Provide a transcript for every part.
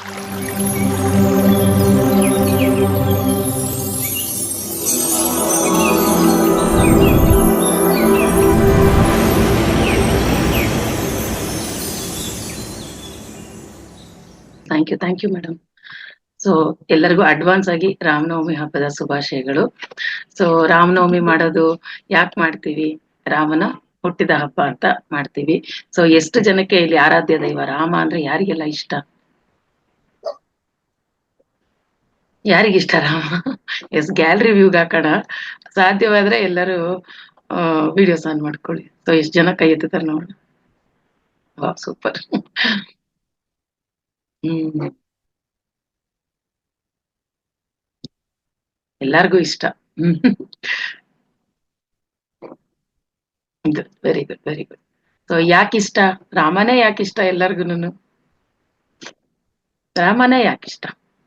Thank you madam. So ಎಲ್ಲರಿಗೂ advance ಆಗಿ ರಾಮನವಮಿ ಹಬ್ಬದ ಶುಭಾಶಯಗಳು. ಸೊ ರಾಮನವಮಿ ಮಾಡೋದು ಯಾಕೆ ಮಾಡ್ತೀವಿ? ರಾಮನ ಹುಟ್ಟಿದ ಹಬ್ಬ ಅಂತ ಮಾಡ್ತೀವಿ. ಸೊ ಎಷ್ಟು ಜನಕ್ಕೆ ಇಲ್ಲಿ ಆರಾಧ್ಯ ದೈವ ರಾಮ ಅಂದ್ರೆ ಯಾರಿಗೆಲ್ಲ ಇಷ್ಟ? ಯಾರಿಗಿಷ್ಟ ರಾಮ? ಎಸ್, ಗ್ಯಾಲರಿ ವ್ಯೂಗ್ ಹಾಕೋಣ. ಸಾಧ್ಯವಾದ್ರೆ ಎಲ್ಲರೂ ವಿಡಿಯೋಸ್ ಆನ್ ಮಾಡ್ಕೊಳ್ಳಿ. ಸೊ ಎಷ್ಟು ಜನ ಕೈ ಎತ್ತಿದ್ದಾರೆ ನೋಡ್ರಿ. ವಾ, ಸೂಪರ್. ಹ್ಮ್, ಎಲ್ಲಾರ್ಗು ಇಷ್ಟ. Very good, very good. So ಯಾಕಿಷ್ಟ? ರಾಮನೇ ಯಾಕಿಷ್ಟ ಎಲ್ಲರಿಗೂನು? ರಾಮನೇ ಯಾಕಿಷ್ಟ?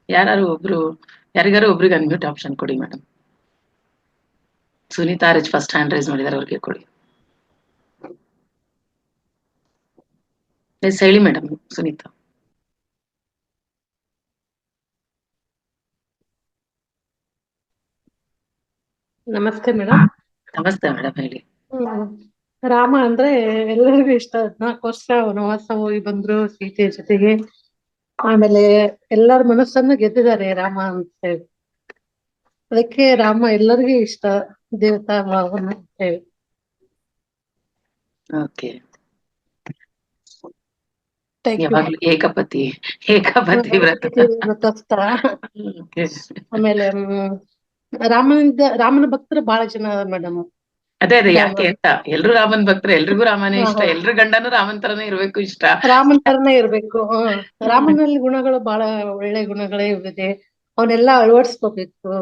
ಯಾರಿಗಾರು ಒಬ್ರಿಗೆ ಅನ್ಮ್ಯೂಟ್ ಆಪ್ಷನ್ ಕೊಡಿ ಮೇಡಮ್. ಸುನೀತಾ ಆರ್ ಫಸ್ಟ್ ಹ್ಯಾಂಡ್ ರೈಸ್ ಮಾಡಿದಾರೆ, ಅವ್ರಿಗೆ ಕೊಡಿ. ಎಸ್, ಹೇಳಿ ಮೇಡಮ್ ಸುನೀತಾ. ನಮಸ್ತೆ ಮೇಡಮ್. ನಮಸ್ತೆ ಮೇಡಮ್, ಹೇಳಿ. ರಾಮ ಅಂದ್ರೆ ಎಲ್ಲರಿಗೂ ಇಷ್ಟ. 14 ವರ್ಷ ವನವಾಸ ಹೋಗಿ ಬಂದ್ರು ಸೀತೆ ಜೊತೆಗೆ. ಆಮೇಲೆ ಎಲ್ಲರ ಮನಸ್ಸನ್ನು ಗೆದ್ದಿದ್ದಾರೆ ರಾಮ ಅಂತ ಹೇಳಿ. ಅದಕ್ಕೆ ರಾಮ ಎಲ್ಲರಿಗೂ ಇಷ್ಟ, ದೇವತಾ ಭಾವನ ಅಂತ ಹೇಳಿ. ಓಕೆ. Thank you. ಯಾವಾಗ್ಲೂ ಏಕಪತಿ ವ್ರತಸ್ಥ. ಆಮೇಲೆ ರಾಮನ ಭಕ್ತರು ಬಹಳ ಜನ ಮೇಡಮ್. ಅದೇ ಯಾಕೆ ಅಂತ, ಎಲ್ರು ರಾಮನ್ ಭಕ್ತರು, ಎಲ್ರಿಗೂ ರಾಮನೇ ಇಷ್ಟ, ಎಲ್ರ ಗಂಡನು ರಾಮನ್ ತರನೇ ಇರ್ಬೇಕು ಇಷ್ಟ. ರಾಮನ್ ತರನೇ ಇರ್ಬೇಕು. ರಾಮನಲ್ಲಿ ಗುಣಗಳು ಬಹಳ ಒಳ್ಳೆ ಗುಣಗಳೇ ಇದೆ, ಅವನ್ನೆಲ್ಲಾ ಅಳವಡಿಸ್ಕೋಬೇಕು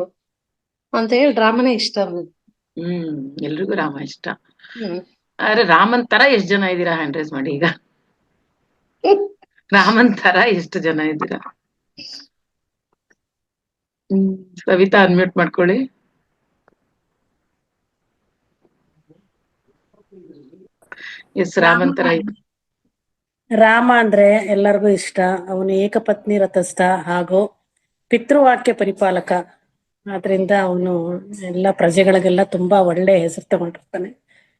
ಅಂತ ಹೇಳಿ ರಾಮನೇ ಇಷ್ಟ. ಎಲ್ರಿಗೂ ರಾಮ ಇಷ್ಟ. ಆದ್ರೆ ರಾಮನ್ ತರ ಎಷ್ಟ್ ಜನ ಇದ್ದೀರಾ? ಹ್ಯಾಂಡ್ ರೈಸ್ ಮಾಡಿ ಈಗ. ರಾಮನ್ ತರ ಎಷ್ಟು ಜನ ಇದ್ದೀರಾ? ಸವಿತಾ ಅನ್ಮ್ಯೂಟ್ ಮಾಡ್ಕೊಳ್ಳಿ. ಎಸ್, ರಾಮನ್ ತರ. ರಾಮ ಅಂದ್ರೆ ಎಲ್ಲರಿಗೂ ಇಷ್ಟ. ಅವನು ಏಕಪತ್ನಿ ವ್ರತಸ್ಥ ಹಾಗೂ ಪಿತೃವಾಕ್ಯ ಪರಿಪಾಲಕ. ಆದ್ರಿಂದ ಅವನು ಎಲ್ಲ ಪ್ರಜೆಗಳಿಗೆಲ್ಲ ತುಂಬಾ ಒಳ್ಳೆ ಹೆಸರು ತಗೊಂಡಿರ್ತಾನೆ.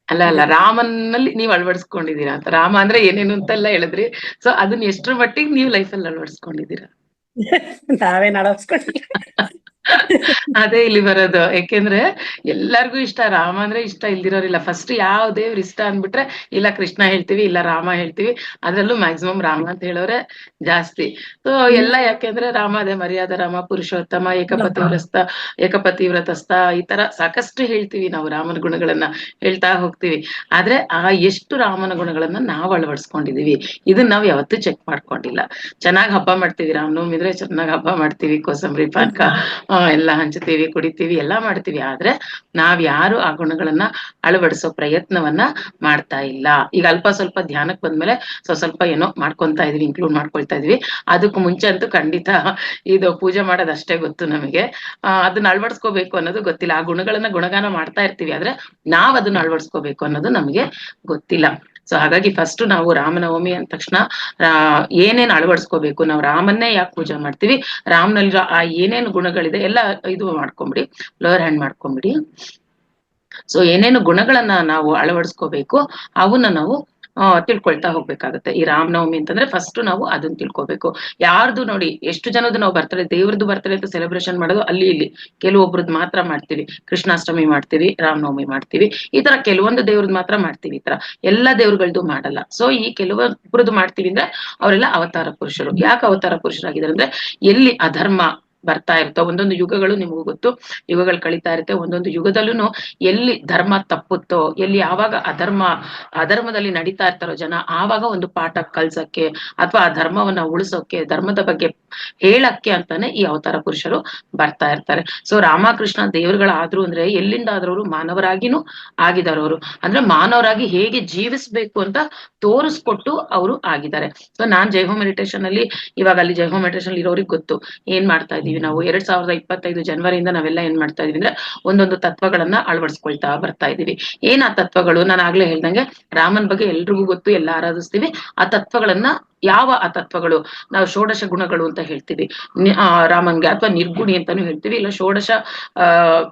ಅಲ್ಲ, ರಾಮನಲ್ಲಿ ನೀವ್ ಅಳವಡಿಸ್ಕೊಂಡಿದೀರಾ ಅಂತ. ರಾಮ ಅಂದ್ರೆ ಏನೇನು ಅಂತೆಲ್ಲ ಹೇಳಿದ್ರಿ. ಸೊ ಅದನ್ನ ಎಷ್ಟ್ರ ಮಟ್ಟಿಗೆ ನೀವ್ ಲೈಫಲ್ಲಿ ಅಳವಡಿಸ್ಕೊಂಡಿದೀರಾ? ನಾವೇನ್ ಅಳವಡಿಸ್ಕೊಂಡಿಲ್ಲ. ಅದೇ ಇಲ್ಲಿ ಬರೋದು. ಯಾಕೆಂದ್ರೆ ಎಲ್ಲರಿಗೂ ಇಷ್ಟ ರಾಮ ಅಂದ್ರೆ, ಇಷ್ಟ ಇಲ್ದಿರೋರಿಲ್ಲ. ಫಸ್ಟ್ ಯಾವ ದೇವ್ರ ಇಷ್ಟ ಅನ್ಬಿಟ್ರೆ ಇಲ್ಲ ಕೃಷ್ಣ ಹೇಳ್ತೀವಿ, ಇಲ್ಲ ರಾಮ ಹೇಳ್ತೀವಿ. ಅದ್ರಲ್ಲೂ ಮ್ಯಾಕ್ಸಿಮಮ್ ರಾಮ ಅಂತ ಹೇಳೋರೆ ಜಾಸ್ತಿ. ಸೊ ಎಲ್ಲ ಯಾಕೆಂದ್ರೆ ರಾಮ ಅದೇ ಮರ್ಯಾದ ರಾಮ, ಪುರುಷೋತ್ತಮ, ಏಕಪತಿ ವ್ರತಸ್ಥ, ಈ ತರ ಸಾಕಷ್ಟು ಹೇಳ್ತೀವಿ ನಾವು. ರಾಮನ ಗುಣಗಳನ್ನ ಹೇಳ್ತಾ ಹೋಗ್ತೀವಿ. ಆದ್ರೆ ಎಷ್ಟು ರಾಮನ ಗುಣಗಳನ್ನ ನಾವು ಅಳವಡಿಸ್ಕೊಂಡಿದೀವಿ ಇದನ್ನ ನಾವ್ ಯಾವತ್ತೂ ಚೆಕ್ ಮಾಡ್ಕೊಂಡಿಲ್ಲ. ಚೆನ್ನಾಗ್ ಹಬ್ಬ ಮಾಡ್ತೀವಿ, ರಾಮನವಮಿ ಇದ್ರೆ ಚೆನ್ನಾಗ್ ಹಬ್ಬ ಮಾಡ್ತೀವಿ, ಕೋಸಂಬರಿ ಪಾನಕ ಎಲ್ಲ ಹಂಚ್ತೀವಿ, ಕುಡಿತೀವಿ, ಎಲ್ಲಾ ಮಾಡ್ತೀವಿ. ಆದ್ರೆ ನಾವ್ ಯಾರು ಆ ಗುಣಗಳನ್ನ ಅಳವಡಿಸೋ ಪ್ರಯತ್ನವನ್ನ ಮಾಡ್ತಾ ಇಲ್ಲ. ಈಗ ಅಲ್ಪ ಸ್ವಲ್ಪ ಧ್ಯಾನಕ್ ಬಂದ್ಮೇಲೆ ಸ್ವಲ್ಪ ಏನೋ ಮಾಡ್ಕೊಂತಾ ಇದೀವಿ, ಇನ್ಕ್ಲೂಡ್ ಮಾಡ್ಕೊಳ್ತಾ ಇದೀವಿ. ಅದಕ್ಕೂ ಮುಂಚೆ ಅಂತೂ ಖಂಡಿತ ಇದು ಪೂಜೆ ಮಾಡೋದಷ್ಟೇ ಗೊತ್ತು ನಮಗೆ. ಅದನ್ನ ಅಳವಡಿಸ್ಕೋಬೇಕು ಅನ್ನೋದು ಗೊತ್ತಿಲ್ಲ. ಆ ಗುಣಗಳನ್ನ ಗುಣಗಾನ ಮಾಡ್ತಾ ಇರ್ತೀವಿ, ಆದ್ರೆ ನಾವ್ ಅದನ್ನ ಅಳವಡಿಸ್ಕೋಬೇಕು ಅನ್ನೋದು ನಮಗೆ ಗೊತ್ತಿಲ್ಲ. ಸೊ ಹಾಗಾಗಿ ಫಸ್ಟ್ ನಾವು ರಾಮನವಮಿ ಅಂದ ತಕ್ಷಣ ಏನೇನ್ ಅಳವಡಿಸ್ಕೋಬೇಕು, ನಾವು ರಾಮನ್ನೇ ಯಾಕೆ ಪೂಜೆ ಮಾಡ್ತೀವಿ, ರಾಮನಲ್ಲಿರೋ ಆ ಏನೇನು ಗುಣಗಳಿದೆ ಎಲ್ಲ ಇದು ಮಾಡ್ಕೊಂಬಿಡಿ, ಲೋವರ್ ಹ್ಯಾಂಡ್ ಮಾಡ್ಕೊಂಬಿಡಿ. ಸೊ ಏನೇನು ಗುಣಗಳನ್ನ ನಾವು ಅಳವಡಿಸ್ಕೋಬೇಕು ಅವನ್ನ ನಾವು ತಿಳ್ಕೊಳ್ತಾ ಹೋಗ್ಬೇಕಾಗತ್ತೆ. ಈ ರಾಮನವಮಿ ಅಂತಂದ್ರೆ ಫಸ್ಟ್ ನಾವು ಅದನ್ನ ತಿಳ್ಕೊಬೇಕು. ಯಾರ್ದು ನೋಡಿ, ಎಷ್ಟು ಜನದ್ದು ನಾವು ಬರ್ತಡೇ, ದೇವ್ರದ್ದು ಬರ್ತಡೇ ಅಂತ ಸೆಲೆಬ್ರೇಷನ್ ಮಾಡೋದು ಅಲ್ಲಿ ಇಲ್ಲಿ ಕೆಲವೊಬ್ರದ್ದು ಮಾತ್ರ ಮಾಡ್ತೀವಿ. ಕೃಷ್ಣಾಷ್ಟಮಿ ಮಾಡ್ತೀವಿ, ರಾಮನವಮಿ ಮಾಡ್ತೀವಿ, ಈ ತರ ಕೆಲವೊಂದು ದೇವ್ರದ್ದು ಮಾತ್ರ ಮಾಡ್ತೀವಿ. ಈ ತರ ಎಲ್ಲಾ ದೇವ್ರಗಳ್ದು ಮಾಡಲ್ಲ. ಸೊ ಈ ಕೆಲವೊಬ್ರದ್ದು ಮಾಡ್ತೀವಿ ಅಂದ್ರೆ ಅವರೆಲ್ಲ ಅವತಾರ ಪುರುಷರು. ಯಾಕೆ ಅವತಾರ ಪುರುಷರಾಗಿದ್ದಾರೆ ಅಂದ್ರೆ, ಎಲ್ಲಿ ಅಧರ್ಮ ಬರ್ತಾ ಇರ್ತೋ, ಒಂದೊಂದು ಯುಗಗಳು ನಿಮಗೂ ಗೊತ್ತು, ಯುಗಗಳು ಕಳೀತಾ ಇರುತ್ತೆ. ಒಂದೊಂದು ಯುಗದಲ್ಲೂ ಎಲ್ಲಿ ಧರ್ಮ ತಪ್ಪುತ್ತೋ, ಎಲ್ಲಿ ಯಾವಾಗ ಅಧರ್ಮದಲ್ಲಿ ನಡೀತಾ ಇರ್ತಾರೋ ಜನ, ಆವಾಗ ಒಂದು ಪಾಠ ಕಲ್ಸಕ್ಕೆ ಅಥವಾ ಆ ಧರ್ಮವನ್ನ ಉಳಿಸೋಕೆ, ಧರ್ಮದ ಬಗ್ಗೆ ಹೇಳಕ್ಕೆ ಅಂತಾನೆ ಈ ಅವತಾರ ಪುರುಷರು ಬರ್ತಾ ಇರ್ತಾರೆ. ಸೊ ರಾಮಕೃಷ್ಣ ದೇವರುಗಳಾದ್ರು ಅಂದ್ರೆ ಎಲ್ಲಿಂದ ಆದ್ರವರು ಮಾನವರಾಗಿನೂ ಆಗಿದಾರವರು. ಅಂದ್ರೆ ಮಾನವರಾಗಿ ಹೇಗೆ ಜೀವಿಸ್ಬೇಕು ಅಂತ ತೋರಿಸ್ಕೊಟ್ಟು ಅವರು ಆಗಿದ್ದಾರೆ. ಸೊ ನಾನ್ ಜೈ ಹೋಮ್ ಮೆಡಿಟೇಷನ್ ಅಲ್ಲಿ, ಇವಾಗ ಅಲ್ಲಿ ಜೈ ಹೋಮ್ ಮೆಡಿಟೇಷನ್ ಇರೋರಿಗೆ ಗೊತ್ತು ಏನ್ ಮಾಡ್ತಾ ಇದೀವಿ ನಾವು. 2025 ಜನವರಿಯಿಂದ ನಾವೆಲ್ಲ ಏನ್ ಮಾಡ್ತಾ ಇದೀವಿ ಅಂದ್ರೆ ಒಂದೊಂದು ತತ್ವಗಳನ್ನ ಅಳವಡಿಸ್ಕೊಳ್ತಾ ಬರ್ತಾ ಇದೀವಿ. ಏನ್ ಆ ತತ್ವಗಳು? ನಾನು ಆಗ್ಲೇ ಹೇಳ್ದಂಗೆ ರಾಮನ್ ಬಗ್ಗೆ ಎಲ್ರಿಗೂ ಗೊತ್ತು, ಎಲ್ಲ ಆರಾಧಿಸ್ತೀವಿ. ಆ ತತ್ವಗಳನ್ನ ಯಾವ ಆ ತತ್ವಗಳು, ನಾವು ಷೋಡಶ ಗುಣಗಳು ಅಂತ ಹೇಳ್ತೀವಿ ರಾಮನ್ಗೆ, ಅಥವಾ ನಿರ್ಗುಣಿ ಅಂತಾನು ಹೇಳ್ತೀವಿ, ಇಲ್ಲ ಷೋಡಶ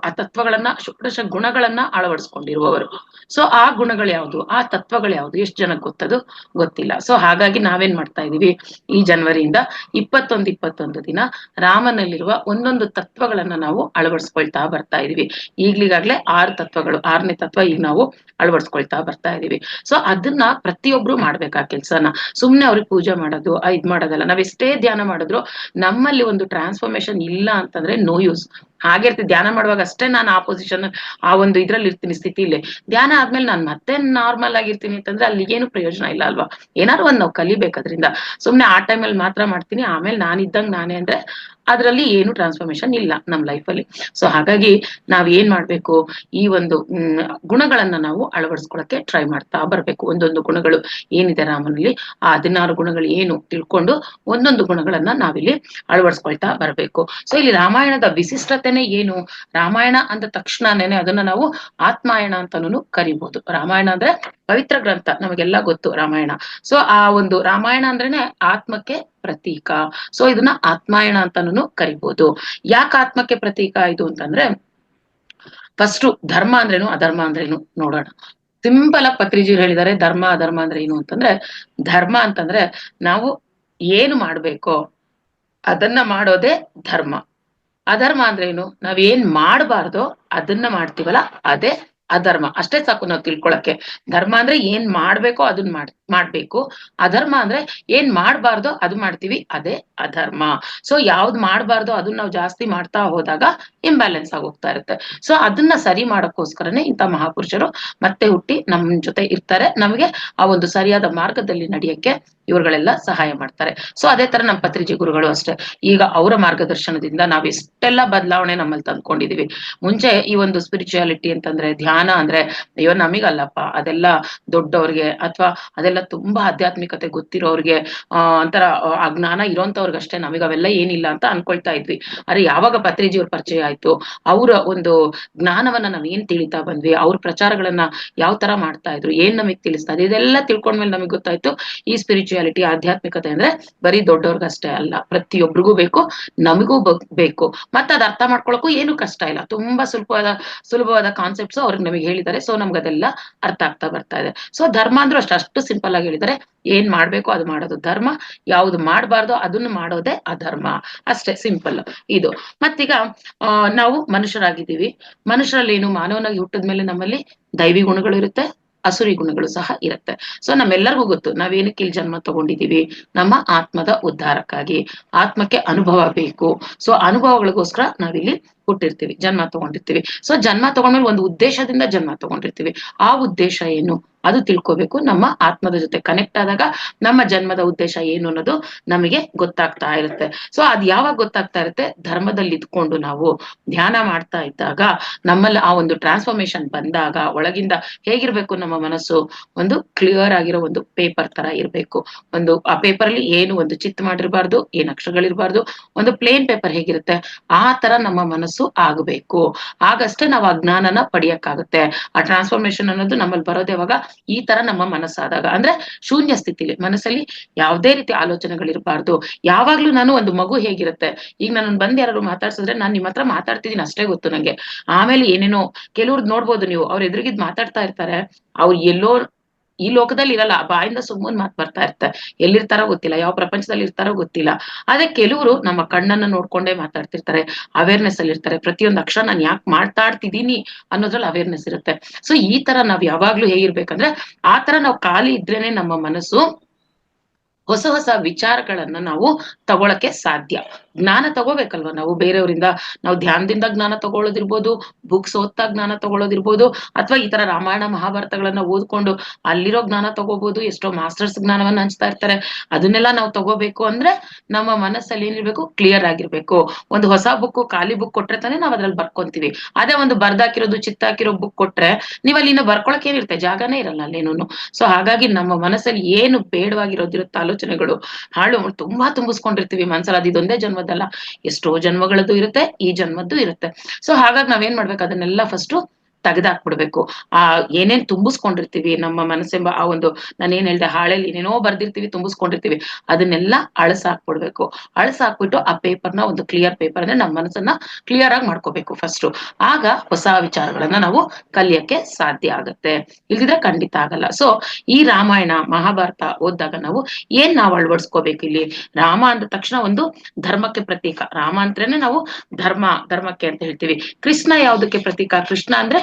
ಆ ತತ್ವಗಳನ್ನ, ಷೋಡಶ ಗುಣಗಳನ್ನ ಅಳವಡಿಸ್ಕೊಂಡಿರುವವರು. ಸೊ ಆ ಗುಣಗಳು ಯಾವುದು, ಆ ತತ್ವಗಳು ಯಾವುದು, ಎಷ್ಟು ಜನಕ್ಕೆ ಗೊತ್ತದು ಗೊತ್ತಿಲ್ಲ. ಸೊ ಹಾಗಾಗಿ ನಾವೇನ್ ಮಾಡ್ತಾ ಇದೀವಿ, ಈ ಜನವರಿಯಿಂದ 21 ದಿನ ರಾಮನಲ್ಲಿರುವ ಒಂದೊಂದು ತತ್ವಗಳನ್ನ ನಾವು ಅಳವಡಿಸ್ಕೊಳ್ತಾ ಬರ್ತಾ ಇದೀವಿ. ಈಗ್ಲಿಗಾಗ್ಲೇ 6 ತತ್ವಗಳು, 6ನೇ ತತ್ವ ಈಗ ನಾವು ಅಳವಡಿಸ್ಕೊಳ್ತಾ ಬರ್ತಾ ಇದೀವಿ. ಸೊ ಅದನ್ನ ಪ್ರತಿಯೊಬ್ರು ಮಾಡ್ಬೇಕಾ ಕೆಲ್ಸನ, ಸುಮ್ನೆ ಅವ್ರಿಗೆ ಪೂಜೆ ಮಾಡೋದು ಇದ್ ಮಾಡೋದಲ್ಲ. ನಾವ್ ಎಷ್ಟೇ ಧ್ಯಾನ ಮಾಡಿದ್ರು ನಮ್ಮಲ್ಲಿ ಒಂದು ಟ್ರಾನ್ಸ್ಫಾರ್ಮೇಶನ್ ಇಲ್ಲ ಅಂತಂದ್ರೆ ನೋ ಯೂಸ್. ಹಾಗಿರ್ತೀವಿ, ಧ್ಯಾನ ಮಾಡುವಾಗ ಅಷ್ಟೇ ನಾನು ಆ ಪೊಸಿಷನ್, ಆ ಒಂದು ಇದ್ರಲ್ಲಿ ಇರ್ತೀನಿ, ಸ್ಥಿತಿಲಿ. ಧ್ಯಾನ ಆದ್ಮೇಲೆ ನಾನು ಮತ್ತೆ ನಾರ್ಮಲ್ ಆಗಿರ್ತೀನಿ ಅಂತಂದ್ರೆ ಅಲ್ಲಿ ಏನು ಪ್ರಯೋಜನ ಇಲ್ಲ ಅಲ್ವಾ. ಏನಾದ್ರು ಒಂದ್ ನಾವು ಕಲಿಬೇಕು ಅದ್ರಿಂದ. ಸುಮ್ನೆ ಆ ಟೈಮಲ್ಲಿ ಮಾತ್ರ ಮಾಡ್ತೀನಿ, ಆಮೇಲೆ ನಾನಿದ್ದಂಗ್ ನಾನೇ ಅಂದ್ರೆ ಅದ್ರಲ್ಲಿ ಏನು ಟ್ರಾನ್ಸ್ಫಾರ್ಮೇಶನ್ ಇಲ್ಲ ನಮ್ ಲೈಫಲ್ಲಿ. ಸೊ ಹಾಗಾಗಿ ನಾವ್ ಏನ್ ಮಾಡ್ಬೇಕು, ಈ ಒಂದು ಗುಣಗಳನ್ನ ನಾವು ಅಳವಡಿಸ್ಕೊಳಕ್ಕೆ ಟ್ರೈ ಮಾಡ್ತಾ ಬರ್ಬೇಕು. ಒಂದೊಂದು ಗುಣಗಳು ಏನಿದೆ ರಾಮನಲ್ಲಿ, ಆ 16 ಗುಣಗಳು ಏನು ತಿಳ್ಕೊಂಡು ಒಂದೊಂದು ಗುಣಗಳನ್ನ ನಾವಿಲ್ಲಿ ಅಳವಡಿಸ್ಕೊಳ್ತಾ ಬರ್ಬೇಕು. ಸೊ ಇಲ್ಲಿ ರಾಮಾಯಣದ ವಿಶಿಷ್ಟತೆನೆ ಏನು, ರಾಮಾಯಣ ಅಂದ ತಕ್ಷಣನೇ ಅದನ್ನ ನಾವು ಆತ್ಮಾಯಣ ಅಂತಾನು ಕರಿಬಹುದು. ರಾಮಾಯಣ ಅಂದ್ರೆ ಪವಿತ್ರ ಗ್ರಂಥ, ನಮಗೆಲ್ಲ ಗೊತ್ತು ರಾಮಾಯಣ. ಸೊ ಆ ಒಂದು ರಾಮಾಯಣ ಅಂದ್ರೇನೆ ಆತ್ಮಕ್ಕೆ ಪ್ರತೀಕ. ಸೊ ಇದನ್ನ ಆತ್ಮಾಯಣ ಅಂತಾನು ಕರಿಬಹುದು. ಯಾಕೆ ಆತ್ಮಕ್ಕೆ ಪ್ರತೀಕ ಇದು ಅಂತಂದ್ರೆ, ಫಸ್ಟ್ ಧರ್ಮ ಅಂದ್ರೇನು, ಅಧರ್ಮ ಅಂದ್ರೇನು ನೋಡೋಣ. ಸಿಂಪಲ್ ಆಗಿ ಪತ್ರಿಜಿಯವರು ಹೇಳಿದ್ದಾರೆ, ಧರ್ಮ ಅಧರ್ಮ ಅಂದ್ರೆ ಏನು ಅಂತಂದ್ರೆ, ಧರ್ಮ ಅಂತಂದ್ರೆ ನಾವು ಏನು ಮಾಡ್ಬೇಕೋ ಅದನ್ನ ಮಾಡೋದೇ ಧರ್ಮ. ಅಧರ್ಮ ಅಂದ್ರೆ ಏನು, ನಾವ್ ಏನ್ ಮಾಡ್ಬಾರ್ದೋ ಅದನ್ನ ಮಾಡ್ತೀವಲ್ಲ ಅದೇ ಅಧರ್ಮ. ಅಷ್ಟೇ ಸಾಕು ನಾವು ತಿಳ್ಕೊಳಕ್ಕೆ. ಧರ್ಮ ಅಂದ್ರೆ ಏನ್ ಮಾಡ್ಬೇಕೋ ಅದನ್ನ ಮಾಡ್ಬೇಕು, ಅಧರ್ಮ ಅಂದ್ರೆ ಏನ್ ಮಾಡ್ಬಾರ್ದೋ ಅದು ಮಾಡ್ತೀವಿ, ಅದೇ ಅಧರ್ಮ. ಸೊ ಯಾವ್ದು ಮಾಡ್ಬಾರ್ದೋ ಅದನ್ನ ನಾವು ಜಾಸ್ತಿ ಮಾಡ್ತಾ ಹೋದಾಗ ಇಂಬ್ಯಾಲೆನ್ಸ್ ಆಗಿ ಹೋಗ್ತಾ ಇರುತ್ತೆ. ಸೊ ಅದನ್ನ ಸರಿ ಮಾಡಕ್ಕೋಸ್ಕರನೇ ಇಂಥ ಮಹಾಪುರುಷರು ಮತ್ತೆ ಹುಟ್ಟಿ ನಮ್ ಜೊತೆ ಇರ್ತಾರೆ, ನಮಗೆ ಆ ಒಂದು ಸರಿಯಾದ ಮಾರ್ಗದಲ್ಲಿ ನಡೆಯಕ್ಕೆ ಇವ್ರುಗಳೆಲ್ಲ ಸಹಾಯ ಮಾಡ್ತಾರೆ. ಸೊ ಅದೇ ತರ ನಮ್ಮ ಪತ್ರಿಜಿ ಗುರುಗಳು ಅಷ್ಟೇ. ಈಗ ಅವರ ಮಾರ್ಗದರ್ಶನದಿಂದ ನಾವ್ ಎಷ್ಟೆಲ್ಲ ಬದಲಾವಣೆ ನಮ್ಮಲ್ಲಿ ತಂದ್ಕೊಂಡಿದೀವಿ. ಮುಂಚೆ ಈ ಒಂದು ಸ್ಪಿರಿಚುಯಾಲಿಟಿ ಅಂತಂದ್ರೆ, ಧ್ಯಾನ ಅಂದ್ರೆ ಅಯ್ಯೋ ನಮಿಗಲ್ಲಪ್ಪ, ಅದೆಲ್ಲ ದೊಡ್ಡವ್ರಿಗೆ ಅಥವಾ ಅದೆಲ್ಲ ತುಂಬಾ ಆಧ್ಯಾತ್ಮಿಕತೆ ಗೊತ್ತಿರೋರ್ಗೆ, ಒಂಥರ ಆ ಜ್ಞಾನ ಇರೋಂಥವ್ರಿಗಷ್ಟೇ, ನಮಗ್ ಅವೆಲ್ಲ ಏನಿಲ್ಲ ಅಂತ ಅನ್ಕೊಳ್ತಾ ಇದ್ವಿ. ಅರೆ ಯಾವಾಗ ಪತ್ರಿಜಿಯವ್ರ ಪರಿಚಯ ಆಯ್ತು, ಅವರ ಒಂದು ಜ್ಞಾನವನ್ನ ನಾವ್ ಏನ್ ತಿಳಿತಾ ಬಂದ್ವಿ, ಅವ್ರ ಪ್ರಚಾರಗಳನ್ನ ಯಾವ ತರ ಮಾಡ್ತಾ ಇದ್ರು, ಏನ್ ನಮಗ್ ತಿಳಿಸ್ತಾ ಇದ್ರು, ಇದೆಲ್ಲ ತಿಳ್ಕೊಂಡ್ಮೇಲೆ ನಮಗ್ ಗೊತ್ತಾಯ್ತು ಈ ಸ್ಪಿರಿಚುಯಾಲಿಟಿ, ಆಧ್ಯಾತ್ಮಿಕತೆ ಅಂದ್ರೆ ಬರೀ ದೊಡ್ಡವ್ರಿಗಷ್ಟೇ ಅಲ್ಲ, ಪ್ರತಿಯೊಬ್ಬರಿಗೂ ಬೇಕು, ನಮಗೂ ಬೇಕು. ಮತ್ತೆ ಅದ್ ಅರ್ಥ ಮಾಡ್ಕೊಳಕ್ಕೂ ಏನು ಕಷ್ಟ ಇಲ್ಲ. ತುಂಬಾ ಸುಲಭವಾದ ಕಾನ್ಸೆಪ್ಟ್ಸ್ ಅವ್ರಿಗೆ ನಮಗೆ ಹೇಳಿದ್ದಾರೆ. ಸೊ ನಮ್ಗೆ ಅದೆಲ್ಲ ಅರ್ಥ ಆಗ್ತಾ ಬರ್ತಾ ಇದೆ. ಸೊ ಧರ್ಮ ಅಂದ್ರೂ ಅಷ್ಟು ಸಿಂಪಲ್ ಆಗಿ ಹೇಳಿದ್ದಾರೆ, ಏನ್ ಮಾಡ್ಬೇಕು ಅದು ಮಾಡೋದು ಧರ್ಮ, ಯಾವ್ದು ಮಾಡ್ಬಾರ್ದು ಅದನ್ನ ಮಾಡೋದೇ ಅಧರ್ಮ. ಅಷ್ಟೇ ಸಿಂಪಲ್ ಇದು. ಮತ್ತೀಗ ನಾವು ಮನುಷ್ಯರಾಗಿದ್ದೀವಿ. ಮನುಷ್ಯರಲ್ಲಿ ಏನು, ಮಾನವನಾಗಿ ಹುಟ್ಟಿದ್ಮೇಲೆ ನಮ್ಮಲ್ಲಿ ದೈವಿ ಗುಣಗಳು ಇರುತ್ತೆ, ಅಸುರಿ ಗುಣಗಳು ಸಹ ಇರುತ್ತೆ. ಸೊ ನಮ್ಮೆಲ್ಲರಿಗೂ ಗೊತ್ತು, ನಾವೇನಕ್ಕೆ ಇಲ್ಲಿ ಜನ್ಮ ತಗೊಂಡಿದೀವಿ, ನಮ್ಮ ಆತ್ಮದ ಉದ್ಧಾರಕ್ಕಾಗಿ. ಆತ್ಮಕ್ಕೆ ಅನುಭವ ಬೇಕು. ಸೊ ಅನುಭವಗಳಿಗೋಸ್ಕರ ನಾವಿಲ್ಲಿ ಹುಟ್ಟಿರ್ತೀವಿ, ಜನ್ಮ ತಗೊಂಡಿರ್ತೀವಿ. ಸೊ ಜನ್ಮ ತಗೊಂಡ್ಮೇಲೆ ಒಂದು ಉದ್ದೇಶದಿಂದ ಜನ್ಮ ತಗೊಂಡಿರ್ತೀವಿ. ಆ ಉದ್ದೇಶ ಏನು ಅದು ತಿಳ್ಕೋಬೇಕು. ನಮ್ಮ ಆತ್ಮದ ಜೊತೆ ಕನೆಕ್ಟ್ ಆದಾಗ ನಮ್ಮ ಜನ್ಮದ ಉದ್ದೇಶ ಏನು ಅನ್ನೋದು ನಮಗೆ ಗೊತ್ತಾಗ್ತಾ ಇರುತ್ತೆ. ಸೊ ಅದ್ ಯಾವಾಗ ಗೊತ್ತಾಗ್ತಾ ಇರುತ್ತೆ, ಧರ್ಮದಲ್ಲಿ ಇದ್ಕೊಂಡು ನಾವು ಧ್ಯಾನ ಮಾಡ್ತಾ ಇದ್ದಾಗ, ನಮ್ಮಲ್ಲಿ ಆ ಒಂದು ಟ್ರಾನ್ಸ್ಫಾರ್ಮೇಶನ್ ಬಂದಾಗ, ಒಳಗಿಂದ ಹೇಗಿರ್ಬೇಕು ನಮ್ಮ ಮನಸ್ಸು, ಒಂದು ಕ್ಲಿಯರ್ ಆಗಿರೋ ಒಂದು ಪೇಪರ್ ತರ ಇರ್ಬೇಕು. ಒಂದು ಆ ಪೇಪರ್ ಅಲ್ಲಿ ಏನು ಒಂದು ಚಿತ್ ಮಾಡಿರ್ಬಾರ್ದು, ಏನ್ ಅಕ್ಷರಗಳಿರ್ಬಾರ್ದು, ಒಂದು ಪ್ಲೇನ್ ಪೇಪರ್ ಹೇಗಿರುತ್ತೆ ಆ ತರ ನಮ್ಮ ಮನಸ್ಸು ಆಗ್ಬೇಕು. ಆಗಷ್ಟೇ ನಾವು ಆ ಜ್ಞಾನನ ಪಡಿಯಕ್ಕಾಗುತ್ತೆ. ಆ ಟ್ರಾನ್ಸ್ಫಾರ್ಮೇಶನ್ ಅನ್ನೋದು ನಮ್ಮಲ್ಲಿ ಬರೋದೇ ಯಾವಾಗ, ಈ ತರ ನಮ್ಮ ಮನಸ್ಸಾದಾಗ, ಅಂದ್ರೆ ಶೂನ್ಯ ಸ್ಥಿತಿಲಿ, ಮನಸ್ಸಲ್ಲಿ ಯಾವುದೇ ರೀತಿ ಆಲೋಚನೆಗಳಿರ್ಬಾರ್ದು. ಯಾವಾಗ್ಲೂ ನಾನು ಒಂದು ಮಗು ಹೇಗಿರುತ್ತೆ, ಈಗ ನಾನು ಬಂದ್ ಯಾರು ಮಾತಾಡ್ಸಿದ್ರೆ ನಾನ್ ನಿಮ್ ಹತ್ರ ಮಾತಾಡ್ತಿದೀನಿ ಅಷ್ಟೇ ಗೊತ್ತು ನಂಗೆ. ಆಮೇಲೆ ಏನೇನೋ ಕೆಲವ್ರದ್ ನೋಡ್ಬೋದು ನೀವು, ಅವ್ರ ಎದುರಿಗಿದ್ ಮಾತಾಡ್ತಾ ಇರ್ತಾರೆ, ಅವ್ರು ಎಲ್ಲೋ ಈ ಲೋಕದಲ್ಲಿ ಇರಲ್ಲ, ಬಾಯಿಂದ ಸುಮ್ಮನ್ ಮಾತ್ ಬರ್ತಾ ಇರ್ತಾರೆ, ಎಲ್ಲಿರ್ತಾರೋ ಗೊತ್ತಿಲ್ಲ, ಯಾವ ಪ್ರಪಂಚದಲ್ಲಿ ಇರ್ತಾರೋ ಗೊತ್ತಿಲ್ಲ. ಆದ್ರೆ ಕೆಲವರು ನಮ್ಮ ಕಣ್ಣನ್ನ ನೋಡ್ಕೊಂಡೇ ಮಾತಾಡ್ತಿರ್ತಾರೆ, ಅವೇರ್ನೆಸ್ ಅಲ್ಲಿ ಇರ್ತಾರೆ. ಪ್ರತಿಯೊಂದು ಅಕ್ಷರ ನಾನು ಯಾಕೆ ಮಾತಾಡ್ತಿದೀನಿ ಅನ್ನೋದ್ರಲ್ಲಿ ಅವೇರ್ನೆಸ್ ಇರುತ್ತೆ. ಸೊ ಈ ತರ ನಾವ್ ಯಾವಾಗ್ಲೂ ಹೇಗಿರ್ಬೇಕಂದ್ರೆ, ಆ ತರ ನಾವು ಖಾಲಿ ಇದ್ರೇನೆ ನಮ್ಮ ಮನಸ್ಸು ಹೊಸ ವಿಚಾರಗಳನ್ನ ನಾವು ತಗೊಳಕ್ಕೆ ಸಾಧ್ಯ. ಜ್ಞಾನ ತಗೋಬೇಕಲ್ವಾ ನಾವು ಬೇರೆಯವರಿಂದ. ನಾವು ಧ್ಯಾನದಿಂದ ಜ್ಞಾನ ತಗೊಳ್ಳೋದಿರ್ಬೋದು, ಬುಕ್ಸ್ ಓದ್ತಾ ಜ್ಞಾನ ತಗೊಳ್ಳೋದಿರ್ಬೋದು, ಅಥವಾ ಈ ತರ ರಾಮಾಯಣ ಮಹಾಭಾರತಗಳನ್ನ ಓದ್ಕೊಂಡು ಅಲ್ಲಿರೋ ಜ್ಞಾನ ತಗೋಬಹುದು. ಎಷ್ಟೋ ಮಾಸ್ಟರ್ಸ್ ಜ್ಞಾನವನ್ನ ಹಂಚ್ತಾ ಇರ್ತಾರೆ. ಅದನ್ನೆಲ್ಲ ನಾವು ತಗೋಬೇಕು ಅಂದ್ರೆ ನಮ್ಮ ಮನಸ್ಸಲ್ಲಿ ಏನಿರ್ಬೇಕು, ಕ್ಲಿಯರ್ ಆಗಿರ್ಬೇಕು. ಒಂದು ಹೊಸ ಬುಕ್, ಖಾಲಿ ಬುಕ್ ಕೊಟ್ರೆ ತಾನೇ ನಾವ್ ಅದ್ರಲ್ಲಿ ಬರ್ಕೊಂತೀವಿ. ಅದೇ ಒಂದು ಬರ್ದಾಕಿರೋದು, ಚಿತ್ತಾಕಿರೋ ಬುಕ್ ಕೊಟ್ರೆ ನೀವ್ ಅಲ್ಲಿ ಇನ್ನು ಬರ್ಕೊಳಕ್ ಏನಿರುತ್ತೆ, ಜಾಗನೇ ಇರಲ್ಲ ಅಲ್ಲೇನು. ಸೊ ಹಾಗಾಗಿ ನಮ್ಮ ಮನಸ್ಸಲ್ಲಿ ಏನು ಬೇಡವಾಗಿರೋದಿರುತ್ತೆ, ಆಲೋಚನೆಗಳು ಹಾಳು ತುಂಬಾ ತುಂಬಿಸ್ಕೊಂಡಿರ್ತೀವಿ ಮನ್ಸಲ್ಲಿ. ಅದು ಇದೊಂದೇ ಜನ್ಮದಲ್ಲ, ಎಷ್ಟೋ ಜನ್ಮಗಳದ್ದು ಇರುತ್ತೆ, ಈ ಜನ್ಮದ್ದು ಇರುತ್ತೆ. ಸೊ ಹಾಗಾಗಿ ನಾವೇನ್ ಮಾಡ್ಬೇಕು, ಅದನ್ನೆಲ್ಲ ಫಸ್ಟ್ ತೆಗೆದಾಕ್ಬಿಡ್ಬೇಕು. ಆ ಏನೇನ್ ತುಂಬಿಸ್ಕೊಂಡಿರ್ತೀವಿ ನಮ್ಮ ಮನಸ್ಸೆಂಬ ಆ ಒಂದು, ನಾನೇನ್ ಹೇಳ್ದೆ, ಹಾಳೆಲಿ ಏನೇನೋ ಬರ್ದಿರ್ತೀವಿ, ತುಂಬಿಸ್ಕೊಂಡಿರ್ತೀವಿ, ಅದನ್ನೆಲ್ಲ ಅಳಸಾಕ್ಬಿಡ್ಬೇಕು. ಅಳಸಾಕ್ಬಿಟ್ಟು ಆ ಪೇಪರ್ನ ಒಂದು ಕ್ಲಿಯರ್ ಪೇಪರ್, ಅಂದ್ರೆ ನಮ್ಮ ಮನಸ್ಸನ್ನ ಕ್ಲಿಯರ್ ಆಗಿ ಮಾಡ್ಕೋಬೇಕು ಫಸ್ಟ್. ಆಗ ಹೊಸ ವಿಚಾರಗಳನ್ನ ನಾವು ಕಲಿಯಕ್ಕೆ ಸಾಧ್ಯ ಆಗತ್ತೆ, ಇಲ್ದಿದ್ರೆ ಖಂಡಿತ ಆಗಲ್ಲ. ಸೊ ಈ ರಾಮಾಯಣ ಮಹಾಭಾರತ ಓದಿದಾಗ ನಾವು ಅಳವಡಿಸ್ಕೋಬೇಕು ಇಲ್ಲಿ. ರಾಮ ಅಂದ ತಕ್ಷಣ ಒಂದು ಧರ್ಮಕ್ಕೆ ಪ್ರತೀಕ. ರಾಮ ಅಂದ್ರೇನೆ ನಾವು ಧರ್ಮಕ್ಕೆ ಅಂತ ಹೇಳ್ತೀವಿ. ಕೃಷ್ಣ ಯಾವ್ದಕ್ಕೆ ಪ್ರತೀಕ? ಕೃಷ್ಣ ಅಂದ್ರೆ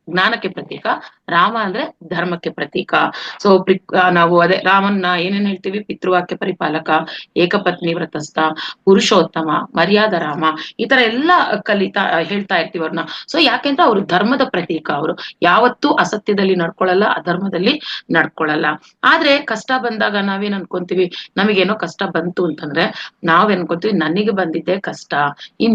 ಜ್ಞಾನಕ್ಕೆ ಪ್ರತೀಕ. ರಾಮ ಅಂದ್ರೆ ಧರ್ಮಕ್ಕೆ ಪ್ರತೀಕ. ಸೊ ನಾವು ಅದೇ ರಾಮನ್ನ ಏನೇನ್ ಹೇಳ್ತೀವಿ? ಪಿತೃವಾಕ್ಯ ಪರಿಪಾಲಕ, ಏಕಪತ್ನಿ ವ್ರತಸ್ಥ, ಪುರುಷೋತ್ತಮ, ಮರ್ಯಾದ ರಾಮ, ಈ ತರ ಎಲ್ಲ ಹೇಳ್ತಾ ಇರ್ತೀವಿ ಅವ್ರನ್ನ. ಸೊ ಯಾಕೆಂದ್ರೆ ಅವರು ಧರ್ಮದ ಪ್ರತೀಕ. ಅವರು ಯಾವತ್ತೂ ಅಸತ್ಯದಲ್ಲಿ ನಡ್ಕೊಳಲ್ಲ, ಅಧರ್ಮದಲ್ಲಿ ನಡ್ಕೊಳಲ್ಲ. ಆದ್ರೆ ಕಷ್ಟ ಬಂದಾಗ ನಾವೇನ್ ಅನ್ಕೊಂತೀವಿ? ನಮಗೇನೋ ಕಷ್ಟ ಬಂತು ಅಂತಂದ್ರೆ ನಾವ್ ಅನ್ಕೊಂತೀವಿ ನನಗೆ ಬಂದಿದ್ದೆ ಕಷ್ಟ,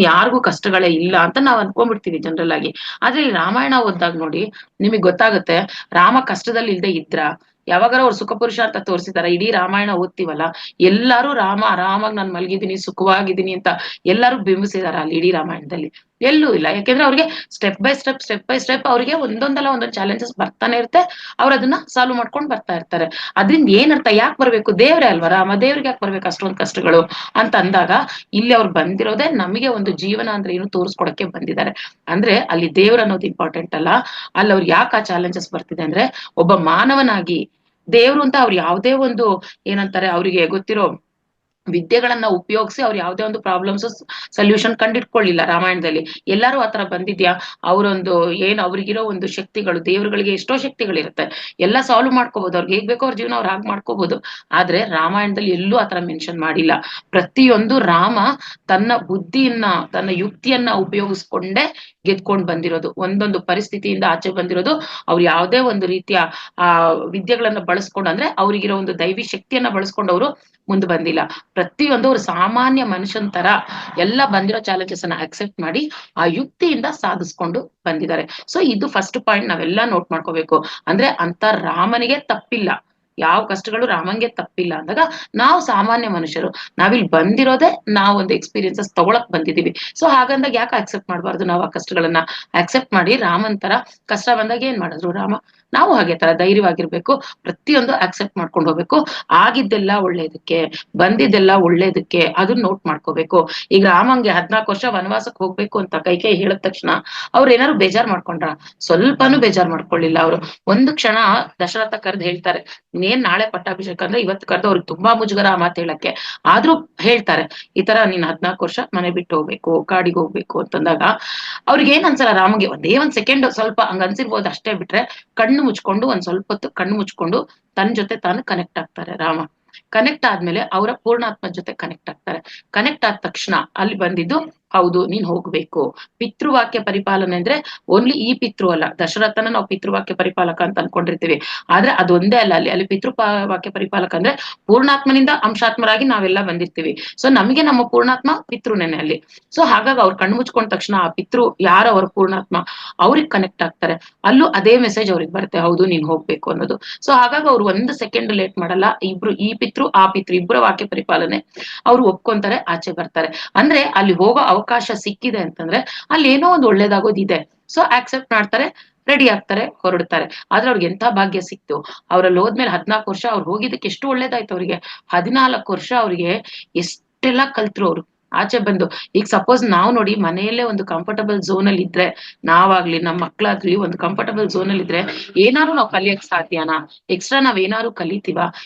ಯಾರಿಗೂ ಕಷ್ಟಗಳೇ ಇಲ್ಲ ಅಂತ ನಾವ್ ಅನ್ಕೊಂಡ್ಬಿಡ್ತೀವಿ ಜನರಲ್ ಆಗಿ. ಆದ್ರೆ ಈ ರಾಮಾಯಣ ಓದ್ದಾಗ ನೋಡಿ ನಿಮಗ್ ಗೊತ್ತಾಗುತ್ತೆ, ರಾಮ ಕಷ್ಟದಲ್ಲಿ ಇಲ್ದೆ ಇದ್ರ? ಯಾವಾಗಾರ ಅವ್ರು ಸುಖ ಪುರುಷ ಅಂತ ತೋರಿಸಿದಾರ? ಇಡೀ ರಾಮಾಯಣ ಓದ್ತಿವಲ್ಲ, ಎಲ್ಲಾರು ರಾಮ ಆರಾಮಾಗಿ ನಾನ್ ಮಲ್ಗಿದೀನಿ, ಸುಖವಾಗಿದ್ದೀನಿ ಅಂತ ಎಲ್ಲಾರು ಬಿಂಬಿಸಿದಾರ ಅಲ್ಲಿ ಇಡೀ ರಾಮಾಯಣದಲ್ಲಿ? ಎಲ್ಲೂ ಇಲ್ಲ. ಯಾಕೆಂದ್ರೆ ಅವ್ರಿಗೆ ಸ್ಟೆಪ್ ಬೈ ಸ್ಟೆಪ್ ಅವ್ರಿಗೆ ಒಂದೊಂದಲ್ಲ ಒಂದೊಂದು ಚಾಲೆಂಜಸ್ ಬರ್ತಾನೆ ಇರುತ್ತೆ, ಅವ್ರು ಅದನ್ನ ಸಾಲ್ವ್ ಮಾಡ್ಕೊಂಡು ಬರ್ತಾ ಇರ್ತಾರೆ. ಅದ್ರಿಂದ ಏನರ್ಥ? ಯಾಕೆ ಬರ್ಬೇಕು? ದೇವ್ರೇ ಅಲ್ವಾ ರಾಮ, ದೇವ್ರಿಗೆ ಯಾಕೆ ಬರ್ಬೇಕು ಅಷ್ಟೊಂದು ಕಷ್ಟಗಳು ಅಂತ ಅಂದಾಗ, ಇಲ್ಲಿ ಅವ್ರು ಬಂದಿರೋದೇ ನಮಗೆ ಒಂದು ಜೀವನ ಅಂದ್ರೆ ಏನು ತೋರಿಸ್ಕೊಡಕ್ಕೆ ಬಂದಿದ್ದಾರೆ. ಅಂದ್ರೆ ಅಲ್ಲಿ ದೇವ್ರ ಅನ್ನೋದು ಇಂಪಾರ್ಟೆಂಟ್ ಅಲ್ಲ, ಅಲ್ಲಿ ಅವ್ರು ಯಾಕೆ ಆ ಚಾಲೆಂಜಸ್ ಬರ್ತಿದೆ ಅಂದ್ರೆ, ಒಬ್ಬ ಮಾನವನಾಗಿ ದೇವ್ರು ಅಂತ ಅವ್ರು ಯಾವ್ದೇ ಒಂದು ಏನಂತಾರೆ ಅವ್ರಿಗೆ ಗೊತ್ತಿರೋ ವಿದ್ಯೆಗಳನ್ನ ಉಪಯೋಗಿಸಿ ಅವ್ರು ಯಾವ್ದೇ ಒಂದು ಪ್ರಾಬ್ಲಮ್ಸ್ ಸೊಲ್ಯೂಷನ್ ಕಂಡಿಟ್ಕೊಳ್ಳಿಲ್ಲ ರಾಮಾಯಣದಲ್ಲಿ. ಎಲ್ಲಾರು ಆತರ ಬಂದಿದ್ಯಾ? ಅವರೊಂದು ಅವ್ರಿಗಿರೋ ಒಂದು ಶಕ್ತಿಗಳು, ದೇವರುಗಳಿಗೆ ಎಷ್ಟೋ ಶಕ್ತಿಗಳಿರುತ್ತೆ, ಎಲ್ಲ ಸಾಲ್ವ್ ಮಾಡ್ಕೋಬಹುದು. ಅವ್ರಿಗೆ ಹೇಗ್ ಬೇಕೋ ಅವ್ರ ಜೀವನ ಅವ್ರು ಹಾಗೆ ಮಾಡ್ಕೋಬಹುದು. ಆದ್ರೆ ರಾಮಾಯಣದಲ್ಲಿ ಎಲ್ಲೂ ಆತರ ಮೆನ್ಷನ್ ಮಾಡಿಲ್ಲ. ಪ್ರತಿಯೊಂದು ರಾಮ ತನ್ನ ಬುದ್ಧಿಯನ್ನ, ತನ್ನ ಯುಕ್ತಿಯನ್ನ ಉಪಯೋಗಿಸ್ಕೊಂಡೇ ಗೆದ್ಕೊಂಡ್ ಬಂದಿರೋದು, ಒಂದೊಂದು ಪರಿಸ್ಥಿತಿಯಿಂದ ಆಚೆ ಬಂದಿರೋದು. ಅವ್ರು ಯಾವ್ದೇ ಒಂದು ರೀತಿಯ ವಿದ್ಯೆಗಳನ್ನ ಬಳಸ್ಕೊಂಡು, ಅಂದ್ರೆ ಅವ್ರಿಗಿರೋ ಒಂದು ದೈವಿ ಶಕ್ತಿಯನ್ನ ಬಳಸ್ಕೊಂಡು ಅವರು ಮುಂದೆ ಬಂದಿಲ್ಲ. ಪ್ರತಿಯೊಂದು ಅವ್ರು ಸಾಮಾನ್ಯ ಮನುಷ್ಯನ್ ತರ ಎಲ್ಲ ಬಂದಿರೋ ಚಾಲೆಂಜಸ್ ಅನ್ನ ಅಕ್ಸೆಪ್ಟ್ ಮಾಡಿ ಆ ಯುಕ್ತಿಯಿಂದ ಸಾಧಿಸ್ಕೊಂಡು ಬಂದಿದ್ದಾರೆ. ಸೊ ಇದು ಫಸ್ಟ್ ಪಾಯಿಂಟ್ ನಾವೆಲ್ಲ ನೋಟ್ ಮಾಡ್ಕೋಬೇಕು. ಅಂದ್ರೆ ಅಂತ ರಾಮನಿಗೆ ತಪ್ಪಿಲ್ಲ, ಯಾವ ಕಷ್ಟಗಳು ರಾಮಂಗೆ ತಪ್ಪಿಲ್ಲ ಅಂದಾಗ ನಾವು ಸಾಮಾನ್ಯ ಮನುಷ್ಯರು, ನಾವಿಲ್ಲಿ ಬಂದಿರೋದೇ ನಾವು ಒಂದು ಎಕ್ಸ್ಪೀರಿಯನ್ಸಸ್ ತಗೊಳಕ್ ಬಂದಿದೀವಿ. ಸೊ ಹಾಗಂದಾಗ ಯಾಕೆ ಅಕ್ಸೆಪ್ಟ್ ಮಾಡ್ಬಾರ್ದು? ನಾವು ಆ ಕಷ್ಟಗಳನ್ನ ಅಕ್ಸೆಪ್ಟ್ ಮಾಡಿ ರಾಮನ್ ತರ ಕಷ್ಟ ಬಂದಾಗ ಏನ್ ಮಾಡಿದ್ರು ರಾಮ? ನಾವು ಹಾಗೆ ತರ ಧೈರ್ಯವಾಗಿರ್ಬೇಕು, ಪ್ರತಿಯೊಂದು ಅಕ್ಸೆಪ್ಟ್ ಮಾಡ್ಕೊಂಡು ಹೋಗ್ಬೇಕು. ಆಗಿದ್ದೆಲ್ಲ ಒಳ್ಳೇದಕ್ಕೆ, ಬಂದಿದ್ದೆಲ್ಲ ಒಳ್ಳೇದಕ್ಕೆ, ಅದನ್ನ ನೋಟ್ ಮಾಡ್ಕೋಬೇಕು. ಈಗ ರಾಮಂಗೆ 14 ವರ್ಷ ವನವಾಸಕ್ಕೆ ಹೋಗ್ಬೇಕು ಅಂತ ಕೈಕೇಯಿ ಹೇಳಿದ ತಕ್ಷಣ ಅವ್ರು ಏನಾದ್ರು ಬೇಜಾರ್ ಮಾಡ್ಕೊಂಡ್ರ? ಸ್ವಲ್ಪನೂ ಬೇಜಾರ್ ಮಾಡ್ಕೊಳ್ಳಿಲ್ಲ. ಅವರು ಒಂದು ಕ್ಷಣ ದಶರಥ ಕರೆದು ಹೇಳ್ತಾರೆ, ನೀನ್ ನಾಳೆ ಪಟ್ಟಾಭಿಷೇಕ ಅಂದ್ರೆ ಇವತ್ತು ಕರೆದು ಅವ್ರಿಗೆ ತುಂಬಾ ಮುಜುಗರ ಆ ಮಾತು ಹೇಳಕ್ಕೆ. ಆದ್ರೂ ಹೇಳ್ತಾರೆ, ಈ ತರ ನೀನ್ 14 ವರ್ಷ ಮನೆ ಬಿಟ್ಟು ಹೋಗ್ಬೇಕು, ಕಾಡಿಗೆ ಹೋಗ್ಬೇಕು ಅಂತಂದಾಗ ಅವ್ರಿಗೆ ಏನ್ ಅನ್ಸಲ್ಲ ರಾಮಗೆ. ಒಂದೇ ಒಂದ್ ಸೆಕೆಂಡ್ ಸ್ವಲ್ಪ ಹಂಗ ಅನ್ಸಿರ್ಬೋದು ಅಷ್ಟೇ, ಬಿಟ್ರೆ ಕಣ್ಣು ಮುಚ್ಕೊಂಡು ಒಂದ್ ಸ್ವಲ್ಪ ಹೊತ್ತು ಕಣ್ಣು ಮುಚ್ಕೊಂಡು ತನ್ನ ಜೊತೆ ತಾನು ಕನೆಕ್ಟ್ ಆಗ್ತಾರೆ ರಾಮ. ಕನೆಕ್ಟ್ ಆದ್ಮೇಲೆ ಅವರ ಪೂರ್ಣಾತ್ಮ ಜೊತೆ ಕನೆಕ್ಟ್ ಆಗ್ತಾರೆ. ಕನೆಕ್ಟ್ ಆದ ತಕ್ಷಣ ಅಲ್ಲಿ ಬಂದಿದ್ದು, ಹೌದು ನೀನ್ ಹೋಗ್ಬೇಕು. ಪಿತೃವಾಕ್ಯ ಪರಿಪಾಲನೆ ಅಂದ್ರೆ ಓನ್ಲಿ ಈ ಪಿತೃ ಅಲ್ಲ, ದಶರಥನ ನಾವು ಪಿತೃವಾಕ್ಯ ಪರಿಪಾಲಕ ಅಂತ ಅನ್ಕೊಂಡಿರ್ತೀವಿ, ಆದ್ರೆ ಅದೊಂದೇ ಅಲ್ಲ. ಅಲ್ಲಿ ವಾಕ್ಯ ಪರಿಪಾಲಕ ಅಂದ್ರೆ ಪೂರ್ಣಾತ್ಮನಿಂದ ಅಂಶಾತ್ಮರಾಗಿ ನಾವೆಲ್ಲ ಬಂದಿರ್ತೀವಿ. ಸೊ ನಮಗೆ ನಮ್ಮ ಪೂರ್ಣಾತ್ಮ ಪಿತೃನೇನೆ ಅಲ್ಲಿ. ಸೊ ಹಾಗಾಗಿ ಅವ್ರು ಕಣ್ಣು ಮುಚ್ಕೊಂಡ ತಕ್ಷಣ ಆ ಪಿತೃ ಯಾರ ಅವ್ರ ಪೂರ್ಣಾತ್ಮ ಅವ್ರಿಗೆ ಕನೆಕ್ಟ್ ಆಗ್ತಾರೆ. ಅಲ್ಲೂ ಅದೇ ಮೆಸೇಜ್ ಅವ್ರಿಗೆ ಬರುತ್ತೆ, ಹೌದು ನೀನ್ ಹೋಗ್ಬೇಕು ಅನ್ನೋದು. ಸೊ ಹಾಗಾಗಿ ಅವ್ರು ಒಂದು ಸೆಕೆಂಡ್ ಲೇಟ್ ಮಾಡಲ್ಲ. ಇಬ್ರು, ಈ ಪಿತೃ ಆ ಪಿತೃ ಇಬ್ಬರ ವಾಕ್ಯ ಪರಿಪಾಲನೆ ಅವ್ರು ಒಪ್ಕೊಂತಾರೆ, ಆಚೆ ಬರ್ತಾರೆ. ಅಂದ್ರೆ ಅಲ್ಲಿ ಹೋಗೋ ಅವಕಾಶ ಸಿಕ್ಕಿದೆ ಅಂತಂದ್ರೆ ಅಲ್ಲಿ ಏನೋ ಒಂದು ಒಳ್ಳೇದಾಗೋದಿದೆ. ಸೊ ಆಕ್ಸೆಪ್ಟ್ ಮಾಡ್ತಾರೆ, ರೆಡಿ ಆಗ್ತಾರೆ, ಹೊರಡ್ತಾರೆ. ಆದ್ರೆ ಅವ್ರಿಗೆ ಎಂತ ಭಾಗ್ಯ ಸಿಕ್ತು. ಅವ್ರಲ್ಲಿ ಹೋದ್ಮೇಲೆ 14 ವರ್ಷ ಅವ್ರು ಹೋಗಿದ್ದಕ್ಕೆ ಎಷ್ಟು ಒಳ್ಳೇದಾಯ್ತು ಅವ್ರಿಗೆ. 14 ವರ್ಷ ಅವ್ರಿಗೆ ಎಷ್ಟೆಲ್ಲಾ ಕಲ್ತ್ರು ಅವ್ರು ಆಚೆ ಬಂದು. ಈಗ ಸಪೋಸ್ ನಾವು ನೋಡಿ ಮನೆಯಲ್ಲೇ ಒಂದು ಕಂಫರ್ಟಬಲ್ ಝೋನ್ ಅಲ್ಲಿ ಇದ್ರೆ, ನಾವಾಗ್ಲಿ ನಮ್ಮ ಮಕ್ಳಾಗ್ಲಿ ಒಂದು ಕಂಫರ್ಟಬಲ್ ಝೋನ್ ಅಲ್ಲಿ ಇದ್ರೆ ಏನಾದ್ರು ನಾವು ಕಲಿಯಕ್ ಸಾಧ್ಯನಾ? ಎಕ್ಸ್ಟ್ರಾ ನಾವ್ ಏನಾದ್ರು ಕಲಿತೀವ?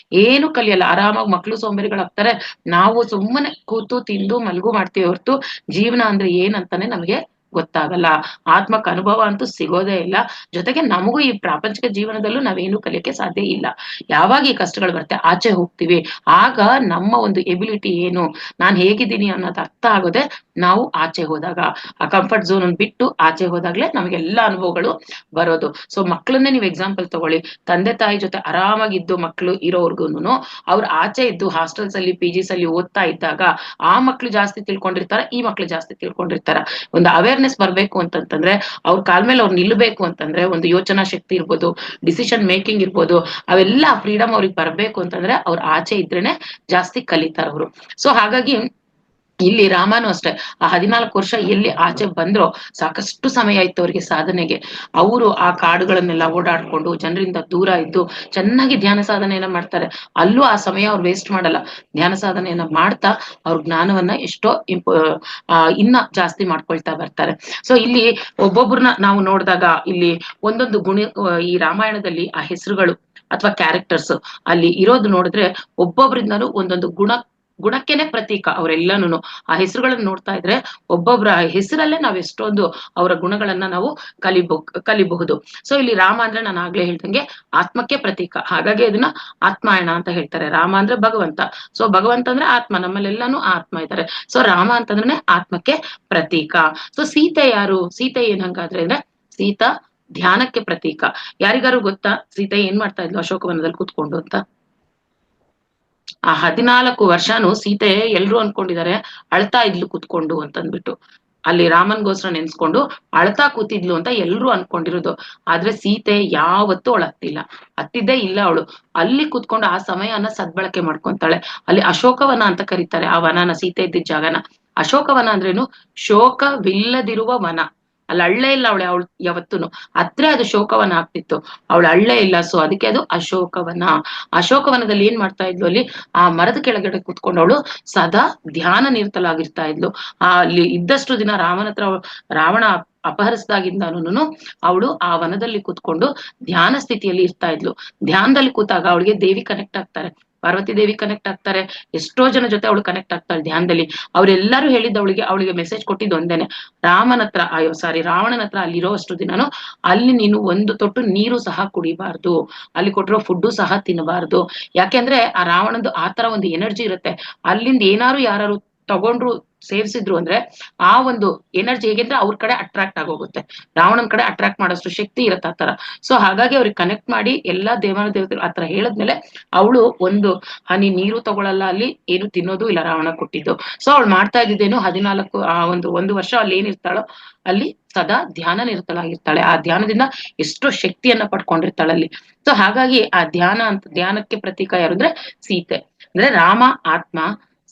ಏನು ಕಲಿಯಲ್ಲ. ಆರಾಮಾಗಿ ಮಕ್ಳು ಸೋಂಬೇರಿಗಳಾಗ್ತಾರೆ, ನಾವು ಸುಮ್ಮನೆ ಕೂತು ತಿಂದು ಮಲ್ಗು ಮಾಡ್ತೀವಿ ಹೊರ್ತು ಜೀವನ ಅಂದ್ರೆ ಏನಂತಾನೆ ನಮಗೆ ಗೊತ್ತಾಗಲ್ಲ. ಆತ್ಮಕ್ ಅನುಭವ ಅಂತೂ ಸಿಗೋದೇ ಇಲ್ಲ. ಜೊತೆಗೆ ನಮಗೂ ಈ ಪ್ರಾಪಂಚಿಕ ಜೀವನದಲ್ಲೂ ನಾವೇನು ಕಲಿಯಕ್ಕೆ ಸಾಧ್ಯ ಇಲ್ಲ. ಯಾವಾಗ ಈ ಕಷ್ಟಗಳು ಬರುತ್ತೆ ಆಚೆ ಹೋಗ್ತೀವಿ, ಆಗ ನಮ್ಮ ಒಂದು ಎಬಿಲಿಟಿ ಏನು, ನಾನ್ ಹೇಗಿದ್ದೀನಿ ಅನ್ನೋದು ಅರ್ಥ ಆಗೋದೆ ನಾವು ಆಚೆ ಹೋದಾಗ. ಆ ಕಂಫರ್ಟ್ ಝೋನ್ ಬಿಟ್ಟು ಆಚೆ ಹೋದಾಗ್ಲೇ ನಮಗೆಲ್ಲಾ ಅನುಭವಗಳು ಬರೋದು. ಸೊ ಮಕ್ಳನ್ನೇ ನೀವು ಎಕ್ಸಾಂಪಲ್ ತಗೊಳ್ಳಿ. ತಂದೆ ತಾಯಿ ಜೊತೆ ಆರಾಮಾಗಿದ್ದು ಮಕ್ಳು ಇರೋರ್ಗುನು ಅವ್ರು ಆಚೆ ಇದ್ದು ಹಾಸ್ಟೆಲ್ಸ್ ಅಲ್ಲಿ PGs ಅಲ್ಲಿ ಓದ್ತಾ ಇದ್ದಾಗ ಆ ಮಕ್ಳು ಜಾಸ್ತಿ ತಿಳ್ಕೊಂಡಿರ್ತಾರ, ಈ ಮಕ್ಳು ಜಾಸ್ತಿ ತಿಳ್ಕೊಂಡಿರ್ತಾರ. ಒಂದು ಅವೇರ್ನೆಸ್ ಬರ್ಬೇಕು ಅಂತಂತಂದ್ರೆ, ಅವ್ರ ಕಾಲ್ ಮೇಲೆ ಅವ್ರು ನಿಲ್ಬೇಕು ಅಂತಂದ್ರೆ, ಒಂದು ಯೋಚನಾ ಶಕ್ತಿ ಇರ್ಬೋದು, ಡಿಸಿಷನ್ ಮೇಕಿಂಗ್ ಇರ್ಬೋದು, ಅವೆಲ್ಲ ಫ್ರೀಡಮ್ ಅವ್ರಿಗೆ ಬರ್ಬೇಕು ಅಂತಂದ್ರೆ ಅವ್ರು ಆಚೆ ಇದ್ರೇನೆ ಜಾಸ್ತಿ ಕಲಿತಾರ ಅವರು. ಸೊ ಹಾಗಾಗಿ ಇಲ್ಲಿ ರಾಮನು ಅಷ್ಟೇ ಆ 14 ವರ್ಷ ಎಲ್ಲಿ ಆಚೆ ಬಂದ್ರೋ ಸಾಕಷ್ಟು ಸಮಯ ಇತ್ತು ಅವ್ರಿಗೆ ಸಾಧನೆಗೆ. ಅವರು ಆ ಕಾಡುಗಳನ್ನೆಲ್ಲ ಓಡಾಡ್ಕೊಂಡು ಜನರಿಂದ ದೂರ ಇದ್ದು ಚೆನ್ನಾಗಿ ಧ್ಯಾನ ಸಾಧನೆಯನ್ನ ಮಾಡ್ತಾರೆ. ಅಲ್ಲೂ ಆ ಸಮಯ ಅವ್ರು ವೇಸ್ಟ್ ಮಾಡಲ್ಲ, ಧ್ಯಾನ ಸಾಧನೆಯನ್ನ ಮಾಡ್ತಾ ಅವ್ರ ಜ್ಞಾನವನ್ನ ಎಷ್ಟೋ ಇನ್ನ ಜಾಸ್ತಿ ಮಾಡ್ಕೊಳ್ತಾ ಬರ್ತಾರೆ. ಸೊ ಇಲ್ಲಿ ಒಬ್ಬೊಬ್ರನ್ನ ನಾವು ನೋಡಿದಾಗ ಇಲ್ಲಿ ಒಂದೊಂದು ಈ ರಾಮಾಯಣದಲ್ಲಿ ಆ ಹೆಸರುಗಳು ಅಥವಾ ಕ್ಯಾರೆಕ್ಟರ್ಸ್ ಅಲ್ಲಿ ಇರೋದು ನೋಡಿದ್ರೆ ಒಬ್ಬೊಬ್ರಿಂದನೂ ಒಂದೊಂದು ಗುಣಕ್ಕೆನೆ ಪ್ರತೀಕ ಅವರೆಲ್ಲಾನು. ಆ ಹೆಸರುಗಳನ್ನ ನೋಡ್ತಾ ಇದ್ರೆ ಒಬ್ಬೊಬ್ರ ಹೆಸರಲ್ಲೇ ನಾವ್ ಎಷ್ಟೊಂದು ಅವರ ಗುಣಗಳನ್ನ ನಾವು ಕಲಿಬಹುದು. ಸೊ ಇಲ್ಲಿ ರಾಮ ಅಂದ್ರೆ ನಾನು ಆಗ್ಲೇ ಹೇಳ್ದಂಗೆ ಆತ್ಮಕ್ಕೆ ಪ್ರತೀಕ, ಹಾಗಾಗಿ ಅದನ್ನ ಆತ್ಮಾಯಣ ಅಂತ ಹೇಳ್ತಾರೆ. ರಾಮ ಅಂದ್ರೆ ಭಗವಂತ, ಸೊ ಭಗವಂತ ಅಂದ್ರೆ ಆತ್ಮ, ನಮ್ಮಲ್ಲೆಲ್ಲಾನು ಆತ್ಮ ಇದ್ದಾರೆ. ಸೊ ರಾಮ ಅಂತಂದ್ರೆ ಆತ್ಮಕ್ಕೆ ಪ್ರತೀಕ. ಸೊ ಸೀತೆ ಯಾರು? ಸೀತೆ ಏನ್ ಹಂಗಾದ್ರೆ ಅಂದ್ರೆ ಸೀತಾ ಧ್ಯಾನಕ್ಕೆ ಪ್ರತೀಕ. ಯಾರಿಗಾರು ಗೊತ್ತಾ ಸೀತೆ ಏನ್ ಮಾಡ್ತಾ ಇದ್ಲು ಅಶೋಕವನದಲ್ಲಿ ಕೂತ್ಕೊಂಡು ಅಂತ? ಆ 14 ವರ್ಷನೂ ಸೀತೆ ಎಲ್ರು ಅನ್ಕೊಂಡಿದ್ದಾರೆ ಅಳ್ತಾ ಇದ್ಲು ಕುತ್ಕೊಂಡು ಅಂತಂದ್ಬಿಟ್ಟು, ಅಲ್ಲಿ ರಾಮನ್ಗೋಸ್ಕರ ನೆನ್ಸ್ಕೊಂಡು ಅಳ್ತಾ ಕೂತಿದ್ಲು ಅಂತ ಎಲ್ರು ಅನ್ಕೊಂಡಿರೋದು. ಆದ್ರೆ ಸೀತೆ ಯಾವತ್ತೂ ಅಳತ್ತಿಲ್ಲ, ಹತ್ತಿದ್ದೇ ಇಲ್ಲ ಅವಳು. ಅಲ್ಲಿ ಕುತ್ಕೊಂಡು ಆ ಸಮಯನ ಸದ್ಬಳಕೆ ಮಾಡ್ಕೊಂತಾಳೆ. ಅಲ್ಲಿ ಅಶೋಕವನ ಅಂತ ಕರೀತಾರೆ ಆ ವನನ, ಸೀತೆ ಇದ್ದಿದ್ದ ಜಾಗನ. ಅಶೋಕವನ ಅಂದ್ರೇನು? ಶೋಕವಿಲ್ಲದಿರುವ ವನ. ಅಲ್ಲಿ ಅಳ್ಳೇ ಇಲ್ಲ ಅವಳು ಯಾವತ್ತೂನು. ಅತ್ರೆ ಅದು ಶೋಕವನ ಆಗ್ತಿತ್ತು, ಅವಳು ಅಳ್ಳೇ ಇಲ್ಲ. ಸೊ ಅದಕ್ಕೆ ಅದು ಅಶೋಕವನ. ಅಶೋಕವನದಲ್ಲಿ ಏನ್ ಮಾಡ್ತಾ ಇದ್ಲು? ಅಲ್ಲಿ ಆ ಮರದ ಕೆಳಗಡೆ ಕುತ್ಕೊಂಡು ಅವಳು ಸದಾ ಧ್ಯಾನ ನಿರತಳಾಗಿರ್ತಾ ಇದ್ಲು. ಅಲ್ಲಿ ಇದ್ದಷ್ಟು ದಿನ ರಾವಣ ಅಪಹರಿಸಿದಾಗಿಂದಾನು ಅವಳು ಆ ವನದಲ್ಲಿ ಕೂತ್ಕೊಂಡು ಧ್ಯಾನ ಸ್ಥಿತಿಯಲ್ಲಿ ಇರ್ತಾ ಇದ್ಲು. ಧ್ಯಾನದಲ್ಲಿ ಕೂತಾಗ ಅವಳಿಗೆ ದೇವಿ ಕನೆಕ್ಟ್ ಆಗ್ತಾರೆ, ಪಾರ್ವತಿ ದೇವಿ ಕನೆಕ್ಟ್ ಆಗ್ತಾರೆ, ಎಷ್ಟೋ ಜನ ಜೊತೆ ಅವಳು ಕನೆಕ್ಟ್ ಆಗ್ತಾಳೆ ಧ್ಯಾನದಲ್ಲಿ. ಅವ್ರೆಲ್ಲರೂ ಹೇಳಿದ್ದ ಅವಳಿಗೆ ಮೆಸೇಜ್ ಕೊಟ್ಟಿದ್ದು ಒಂದೇನೆ, ರಾವಣನ ಹತ್ರ ಅಲ್ಲಿರೋ ಅಷ್ಟು ದಿನಾನು ಅಲ್ಲಿ ನೀನು ಒಂದು ತೊಟ್ಟು ನೀರು ಸಹ ಕುಡಿಬಾರ್ದು, ಅಲ್ಲಿ ಕೊಟ್ಟಿರೋ ಫುಡ್ಡು ಸಹ ತಿನ್ನಬಾರ್ದು. ಯಾಕೆಂದ್ರೆ ಆ ರಾವಣಂದು ಆ ತರ ಒಂದು ಎನರ್ಜಿ ಇರುತ್ತೆ. ಅಲ್ಲಿಂದ ಯಾರು ತಗೊಂಡ್ರು ಸೇವಿಸಿದ್ರು ಅಂದ್ರೆ ಆ ಒಂದು ಎನರ್ಜಿ ಹೇಗೆಂದ್ರೆ ಅವ್ರ ಕಡೆ ಅಟ್ರಾಕ್ಟ್ ಆಗೋಗುತ್ತೆ, ರಾವಣನ ಕಡೆ ಅಟ್ರಾಕ್ಟ್ ಮಾಡೋಷ್ಟು ಶಕ್ತಿ ಇರತ್ತೆ ಆ ತರ. ಸೊ ಹಾಗಾಗಿ ಅವ್ರಿಗೆ ಕನೆಕ್ಟ್ ಮಾಡಿ ಎಲ್ಲಾ ದೇವತೆಗಳು ಆತರ ಹೇಳದ್ಮೇಲೆ ಅವಳು ಒಂದು ಹನಿ ನೀರು ತಗೊಳಲ್ಲ, ಅಲ್ಲಿ ಏನು ತಿನ್ನೋದು ಇಲ್ಲ ರಾವಣ ಕೊಟ್ಟಿದ್ದು. ಸೊ ಅವಳು ಮಾಡ್ತಾ ಇದ್ದಿದ್ದೇನು 14 ಒಂದು ವರ್ಷ ಅಲ್ಲಿ ಏನಿರ್ತಾಳೋ ಅಲ್ಲಿ ಸದಾ ಧ್ಯಾನ ನಿರತಳಾಗಿರ್ತಾಳೆ. ಆ ಧ್ಯಾನದಿಂದ ಎಷ್ಟೋ ಶಕ್ತಿಯನ್ನ ಪಡ್ಕೊಂಡಿರ್ತಾಳೆ ಅಲ್ಲಿ. ಸೊ ಹಾಗಾಗಿ ಆ ಧ್ಯಾನಕ್ಕೆ ಪ್ರತೀಕ ಯಾರು ಅಂದ್ರೆ ಸೀತೆ. ಅಂದ್ರೆ ರಾಮ ಆತ್ಮ,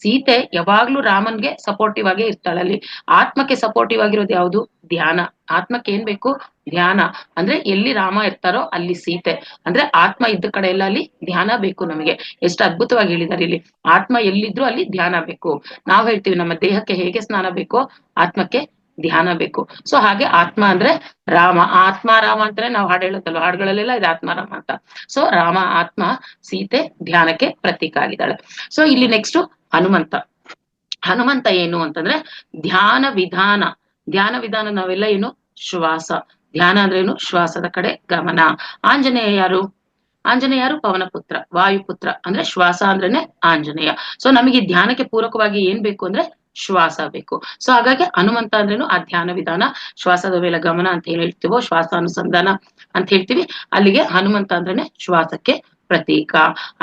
ಸೀತೆ ಯಾವಾಗ್ಲೂ ರಾಮನ್ಗೆ ಸಪೋರ್ಟಿವ್ ಆಗೇ ಇರ್ತಾಳೆ. ಅಲ್ಲಿ ಆತ್ಮಕ್ಕೆ ಸಪೋರ್ಟಿವ್ ಆಗಿರೋದು ಯಾವುದು? ಧ್ಯಾನ. ಆತ್ಮಕ್ಕೆ ಏನ್ ಬೇಕು? ಧ್ಯಾನ. ಅಂದ್ರೆ ಎಲ್ಲಿ ರಾಮ ಇರ್ತಾರೋ ಅಲ್ಲಿ ಸೀತೆ, ಅಂದ್ರೆ ಆತ್ಮ ಇದ್ದ ಕಡೆ ಎಲ್ಲ ಅಲ್ಲಿ ಧ್ಯಾನ ಬೇಕು ನಮಗೆ. ಎಷ್ಟು ಅದ್ಭುತವಾಗಿ ಹೇಳಿದಾರೆ ಇಲ್ಲಿ, ಆತ್ಮ ಎಲ್ಲಿದ್ರು ಅಲ್ಲಿ ಧ್ಯಾನ ಬೇಕು. ನಾವ್ ಹೇಳ್ತೀವಿ ನಮ್ಮ ದೇಹಕ್ಕೆ ಹೇಗೆ ಸ್ನಾನ ಬೇಕೋ ಆತ್ಮಕ್ಕೆ ಧ್ಯಾನ ಬೇಕು. ಸೊ ಹಾಗೆ ಆತ್ಮ ಅಂದ್ರೆ ರಾಮ. ರಾಮ ಅಂತಾನೆ ನಾವು ಹಾಡು ಹೇಳುತ್ತಲ್ವ, ಹಾಡುಗಳಲ್ಲೆಲ್ಲ ಇದು ಆತ್ಮಾರಾಮ ಅಂತ. ಸೊ ರಾಮ ಆತ್ಮ, ಸೀತೆ ಧ್ಯಾನಕ್ಕೆ ಪ್ರತೀಕ ಆಗಿದ್ದಾಳೆ. ಸೊ ಇಲ್ಲಿ ನೆಕ್ಸ್ಟ್ ಹನುಮಂತ ಏನು ಅಂತಂದ್ರೆ ಧ್ಯಾನ ವಿಧಾನ ನಾವೆಲ್ಲ ಏನು? ಶ್ವಾಸ. ಧ್ಯಾನ ಅಂದ್ರೆ ಏನು? ಶ್ವಾಸದ ಕಡೆ ಗಮನ. ಆಂಜನೇಯ ಯಾರು? ಪವನ ಪುತ್ರ, ವಾಯುಪುತ್ರ. ಅಂದ್ರೆ ಶ್ವಾಸ ಅಂದ್ರೇನೆ ಆಂಜನೇಯ. ಸೊ ನಮಗೆ ಧ್ಯಾನಕ್ಕೆ ಪೂರಕವಾಗಿ ಏನ್ ಬೇಕು ಅಂದ್ರೆ ಶ್ವಾಸ ಬೇಕು. ಸೊ ಹಾಗಾಗಿ ಹನುಮಂತ ಅಂದ್ರೇನು? ಆ ಧ್ಯಾನ ವಿಧಾನ, ಶ್ವಾಸದ ಮೇಲೆ ಗಮನ ಅಂತ ಏನ್ ಹೇಳ್ತೀವೋ, ಶ್ವಾಸಾನುಸಂಧಾನ ಅಂತ ಹೇಳ್ತೀವಿ, ಅಲ್ಲಿಗೆ ಹನುಮಂತ ಅಂದ್ರೇನೆ ಶ್ವಾಸಕ್ಕೆ ಪ್ರತೀಕ.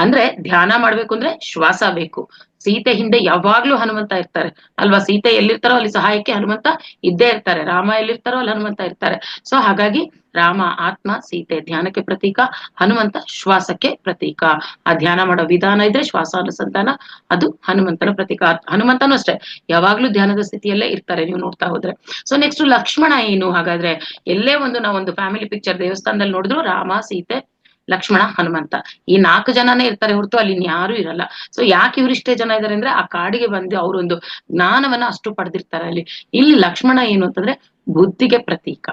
ಅಂದ್ರೆ ಧ್ಯಾನ ಮಾಡ್ಬೇಕು ಅಂದ್ರೆ ಶ್ವಾಸ ಬೇಕು. ಸೀತೆ ಹಿಂದೆ ಯಾವಾಗ್ಲೂ ಹನುಮಂತ ಇರ್ತಾರೆ ಅಲ್ವಾ? ಸೀತೆ ಎಲ್ಲಿರ್ತಾರೋ ಅಲ್ಲಿ ಸಹಾಯಕ್ಕೆ ಹನುಮಂತ ಇದ್ದೇ ಇರ್ತಾರೆ, ರಾಮ ಎಲ್ಲಿರ್ತಾರೋ ಅಲ್ಲಿ ಹನುಮಂತ ಇರ್ತಾರೆ. ಸೊ ಹಾಗಾಗಿ ರಾಮ ಆತ್ಮ, ಸೀತೆ ಧ್ಯಾನಕ್ಕೆ ಪ್ರತೀಕ, ಹನುಮಂತ ಶ್ವಾಸಕ್ಕೆ ಪ್ರತೀಕ. ಆ ಧ್ಯಾನ ಮಾಡೋ ವಿಧಾನ ಇದ್ರೆ ಶ್ವಾಸಾನುಸಂಧಾನ, ಅದು ಹನುಮಂತನ ಪ್ರತೀಕ. ಹನುಮಂತನೂ ಅಷ್ಟೇ ಯಾವಾಗ್ಲೂ ಧ್ಯಾನದ ಸ್ಥಿತಿಯಲ್ಲೇ ಇರ್ತಾರೆ ನೀವು ನೋಡ್ತಾ ಹೋದ್ರೆ. ಸೊ ನೆಕ್ಸ್ಟ್ ಲಕ್ಷ್ಮಣ ಏನು ಹಾಗಾದ್ರೆ? ಎಲ್ಲೇ ನಾವೊಂದು ಫ್ಯಾಮಿಲಿ ಪಿಕ್ಚರ್ ದೇವಸ್ಥಾನದಲ್ಲಿ ನೋಡಿದ್ರು ರಾಮ, ಸೀತೆ, ಲಕ್ಷ್ಮಣ, ಹನುಮಂತ ಈ 4 ಜನನೇ ಇರ್ತಾರೆ ಹೊರತು ಅಲ್ಲಿ ಯಾರು ಇರಲ್ಲ. ಸೊ ಯಾಕೆ ಇವ್ರಿಷ್ಟೇ ಜನ ಇದಾರೆ ಅಂದ್ರೆ ಆ ಕಾಡಿಗೆ ಬಂದು ಅವರೊಂದು ಜ್ಞಾನವನ್ನ ಅಷ್ಟು ಪಡೆದಿರ್ತಾರೆ ಅಲ್ಲಿ. ಇಲ್ಲಿ ಲಕ್ಷ್ಮಣ ಏನು ಅಂತಂದ್ರೆ ಬುದ್ಧಿಗೆ ಪ್ರತೀಕ.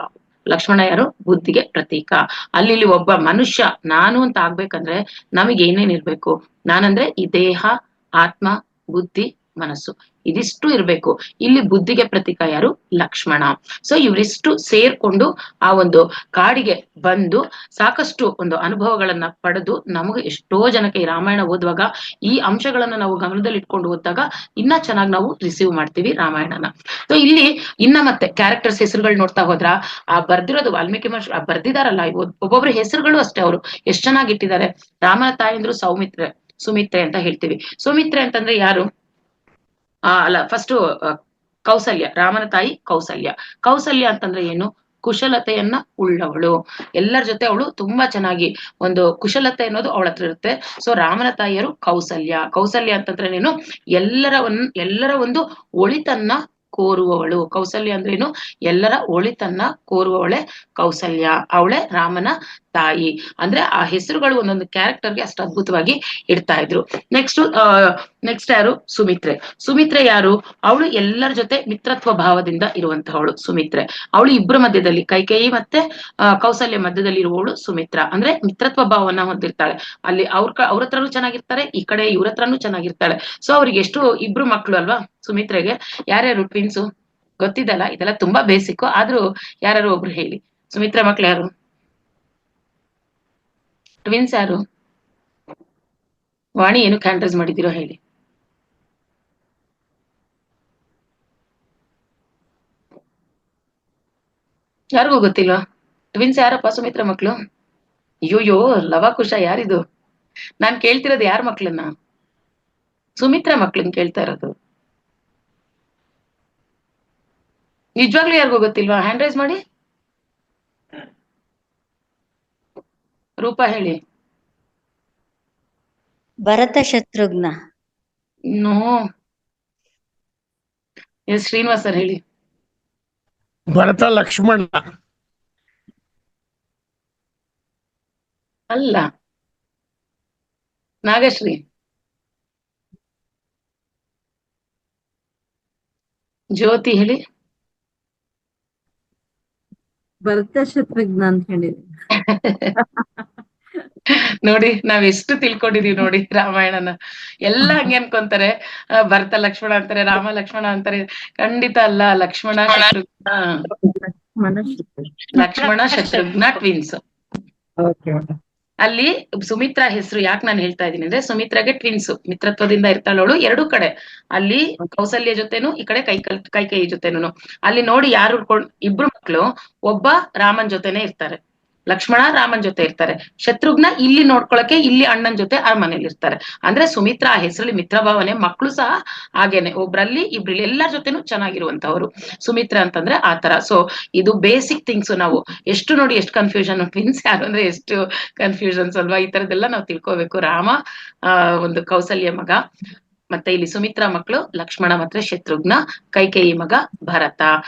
ಲಕ್ಷ್ಮಣ ಯಾರು? ಬುದ್ಧಿಗೆ ಪ್ರತೀಕ. ಅಲ್ಲಿ ಒಬ್ಬ ಮನುಷ್ಯ ನಾನು ಅಂತ ಆಗ್ಬೇಕಂದ್ರೆ ನಮಗೆ ಏನೇನ್ ಇರ್ಬೇಕು? ನಾನಂದ್ರೆ ಈ ದೇಹ, ಆತ್ಮ, ಬುದ್ಧಿ, ಮನಸ್ಸು ಇದಿಷ್ಟು ಇರ್ಬೇಕು. ಇಲ್ಲಿ ಬುದ್ಧಿಗೆ ಪ್ರತೀಕ ಯಾರು? ಲಕ್ಷ್ಮಣ. ಸೊ ಇವರಿಷ್ಟು ಸೇರ್ಕೊಂಡು ಆ ಒಂದು ಕಾಡಿಗೆ ಬಂದು ಸಾಕಷ್ಟು ಒಂದು ಅನುಭವಗಳನ್ನ ಪಡೆದು ನಮಗೆ ಎಷ್ಟೋ ಜನಕ್ಕೆ ಈ ರಾಮಾಯಣ ಓದುವಾಗ ಈ ಅಂಶಗಳನ್ನ ನಾವು ಗಮನದಲ್ಲಿ ಇಟ್ಕೊಂಡು ಓದಿದಾಗ ಇನ್ನ ಚೆನ್ನಾಗಿ ನಾವು ರಿಸೀವ್ ಮಾಡ್ತೀವಿ ರಾಮಾಯಣನ. ಸೊ ಇಲ್ಲಿ ಇನ್ನ ಮತ್ತೆ ಕ್ಯಾರೆಕ್ಟರ್ಸ್ ಹೆಸರುಗಳು ನೋಡ್ತಾ ಹೋದ್ರ ಆ ಬರ್ದಿರೋದು ವಾಲ್ಮೀಕಿ ಮಹರ್ಷಿ ಬರ್ದಿದಾರಲ್ಲ, ಒಬ್ಬೊಬ್ರ ಹೆಸರುಗಳು ಅಷ್ಟೇ ಅವರು ಎಷ್ಟ್ ಚೆನ್ನಾಗಿ ಇಟ್ಟಿದ್ದಾರೆ. ರಾಮನ ತಾಯಂದ್ರು ಸುಮಿತ್ರೆ ಅಂತ ಹೇಳ್ತೀವಿ. ಸುಮಿತ್ರೆ ಅಂತಂದ್ರೆ ಯಾರು? ಅಲ್ಲ, ಫಸ್ಟ್ ಕೌಸಲ್ಯ, ರಾಮನ ತಾಯಿ ಕೌಸಲ್ಯ. ಕೌಸಲ್ಯ ಅಂತಂದ್ರೆ ಏನು? ಕುಶಲತೆಯನ್ನ ಉಳ್ಳವಳು. ಎಲ್ಲರ ಜೊತೆ ಅವಳು ತುಂಬಾ ಚೆನ್ನಾಗಿ ಒಂದು ಕುಶಲತೆ ಅನ್ನೋದು ಅವಳ ಹತ್ರ ಇರುತ್ತೆ. ಸೊ ರಾಮನ ತಾಯಿಯರು ಕೌಸಲ್ಯ ಅಂತಂದ್ರೆ ನೀನು ಎಲ್ಲರ ಒಂದು ಒಳಿತನ್ನ ಕೋರುವವಳು. ಕೌಸಲ್ಯ ಅಂದ್ರೆ ಏನು? ಎಲ್ಲರ ಒಳಿತನ್ನ ಕೋರುವವಳೆ ಕೌಸಲ್ಯ. ಅವಳೆ ರಾಮನ ತಾಯಿ. ಅಂದ್ರೆ ಆ ಹೆಸರುಗಳು ಒಂದೊಂದು ಕ್ಯಾರೆಕ್ಟರ್ಗೆ ಅಷ್ಟು ಅದ್ಭುತವಾಗಿ ಇಡ್ತಾ ಇದ್ರು. ನೆಕ್ಸ್ಟ್ ಯಾರು? ಸುಮಿತ್ರೆ ಯಾರು? ಅವಳು ಎಲ್ಲರ ಜೊತೆ ಮಿತ್ರತ್ವ ಭಾವದಿಂದ ಇರುವಂತಹವಳು ಸುಮಿತ್ರೆ. ಅವಳು ಇಬ್ಬರ ಮಧ್ಯದಲ್ಲಿ, ಕೈಕೇಯಿ ಮತ್ತೆ ಕೌಸಲ್ಯ ಮಧ್ಯದಲ್ಲಿ ಇರುವವಳು ಸುಮಿತ್ರ. ಅಂದ್ರೆ ಮಿತ್ರತ್ವ ಭಾವನ ಹೊಂದಿರ್ತಾಳೆ. ಅಲ್ಲಿ ಅವ್ರ ಹತ್ರನೂ ಚೆನ್ನಾಗಿರ್ತಾರೆ, ಈ ಕಡೆ ಇವ್ರ ಹತ್ರನೂ ಚೆನ್ನಾಗಿರ್ತಾಳೆ. ಸೊ ಅವ್ರಿಗೆ ಎಷ್ಟು ಇಬ್ರು ಮಕ್ಳು ಅಲ್ವಾ ಸುಮಿತ್ರೆಗೆ? ಯಾರ್ಯಾರು ಟ್ವಿನ್ಸು? ಗೊತ್ತಿದ್ದಲ್ಲ, ಇದೆಲ್ಲ ತುಂಬಾ ಬೇಸಿಕ್. ಆದ್ರೂ ಯಾರು ಒಬ್ರು ಹೇಳಿ, ಸುಮಿತ್ರಾ ಮಕ್ಳು ಯಾರು? ಟ್ವಿನ್ಸ್ ಯಾರು? ವಾಣಿ ಏನು ಕ್ಯಾಂಡ್ರೈಸ್ ಮಾಡಿದಿರೋ ಹೇಳಿ. ಯಾರಿಗೂ ಗೊತ್ತಿಲ್ವಾ? ಟ್ವಿನ್ಸ್ ಯಾರಪ್ಪ ಸುಮಿತ್ರಾ ಮಕ್ಳು? ಅಯ್ಯೋಯ್ಯೋ, ಲವಾಕುಶ ಯಾರಿದು? ನಾನ್ ಕೇಳ್ತಿರೋದು ಯಾರ ಮಕ್ಳನ್ನ? ಸುಮಿತ್ರಾ ಮಕ್ಳನ್ನ ಕೇಳ್ತಾ ಇರೋದು. ನಿಜವಾಗ್ಲೂ ಯಾರಿಗೂ ಗೊತ್ತಿಲ್ವಾ? ಹ್ಯಾಂಡ್ ರೈಸ್ ಮಾಡಿ. ರೂಪಾ ಹೇಳಿ. Bharata Shatrughna. No. Yes Srinivas sir ಹೇಳಿ. ಭರತ ಲಕ್ಷ್ಮಣ. ಅಲ್ಲ. ನಾಗಶ್ರೀ. ಜ್ಯೋತಿ ಹೇಳಿ. ಭರತ ಶತ್ರುಘ್ನ ಅಂತ ಹೇಳಿದ್ವಿ. ನೋಡಿ ನಾವ್ ಎಷ್ಟು ತಿಳ್ಕೊಂಡಿದೀವಿ ನೋಡಿ ರಾಮಾಯಣನ. ಎಲ್ಲ ಹಂಗೆ ಅನ್ಕೊಂತಾರೆ, ಭರತ ಲಕ್ಷ್ಮಣ ಅಂತಾರೆ, ರಾಮ ಲಕ್ಷ್ಮಣ ಅಂತಾರೆ. ಖಂಡಿತ ಅಲ್ಲ. ಲಕ್ಷ್ಮಣ ಶತ್ರುಘ್ನ ಟ್ವಿನ್ಸ್. ಅಲ್ಲಿ ಸುಮಿತ್ರಾ ಹೆಸರು ಯಾಕೆ ನಾನು ಹೇಳ್ತಾ ಇದ್ದೀನಿ ಅಂದ್ರೆ, ಸುಮಿತ್ರಾಗೆ ಟ್ವಿನ್ಸ್ ಮಿತ್ರತ್ವದಿಂದ ಇರ್ತಾಳವಳು ಎರಡೂ ಕಡೆ. ಅಲ್ಲಿ ಕೌಸಲ್ಯ ಜೊತೆನು, ಈ ಕಡೆ ಕೈಕೇಯಿ ಜೊತೆನು. ಅಲ್ಲಿ ನೋಡಿ ಯಾರು ಇಬ್ರು ಮಕ್ಳು, ಒಬ್ಬ ರಾಮನ್ ಜೊತೆನೆ ಇರ್ತಾರೆ, ಲಕ್ಷ್ಮಣ ರಾಮನ್ ಜೊತೆ ಇರ್ತಾರೆ. ಶತ್ರುಘ್ನ ಇಲ್ಲಿ ನೋಡ್ಕೊಳಕ್ಕೆ ಇಲ್ಲಿ ಅಣ್ಣನ್ ಜೊತೆ ಆ ಮನೇಲಿ ಇರ್ತಾರೆ. ಅಂದ್ರೆ ಸುಮಿತ್ರಾ ಆ ಹೆಸರಲ್ಲಿ ಮಿತ್ರಭಾವನೆ. ಮಕ್ಳು ಸಹ ಹಾಗೇನೆ, ಒಬ್ರಲ್ಲಿ ಇಬ್ರಲ್ಲಿ ಎಲ್ಲರ ಜೊತೆನೂ ಚೆನ್ನಾಗಿರುವಂತವ್ರು ಸುಮಿತ್ರಾ ಅಂತಂದ್ರೆ ಆತರ. ಸೊ ಇದು ಬೇಸಿಕ್ ಥಿಂಗ್ಸ್. ನಾವು ಎಷ್ಟು ನೋಡಿ ಎಷ್ಟು ಕನ್ಫ್ಯೂಷನ್, ಟ್ವಿನ್ಸ್ ಯಾರು ಅಂದ್ರೆ ಎಷ್ಟು ಕನ್ಫ್ಯೂಷನ್ಸ್ ಅಲ್ವಾ? ಈ ತರದೆಲ್ಲ ನಾವು ತಿಳ್ಕೋಬೇಕು. ರಾಮ ಒಂದು ಕೌಸಲ್ಯ ಮಗ, ಮತ್ತೆ ಇಲ್ಲಿ ಸುಮಿತ್ರಾ ಮಕ್ಕಳು ಲಕ್ಷ್ಮಣ ಮತ್ತೆ ಶತ್ರುಘ್ನ, ಕೈಕೇಯಿ ಮಗ ಭರತ.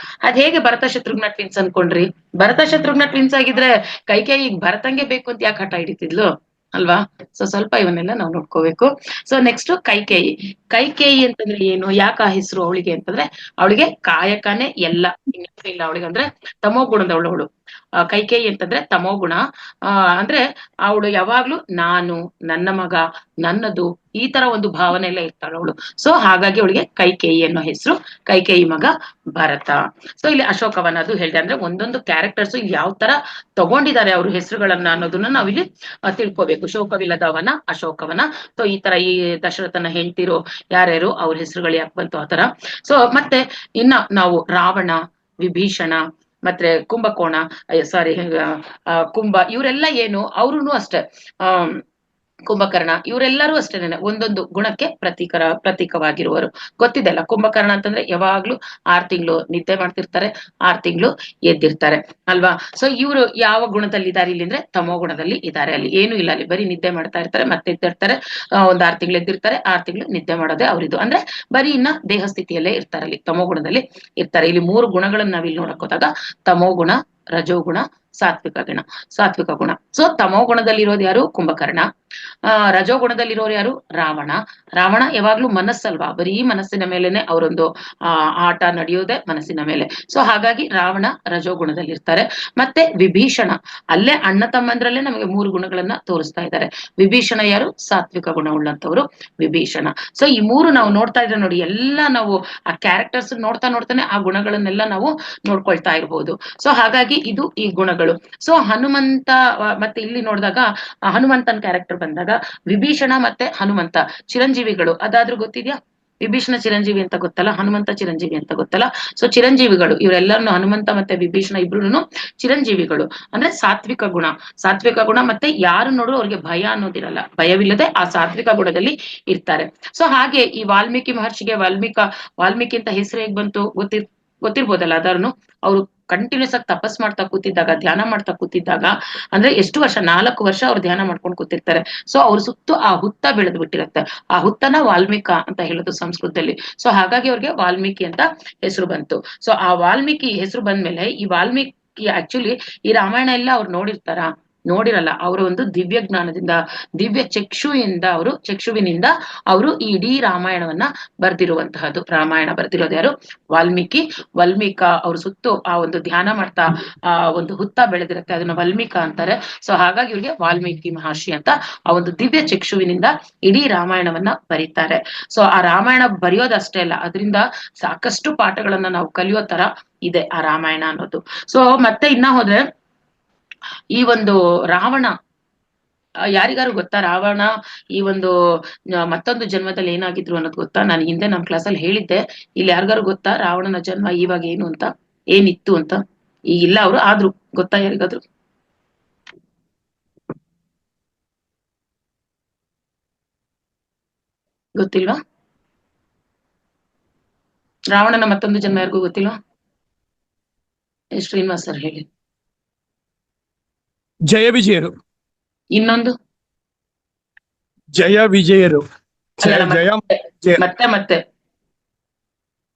ಅದ್ ಹೇಗೆ ಭರತ ಶತ್ರುಘ್ನ ಟ್ವಿನ್ಸ್ ಅನ್ಕೊಂಡ್ರಿ? ಭರತ ಶತ್ರುಘ್ನ ಟ್ವಿನ್ಸ್ ಆಗಿದ್ರೆ ಕೈಕೇಯಿ ಭರತಂಗೆ ಬೇಕು ಅಂತ ಯಾಕೆ ಹಠ ಹಿಡಿತಿದ್ಲು ಅಲ್ವಾ? ಸೊ ಸ್ವಲ್ಪ ಇವನ್ನೆಲ್ಲ ನಾವು ನೋಡ್ಕೋಬೇಕು. ಸೊ ನೆಕ್ಸ್ಟ್ ಕೈಕೇಯಿ ಅಂತಂದ್ರೆ ಏನು? ಯಾಕೆ ಆ ಹೆಸರು ಅವಳಿಗೆ ಅಂತಂದ್ರೆ, ಅವಳಿಗೆ ಕಾಯಕನೇ ಎಲ್ಲ, ಇಲ್ಲ ಅವಳಿಗೆ ಅಂದ್ರೆ ತಮೋ ಗುಣದವಳು. ಕೈಕೇಯಿ ಅಂತಂದ್ರೆ ತಮೋಗುಣ. ಅಂದ್ರೆ ಅವಳು ಯಾವಾಗ್ಲೂ ನಾನು, ನನ್ನ ಮಗ, ನನ್ನದು, ಈ ತರ ಒಂದು ಭಾವನೆ ಎಲ್ಲ ಇರ್ತಾಳೆ ಅವಳು. ಸೊ ಹಾಗಾಗಿ ಅವಳಿಗೆ ಕೈಕೇಯಿ ಅನ್ನೋ ಹೆಸರು. ಕೈಕೇಯಿ ಮಗ ಭರತ. ಸೊ ಇಲ್ಲಿ ಅಶೋಕವನ ಅದು ಹೇಳಿದೆ. ಅಂದ್ರೆ ಒಂದೊಂದು ಕ್ಯಾರೆಕ್ಟರ್ಸ್ ಯಾವ ತರ ತಗೊಂಡಿದ್ದಾರೆ ಅವ್ರ ಹೆಸರುಗಳನ್ನ ಅನ್ನೋದನ್ನ ನಾವಿಲ್ಲಿ ತಿಳ್ಕೊಬೇಕು. ಶೋಕವಿಲ್ಲದವನ, ಅಶೋಕವನ. ಸೊ ಈ ತರ ಈ ದಶರಥನ ಹೆಂಡ್ತಿರೋ ಯಾರ್ಯಾರು, ಅವ್ರ ಹೆಸರುಗಳು ಯಾಕೆ ಬಂತು ಆ ತರ. ಸೊ ಮತ್ತೆ ಇನ್ನ ನಾವು ರಾವಣ, ವಿಭೀಷಣ, ಮತ್ತೆ ಕುಂಭಕೋಣ, ಸಾರಿ ಕುಂಭ, ಇವರೆಲ್ಲ ಏನು ಅವ್ರುನು ಅಷ್ಟೇ, ಕುಂಭಕರ್ಣ, ಇವರೆಲ್ಲರೂ ಅಷ್ಟೇನೆ ಒಂದೊಂದು ಗುಣಕ್ಕೆ ಪ್ರತೀಕವಾಗಿರುವರು. ಗೊತ್ತಿದೆಲ್ಲ. ಕುಂಭಕರ್ಣ ಅಂತಂದ್ರೆ ಯಾವಾಗ್ಲೂ 6 ತಿಂಗಳು ನಿದ್ದೆ ಮಾಡ್ತಿರ್ತಾರೆ, 6 ತಿಂಗಳು ಎದ್ದಿರ್ತಾರೆ ಅಲ್ವಾ? ಸೊ ಇವರು ಯಾವ ಗುಣದಲ್ಲಿ ಇದ್ದಾರೆ ಇಲ್ಲಿ ಅಂದ್ರೆ ತಮೋ ಗುಣದಲ್ಲಿ ಇದ್ದಾರೆ. ಅಲ್ಲಿ ಏನು ಇಲ್ಲ, ಅಲ್ಲಿ ಬರೀ ನಿದ್ದೆ ಮಾಡ್ತಾ ಇರ್ತಾರೆ, ಮತ್ತೆ ಎದ್ದಿರ್ತಾರೆ, ಒಂದ್ 6 ತಿಂಗಳು ಎದ್ದಿರ್ತಾರೆ, 6 ತಿಂಗಳು ನಿದ್ದೆ ಮಾಡೋದೇ ಅವ್ರಿದು. ಅಂದ್ರೆ ಬರೀ ಇನ್ನ ದೇಹ ಸ್ಥಿತಿಯಲ್ಲೇ ಇರ್ತಾರೆ, ಅಲ್ಲಿ ತಮೋ ಗುಣದಲ್ಲಿ ಇರ್ತಾರೆ. ಇಲ್ಲಿ 3 ಗುಣಗಳನ್ನ ನಾವ್ ಇಲ್ಲಿ ನೋಡಕ್ ಹೋದಾಗ ತಮೋ ಗುಣ, ರಜೋಗುಣ, ಸಾತ್ವಿಕ ಗುಣ. ಸೊ ತಮೋ ಗುಣದಲ್ಲಿರೋದು ಯಾರು? ಕುಂಭಕರ್ಣ. ರಜೋಗುಣದಲ್ಲಿರೋರು ಯಾರು? ರಾವಣ ಯಾವಾಗ್ಲೂ ಮನಸ್ಸಲ್ವಾ, ಬರೀ ಮನಸ್ಸಿನ ಮೇಲೆನೆ ಅವರೊಂದು ಆಟ ನಡೆಯೋದೇ ಮನಸ್ಸಿನ ಮೇಲೆ. ಸೊ ಹಾಗಾಗಿ ರಾವಣ ರಜೋಗುಣದಲ್ಲಿ ಇರ್ತಾರೆ. ಮತ್ತೆ ವಿಭೀಷಣ, ಅಲ್ಲೇ ಅಣ್ಣ ತಮ್ಮಂದ್ರಲ್ಲೇ ನಮಗೆ 3 ಗುಣಗಳನ್ನ ತೋರಿಸ್ತಾ ಇದ್ದಾರೆ. ವಿಭೀಷಣ ಯಾರು? ಸಾತ್ವಿಕ ಗುಣ ಉಳ್ಳಂತವ್ರು ವಿಭೀಷಣ. ಸೊ ಈ 3 ನಾವು ನೋಡ್ತಾ ಇದ್ರೆ ನೋಡಿ, ಎಲ್ಲ ನಾವು ಆ ಕ್ಯಾರೆಕ್ಟರ್ಸ್ ನೋಡ್ತಾನೆ ಆ ಗುಣಗಳನ್ನೆಲ್ಲ ನಾವು ನೋಡ್ಕೊಳ್ತಾ ಇರ್ಬೋದು. ಸೊ ಹಾಗಾಗಿ ಇದು ಈ ಗುಣಗಳು. ಸೊ ಹನುಮಂತ, ಮತ್ತೆ ಇಲ್ಲಿ ನೋಡಿದಾಗ ಹನುಮಂತನ ಕ್ಯಾರೆಕ್ಟರ್ ಬಂದಾಗ ವಿಭೀಷಣ ಮತ್ತೆ ಹನುಮಂತ ಚಿರಂಜೀವಿಗಳು. ಅದಾದ್ರೂ ಗೊತ್ತಿದ್ಯಾ? ವಿಭೀಷಣ ಚಿರಂಜೀವಿ ಅಂತ ಗೊತ್ತಲ್ಲ, ಹನುಮಂತ ಚಿರಂಜೀವಿ ಅಂತ ಗೊತ್ತಲ್ಲ. ಸೊ ಚಿರಂಜೀವಿಗಳು ಇವರೆಲ್ಲರನ್ನು, ಹನುಮಂತ ಮತ್ತೆ ವಿಭೀಷಣ ಇಬ್ರು ಚಿರಂಜೀವಿಗಳು. ಅಂದ್ರೆ ಸಾತ್ವಿಕ ಗುಣ. ಮತ್ತೆ ಯಾರು ನೋಡ್ರು ಅವ್ರಿಗೆ ಭಯ ಅನ್ನೋದಿರಲ್ಲ, ಭಯವಿಲ್ಲದೆ ಆ ಸಾತ್ವಿಕ ಗುಣದಲ್ಲಿ ಇರ್ತಾರೆ. ಸೊ ಹಾಗೆ ಈ ವಾಲ್ಮೀಕಿ ಮಹರ್ಷಿಗೆ ವಾಲ್ಮೀಕಿ ಅಂತ ಹೆಸರು ಹೇಗ್ ಬಂತು ಗೊತ್ತಿರ್ಬೋದಲ್ಲ. ಅದಾರನು ಅವರು ಕಂಟಿನ್ಯೂಸ್ ಆಗಿ ತಪಸ್ ಮಾಡ್ತಾ ಕೂತಿದ್ದಾಗ, ಧ್ಯಾನ ಮಾಡ್ತಾ ಕೂತಿದ್ದಾಗ, ಅಂದ್ರೆ ಎಷ್ಟು ವರ್ಷ, 4 ವರ್ಷ ಅವ್ರು ಧ್ಯಾನ ಮಾಡ್ಕೊಂಡು ಕೂತಿರ್ತಾರೆ. ಸೊ ಅವ್ರ ಸುತ್ತು ಆ ಹುತ್ತ ಬೆಳೆದು ಬಿಟ್ಟಿರುತ್ತೆ. ಆ ಹುತ್ತನ ವಾಲ್ಮೀಕ ಅಂತ ಹೇಳೋದು ಸಂಸ್ಕೃತದಲ್ಲಿ. ಸೊ ಹಾಗಾಗಿ ಅವ್ರಿಗೆ ವಾಲ್ಮೀಕಿ ಅಂತ ಹೆಸರು ಬಂತು. ಸೊ ಆ ವಾಲ್ಮೀಕಿ ಹೆಸರು ಬಂದ್ಮೇಲೆ ಈ ವಾಲ್ಮೀಕಿ ಆಕ್ಚುಲಿ ಈ ರಾಮಾಯಣ ಎಲ್ಲ ಅವ್ರು ನೋಡಿರಲ್ಲ. ಅವರ ಒಂದು ದಿವ್ಯ ಜ್ಞಾನದಿಂದ, ದಿವ್ಯ ಚಕ್ಷುವಿನಿಂದ ಅವರು ಈ ಇಡೀ ರಾಮಾಯಣವನ್ನ ಬರ್ದಿರುವಂತಹದ್ದು. ರಾಮಾಯಣ ಬರ್ದಿರೋದು ಯಾರು? ವಾಲ್ಮೀಕ ಅವ್ರ ಸುತ್ತು ಆ ಒಂದು ಧ್ಯಾನ ಮಾಡ್ತಾ ಆ ಒಂದು ಹುತ್ತ ಬೆಳೆದಿರುತ್ತೆ, ಅದನ್ನ ವಾಲ್ಮೀಕ ಅಂತಾರೆ. ಸೊ ಹಾಗಾಗಿ ಇವ್ರಿಗೆ ವಾಲ್ಮೀಕಿ ಮಹರ್ಷಿ ಅಂತ ಆ ಒಂದು ದಿವ್ಯ ಚಕ್ಷುವಿನಿಂದ ಇಡೀ ರಾಮಾಯಣವನ್ನ ಬರೀತಾರೆ. ಸೊ ಆ ರಾಮಾಯಣ ಬರೆಯೋದಷ್ಟೇ ಅಲ್ಲ, ಅದರಿಂದ ಸಾಕಷ್ಟು ಪಾಠಗಳನ್ನ ನಾವು ಕಲಿಯೋ ತರ ಇದೆ ಆ ರಾಮಾಯಣ ಅನ್ನೋದು. ಸೊ ಮತ್ತೆ ಇನ್ನ ಹೋದ್ರೆ ಈ ಒಂದು ರಾವಣ, ಯಾರಿಗಾರು ಗೊತ್ತಾ ರಾವಣ ಈ ಒಂದು ಮತ್ತೊಂದು ಜನ್ಮದಲ್ಲಿ ಏನಾಗಿದ್ರು ಅನ್ನೋದು ಗೊತ್ತಾ? ನಾನು ಹಿಂದೆ ನಮ್ ಕ್ಲಾಸಲ್ಲಿ ಹೇಳಿದ್ದೆ. ಇಲ್ಲಿ ಯಾರಿಗಾರು ಗೊತ್ತಾ ರಾವಣನ ಜನ್ಮ ಇವಾಗ ಏನು ಅಂತ, ಏನಿತ್ತು ಅಂತ? ಈಗಿಲ್ಲ ಅವರು, ಆದ್ರೂ ಗೊತ್ತಾ ಯಾರಿಗಾದ್ರು? ಗೊತ್ತಿಲ್ವಾ? ರಾವಣನ ಮತ್ತೊಂದು ಜನ್ಮ ಯಾರಿಗೂ ಗೊತ್ತಿಲ್ವಾ? ಶ್ರೀನಿವಾಸ್ ಸರ್ ಹೇಳಿ. ಜಯ ವಿಜಯರು. ಇನ್ನೊಂದು ಜಯ ವಿಜಯರು. ಮತ್ತೆ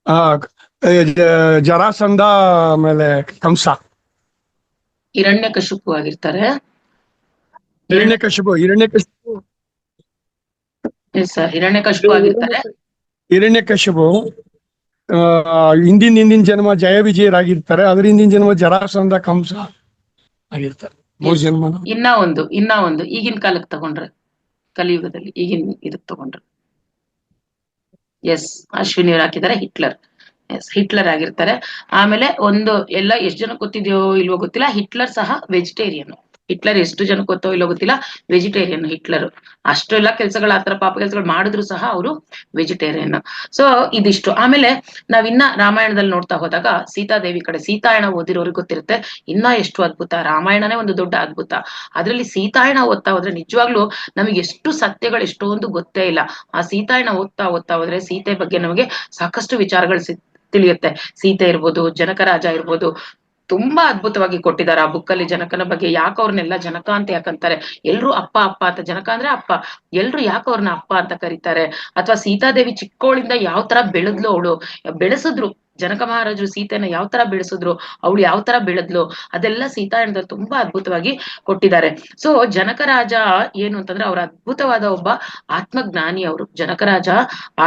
ಆ ಜರಾಸಂಧ, ಆಮೇಲೆ ಕಂಸ. ಹಿರಣ್ಯಕಶಿಪು ಆಗಿರ್ತಾರೆ. ಹಿರಣ್ಯಕಶಿಪು ಹಿರಣ್ಯಕಶಿಪು ಆಗಿರ್ತಾರೆ. ಹಿರಣ್ಯಕಶಿಪು ಹಿಂದಿನ ಜನ್ಮ ಜಯ ವಿಜಯರಾಗಿರ್ತಾರೆ. ಅದ್ರ ಹಿಂದಿನ ಜನ್ಮ ಜರಾಸಂಧ ಕಂಸ ಆಗಿರ್ತಾರೆ. ಮೂರ್ ಜನ್ಮ. ಇನ್ನ ಒಂದು ಈಗಿನ ಕಾಲಕ್ಕೆ ತಗೊಂಡ್ರೆ, ಕಲಿಯುಗದಲ್ಲಿ ಈಗಿನ ಇದಕ್ ತಗೊಂಡ್ರೆ, ಎಸ್ ಅಶ್ವಿನಿ ಅವ್ರು ಹಾಕಿದ್ದಾರೆ, ಹಿಟ್ಲರ್ ಆಗಿರ್ತಾರೆ. ಆಮೇಲೆ ಒಂದು ಎಲ್ಲ ಎಷ್ಟು ಜನ ಗೊತ್ತಿದೆಯೋ ಇಲ್ವೋ ಗೊತ್ತಿಲ್ಲ, ಹಿಟ್ಲರ್ ಸಹ ವೆಜಿಟೇರಿಯನ್. ಹಿಟ್ಲರ್ ಎಷ್ಟು ಜನ ಗೊತ್ತೋ ಇಲ್ಲೋ ಗೊತ್ತಿಲ್ಲ, ವೆಜಿಟೇರಿಯನ್ ಹಿಟ್ಲರ್. ಅಷ್ಟೆಲ್ಲ ಕೆಲ್ಸಗಳು, ಆತರ ಪಾಪ ಕೆಲ್ಸಗಳು ಮಾಡಿದ್ರು ಸಹ ಅವರು ವೆಜಿಟೇರಿಯನ್. ಸೊ ಇದಿಷ್ಟು. ಆಮೇಲೆ ನಾವಿನ್ನ ರಾಮಾಯಣದಲ್ಲಿ ನೋಡ್ತಾ ಹೋದಾಗ ಸೀತಾದೇವಿ ಕಡೆ, ಸೀತಾಯಣ ಓದಿರೋರಿಗೆ ಗೊತ್ತಿರುತ್ತೆ ಇನ್ನ ಎಷ್ಟು ಅದ್ಭುತ. ರಾಮಾಯಣನೇ ಒಂದು ದೊಡ್ಡ ಅದ್ಭುತ. ಅದ್ರಲ್ಲಿ ಸೀತಾಯಣ ಓದ್ತಾ ಹೋದ್ರೆ ನಿಜವಾಗ್ಲೂ ನಮಗೆ ಎಷ್ಟು ಸತ್ಯಗಳು ಎಷ್ಟೊಂದು ಗೊತ್ತೇ ಇಲ್ಲ. ಆ ಸೀತಾಯಣ ಓದ್ತಾ ಹೋದ್ರೆ ಸೀತೆ ಬಗ್ಗೆ ನಮಗೆ ಸಾಕಷ್ಟು ವಿಚಾರಗಳು ತಿಳಿಯುತ್ತೆ. ಸೀತೆ ಇರ್ಬೋದು, ಜನಕ ರಾಜ ಇರ್ಬೋದು, ತುಂಬಾ ಅದ್ಭುತವಾಗಿ ಕೊಟ್ಟಿದ್ದಾರೆ ಆ ಬುಕ್ಕಲ್ಲಿ. ಜನಕನ ಬಗ್ಗೆ ಯಾಕೆ ಅವ್ರನ್ನೆಲ್ಲ ಜನಕ ಅಂತ ಯಾಕಂತಾರೆ, ಎಲ್ರು ಅಪ್ಪ ಅಂತ, ಜನಕ ಅಂದ್ರೆ ಅಪ್ಪ, ಎಲ್ರು ಯಾಕೆ ಅವ್ರನ್ನ ಅಪ್ಪ ಅಂತ ಕರೀತಾರೆ, ಅಥವಾ ಸೀತಾದೇವಿ ಚಿಕ್ಕೋಳಿಂದ ಯಾವ ತರ ಬೆಳೆದ್ಲು, ಅವಳು ಬೆಳೆಸಿದ್ರು ಜನಕ ಮಹಾರಾಜರು ಸೀತೆನ ಯಾವ ತರ ಬೆಳೆಸಿದ್ರು, ಅವಳು ಯಾವ ತರ ಬೆಳೆದ್ಲು, ಅದೆಲ್ಲ ಸೀತಾಯಣದಲ್ಲಿ ತುಂಬಾ ಅದ್ಭುತವಾಗಿ ಕೊಟ್ಟಿದ್ದಾರೆ. ಸೊ ಜನಕ ರಾಜ ಏನು ಅಂತಂದ್ರೆ ಅವ್ರ ಅದ್ಭುತವಾದ ಒಬ್ಬ ಆತ್ಮಜ್ಞಾನಿ. ಅವರು ಜನಕ ರಾಜ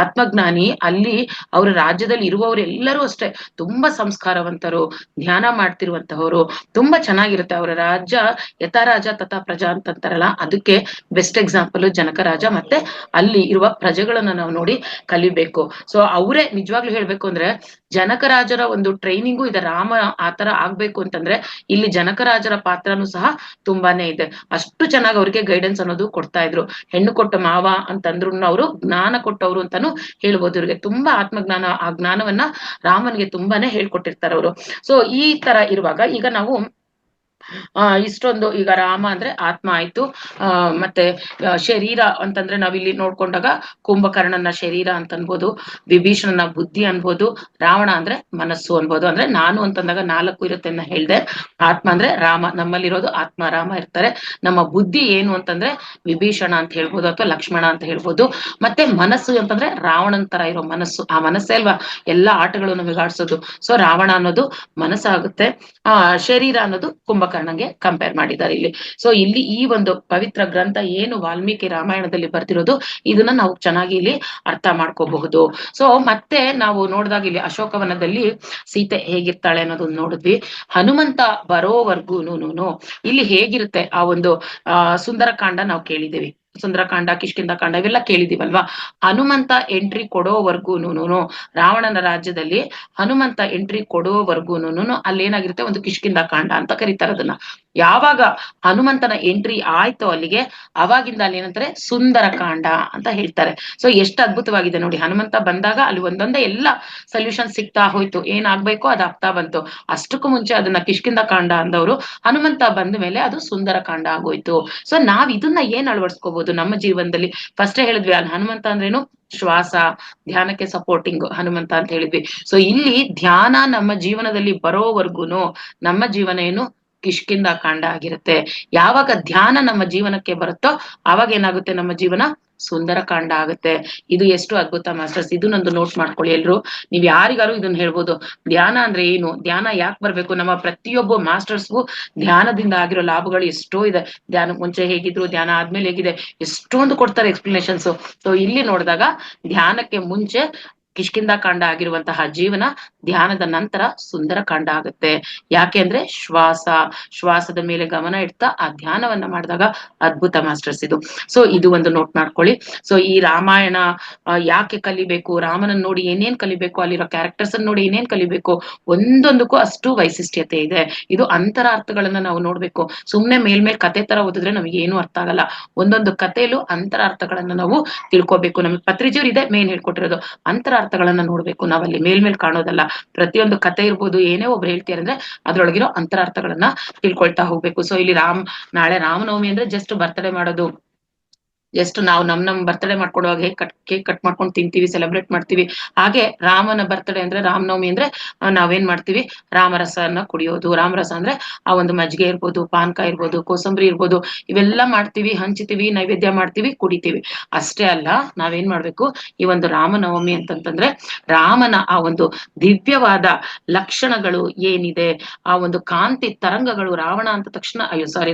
ಆತ್ಮಜ್ಞಾನಿ. ಅಲ್ಲಿ ಅವರ ರಾಜ್ಯದಲ್ಲಿ ಇರುವವರೆಲ್ಲರೂ ಅಷ್ಟೇ ತುಂಬಾ ಸಂಸ್ಕಾರವಂತರು, ಧ್ಯಾನ ಮಾಡ್ತಿರುವಂತಹವರು. ತುಂಬಾ ಚೆನ್ನಾಗಿರುತ್ತೆ ಅವರ ರಾಜ್ಯ. ಯಥಾ ರಾಜ ತಥಾ ಪ್ರಜಾ ಅಂತಂತಾರಲ್ಲ, ಅದಕ್ಕೆ ಬೆಸ್ಟ್ ಎಕ್ಸಾಂಪಲ್ ಜನಕ ರಾಜ. ಮತ್ತೆ ಅಲ್ಲಿ ಇರುವ ಪ್ರಜೆಗಳನ್ನ ನಾವು ನೋಡಿ ಕಲಿಬೇಕು. ಸೊ ಅವರೇ ನಿಜವಾಗ್ಲೂ ಹೇಳ್ಬೇಕು ಅಂದ್ರೆ ಜನಕರಾಜರ ಒಂದು ಟ್ರೈನಿಂಗು ಇದೆ. ರಾಮ ಆತರ ಆಗ್ಬೇಕು ಅಂತಂದ್ರೆ ಇಲ್ಲಿ ಜನಕರಾಜರ ಪಾತ್ರನೂ ಸಹ ತುಂಬಾನೇ ಇದೆ. ಅಷ್ಟು ಚೆನ್ನಾಗಿ ಅವ್ರಿಗೆ ಗೈಡೆನ್ಸ್ ಅನ್ನೋದು ಕೊಡ್ತಾ ಇದ್ರು. ಹೆಣ್ಣು ಕೊಟ್ಟ ಮಾವ ಅಂತಂದ್ರು ಅವರು ಜ್ಞಾನ ಕೊಟ್ಟವ್ರು ಅಂತಾನು ಹೇಳ್ಬೋದು. ಇವ್ರಿಗೆ ತುಂಬಾ ಆತ್ಮಜ್ಞಾನ, ಆ ಜ್ಞಾನವನ್ನ ರಾಮನ್ಗೆ ತುಂಬಾನೇ ಹೇಳ್ಕೊಟ್ಟಿರ್ತಾರೆ ಅವರು. ಸೊ ಈ ತರ ಇರುವಾಗ ಈಗ ನಾವು ಇಷ್ಟೊಂದು, ಈಗ ರಾಮ ಅಂದ್ರೆ ಆತ್ಮ ಆಯ್ತು. ಮತ್ತೆ ಶರೀರ ಅಂತಂದ್ರೆ ನಾವಿಲ್ಲಿ ನೋಡ್ಕೊಂಡಾಗ ಕುಂಭಕರ್ಣನ ಶರೀರ ಅಂತ ಅನ್ಬೋದು, ವಿಭೀಷಣನ ಬುದ್ಧಿ ಅನ್ಬೋದು, ರಾವಣ ಅಂದ್ರೆ ಮನಸ್ಸು ಅನ್ಬೋದು. ಅಂದ್ರೆ ನಾನು ಅಂತಂದಾಗ 4 ಇರುತ್ತೆ ಅಂತ ಹೇಳ್ದೆ. ಆತ್ಮ ಅಂದ್ರೆ ರಾಮ, ನಮ್ಮಲ್ಲಿರೋದು ಆತ್ಮ, ರಾಮ ಇರ್ತಾರೆ. ನಮ್ಮ ಬುದ್ಧಿ ಏನು ಅಂತಂದ್ರೆ ವಿಭೀಷಣ ಅಂತ ಹೇಳ್ಬೋದು, ಅಥವಾ ಲಕ್ಷ್ಮಣ ಅಂತ ಹೇಳ್ಬೋದು. ಮತ್ತೆ ಮನಸ್ಸು ಅಂತಂದ್ರೆ ರಾವಣನ ತರ ಇರೋ ಮನಸ್ಸು, ಆ ಮನಸ್ಸೇ ಅಲ್ವಾ ಎಲ್ಲಾ ಆಟಗಳನ್ನು ಬಿಗಾಡ್ಸೋದು. ಸೊ ರಾವಣ ಅನ್ನೋದು ಮನಸ್ಸಾಗುತ್ತೆ. ಶರೀರ ಅನ್ನೋದು ಕುಂಭಕರ್ಣಂಗೆ ಕಂಪೇರ್ ಮಾಡಿದ್ದಾರೆ ಇಲ್ಲಿ. ಸೊ ಇಲ್ಲಿ ಈ ಒಂದು ಪವಿತ್ರ ಗ್ರಂಥ ಏನು ವಾಲ್ಮೀಕಿ ರಾಮಾಯಣದಲ್ಲಿ ಬರ್ತಿರೋದು, ಇದನ್ನ ನಾವು ಚೆನ್ನಾಗಿ ಇಲ್ಲಿ ಅರ್ಥ ಮಾಡ್ಕೋಬಹುದು. ಸೊ ಮತ್ತೆ ನಾವು ನೋಡಿದಾಗ ಇಲ್ಲಿ ಅಶೋಕವನದಲ್ಲಿ ಸೀತೆ ಹೇಗಿರ್ತಾಳೆ ಅನ್ನೋದನ್ನ ನೋಡಿದ್ವಿ. ಹನುಮಂತ ಬರೋವರ್ಗೂನು ಇಲ್ಲಿ ಹೇಗಿರುತ್ತೆ ಆ ಒಂದು ಸುಂದರಕಾಂಡ ನಾವು ಕೇಳಿದ್ದೀವಿ, ಸುಂದರಕಾಂಡ, ಕಿಷ್ಕಿಂಧ ಕಾಂಡ ಇವೆಲ್ಲ ಕೇಳಿದೀವಲ್ವಾ. ಹನುಮಂತ ಎಂಟ್ರಿ ಕೊಡೋವರ್ಗೂನು, ರಾವಣನ ರಾಜ್ಯದಲ್ಲಿ ಹನುಮಂತ ಎಂಟ್ರಿ ಕೊಡೋವರ್ಗೂನು ಅಲ್ಲಿ ಏನಾಗಿರುತ್ತೆ, ಒಂದು ಕಿಷ್ಕಿಂಧ ಕಾಂಡ ಅಂತ ಕರೀತಾರೆ ಅದನ್ನ. ಯಾವಾಗ ಹನುಮಂತನ ಎಂಟ್ರಿ ಆಯ್ತು ಅಲ್ಲಿಗೆ, ಅವಾಗಿಂದ ಅಲ್ಲಿ ಏನಂತಾರೆ ಸುಂದರ ಕಾಂಡ ಅಂತ ಹೇಳ್ತಾರೆ. ಸೊ ಎಷ್ಟು ಅದ್ಭುತವಾಗಿದೆ ನೋಡಿ. ಹನುಮಂತ ಬಂದಾಗ ಅಲ್ಲಿ ಒಂದೊಂದೇ ಎಲ್ಲ ಸೊಲ್ಯೂಷನ್ ಸಿಗ್ತಾ ಹೋಯ್ತು, ಏನಾಗ್ಬೇಕೋ ಅದಾಗ್ತಾ ಬಂತು. ಅಷ್ಟಕ್ಕೂ ಮುಂಚೆ ಅದನ್ನ ಕಿಷ್ಕಿಂಧ ಕಾಂಡ ಅಂದವರು, ಹನುಮಂತ ಬಂದ ಮೇಲೆ ಅದು ಸುಂದರ ಕಾಂಡ ಆಗೋಯ್ತು. ಸೊ ನಾವ್ ಇದನ್ನ ಏನ್ ಅಳವಡಿಸ್ಕೋಬಹುದು ಮಾಡ್ಕೋಬಹುದು ನಮ್ಮ ಜೀವನದಲ್ಲಿ. ಫಸ್ಟೇ ಹೇಳಿದ್ವಿ ಹನುಮಂತ ಅಂದ್ರೇನು ಶ್ವಾಸ, ಧ್ಯಾನಕ್ಕೆ ಸಪೋರ್ಟಿಂಗ್ ಹನುಮಂತ ಅಂತ ಹೇಳಿದ್ವಿ. ಸೊ ಇಲ್ಲಿ ಧ್ಯಾನ ನಮ್ಮ ಜೀವನದಲ್ಲಿ ಬರೋವರ್ಗುನು ನಮ್ಮ ಜೀವನ ಏನು ಕಿಷ್ಕಿಂದ ಕಾಂಡ ಆಗಿರುತ್ತೆ. ಯಾವಾಗ ಧ್ಯಾನ ನಮ್ಮ ಜೀವನಕ್ಕೆ ಬರುತ್ತೋ ಆವಾಗ ಏನಾಗುತ್ತೆ, ನಮ್ಮ ಜೀವನ ಸುಂದರ ಕಾಂಡ ಆಗುತ್ತೆ. ಇದು ಎಷ್ಟು ಅದ್ಭುತ ಮಾಸ್ಟರ್ಸ್, ಇದು ನಂದು ನೋಟ್ ಮಾಡ್ಕೊಳ್ಳಿ ಎಲ್ರು. ನೀವ್ ಯಾರಿಗಾರು ಇದನ್ನ ಹೇಳ್ಬೋದು, ಧ್ಯಾನ ಅಂದ್ರೆ ಏನು, ಧ್ಯಾನ ಯಾಕೆ ಬರ್ಬೇಕು. ನಮ್ಮ ಪ್ರತಿಯೊಬ್ಬ ಮಾಸ್ಟರ್ಸ್ಗೂ ಧ್ಯಾನದಿಂದ ಆಗಿರೋ ಲಾಭಗಳು ಎಷ್ಟೋ ಇದೆ. ಧ್ಯಾನಕ್ಕೆ ಮುಂಚೆ ಹೇಗಿದ್ರು, ಧ್ಯಾನ ಆದ್ಮೇಲೆ ಹೇಗಿದೆ, ಎಷ್ಟೊಂದು ಕೊಡ್ತಾರೆ ಎಕ್ಸ್ಪ್ಲನೇಷನ್ಸ್. ಸೊ ಇಲ್ಲಿ ನೋಡಿದಾಗ ಧ್ಯಾನಕ್ಕೆ ಮುಂಚೆ ಕಿಷ್ಕಿಂದ ಕಾಂಡ ಆಗಿರುವಂತಹ ಜೀವನ ಧ್ಯಾನದ ನಂತರ ಸುಂದರ ಕಾಂಡ ಆಗುತ್ತೆ. ಯಾಕೆ ಅಂದ್ರೆ ಶ್ವಾಸದ ಮೇಲೆ ಗಮನ ಇಡ್ತಾ ಆ ಧ್ಯಾನವನ್ನ ಮಾಡಿದಾಗ ಅದ್ಭುತ ಮಾಸ್ಟರ್ಸ್ ಇದು. ಸೊ ಇದು ಒಂದು ನೋಟ್ ಮಾಡ್ಕೊಳ್ಳಿ. ಸೊ ಈ ರಾಮಾಯಣ ಯಾಕೆ ಕಲಿಬೇಕು, ರಾಮನನ್ನ ನೋಡಿ ಏನೇನ್ ಕಲಿಬೇಕು, ಅಲ್ಲಿರೋ ಕ್ಯಾರೆಕ್ಟರ್ಸ್ ಅನ್ನ ನೋಡಿ ಏನೇನ್ ಕಲಿಬೇಕು, ಒಂದೊಂದಕ್ಕೂ ಅಷ್ಟು ವೈಶಿಷ್ಟ್ಯತೆ ಇದೆ. ಇದು ಅಂತರಾರ್ಥಗಳನ್ನ ನಾವು ನೋಡ್ಬೇಕು. ಸುಮ್ನೆ ಮೇಲ್ಮೇಲ್ ಕತೆ ತರ ಓದಿದ್ರೆ ನಮಗೆ ಏನು ಅರ್ಥ ಆಗಲ್ಲ. ಒಂದೊಂದು ಕಥೆಯಲ್ಲೂ ಅಂತರಾರ್ಥಗಳನ್ನ ನಾವು ತಿಳ್ಕೊಬೇಕು. ನಮಗೆ ಪತ್ರಿಜಿಯವ್ರು ಇದೆ ಮೇನ್ ಹೇಳ್ಕೊಟ್ಟಿರೋದು, ಅಂತರಾರ್ಥಗಳನ್ನ ನೋಡ್ಬೇಕು ನಾವಲ್ಲಿ ಮೇಲ್ಮೇಲ್ ಕಾಣೋದಲ್ಲ. ಪ್ರತಿಯೊಂದು ಕತೆ ಇರ್ಬೋದು, ಏನೇ ಒಬ್ರು ಹೇಳ್ತಾರೆ ಅಂದ್ರೆ ಅದ್ರೊಳಗಿರೋ ಅಂತರಾರ್ಥಗಳನ್ನ ತಿಳ್ಕೊಳ್ತಾ ಹೋಗ್ಬೇಕು. ಸೊ ಇಲ್ಲಿ ನಾಳೆ ರಾಮನವಮಿ ಅಂದ್ರೆ ಜಸ್ಟ್ ಬರ್ತಡೇ ಮಾಡೋದು, ಜಸ್ಟ್ ನಾವು ನಮ್ ಬರ್ತಡೇ ಮಾಡ್ಕೊಡುವಾಗ ಹೇಗೆ ಕೇಕ್ ಕಟ್ ಮಾಡ್ಕೊಂಡು ತಿಂತೀವಿ, ಸೆಲೆಬ್ರೇಟ್ ಮಾಡ್ತೀವಿ, ಹಾಗೆ ರಾಮನ ಬರ್ತಡೇ ಅಂದ್ರೆ ರಾಮನವಮಿ ಅಂದ್ರೆ ನಾವೇನ್ ಮಾಡ್ತೀವಿ, ರಾಮರಸನ ಕುಡಿಯೋದು. ರಾಮರಸ ಅಂದ್ರೆ ಆ ಒಂದು ಮಜ್ಜಿಗೆ ಇರ್ಬೋದು, ಪಾನಕ ಇರ್ಬೋದು, ಕೋಸಂಬರಿ ಇರ್ಬೋದು, ಇವೆಲ್ಲ ಮಾಡ್ತೀವಿ, ಹಂಚ್ತೀವಿ, ನೈವೇದ್ಯ ಮಾಡ್ತೀವಿ, ಕುಡಿತೀವಿ. ಅಷ್ಟೇ ಅಲ್ಲ, ನಾವೇನ್ ಮಾಡ್ಬೇಕು, ಈ ಒಂದು ರಾಮನವಮಿ ಅಂತಂತಂದ್ರೆ ರಾಮನ ಆ ಒಂದು ದಿವ್ಯವಾದ ಲಕ್ಷಣಗಳು ಏನಿದೆ, ಆ ಒಂದು ಕಾಂತಿ ತರಂಗಗಳು, ರಾವಣ ಅಂತ ತಕ್ಷಣ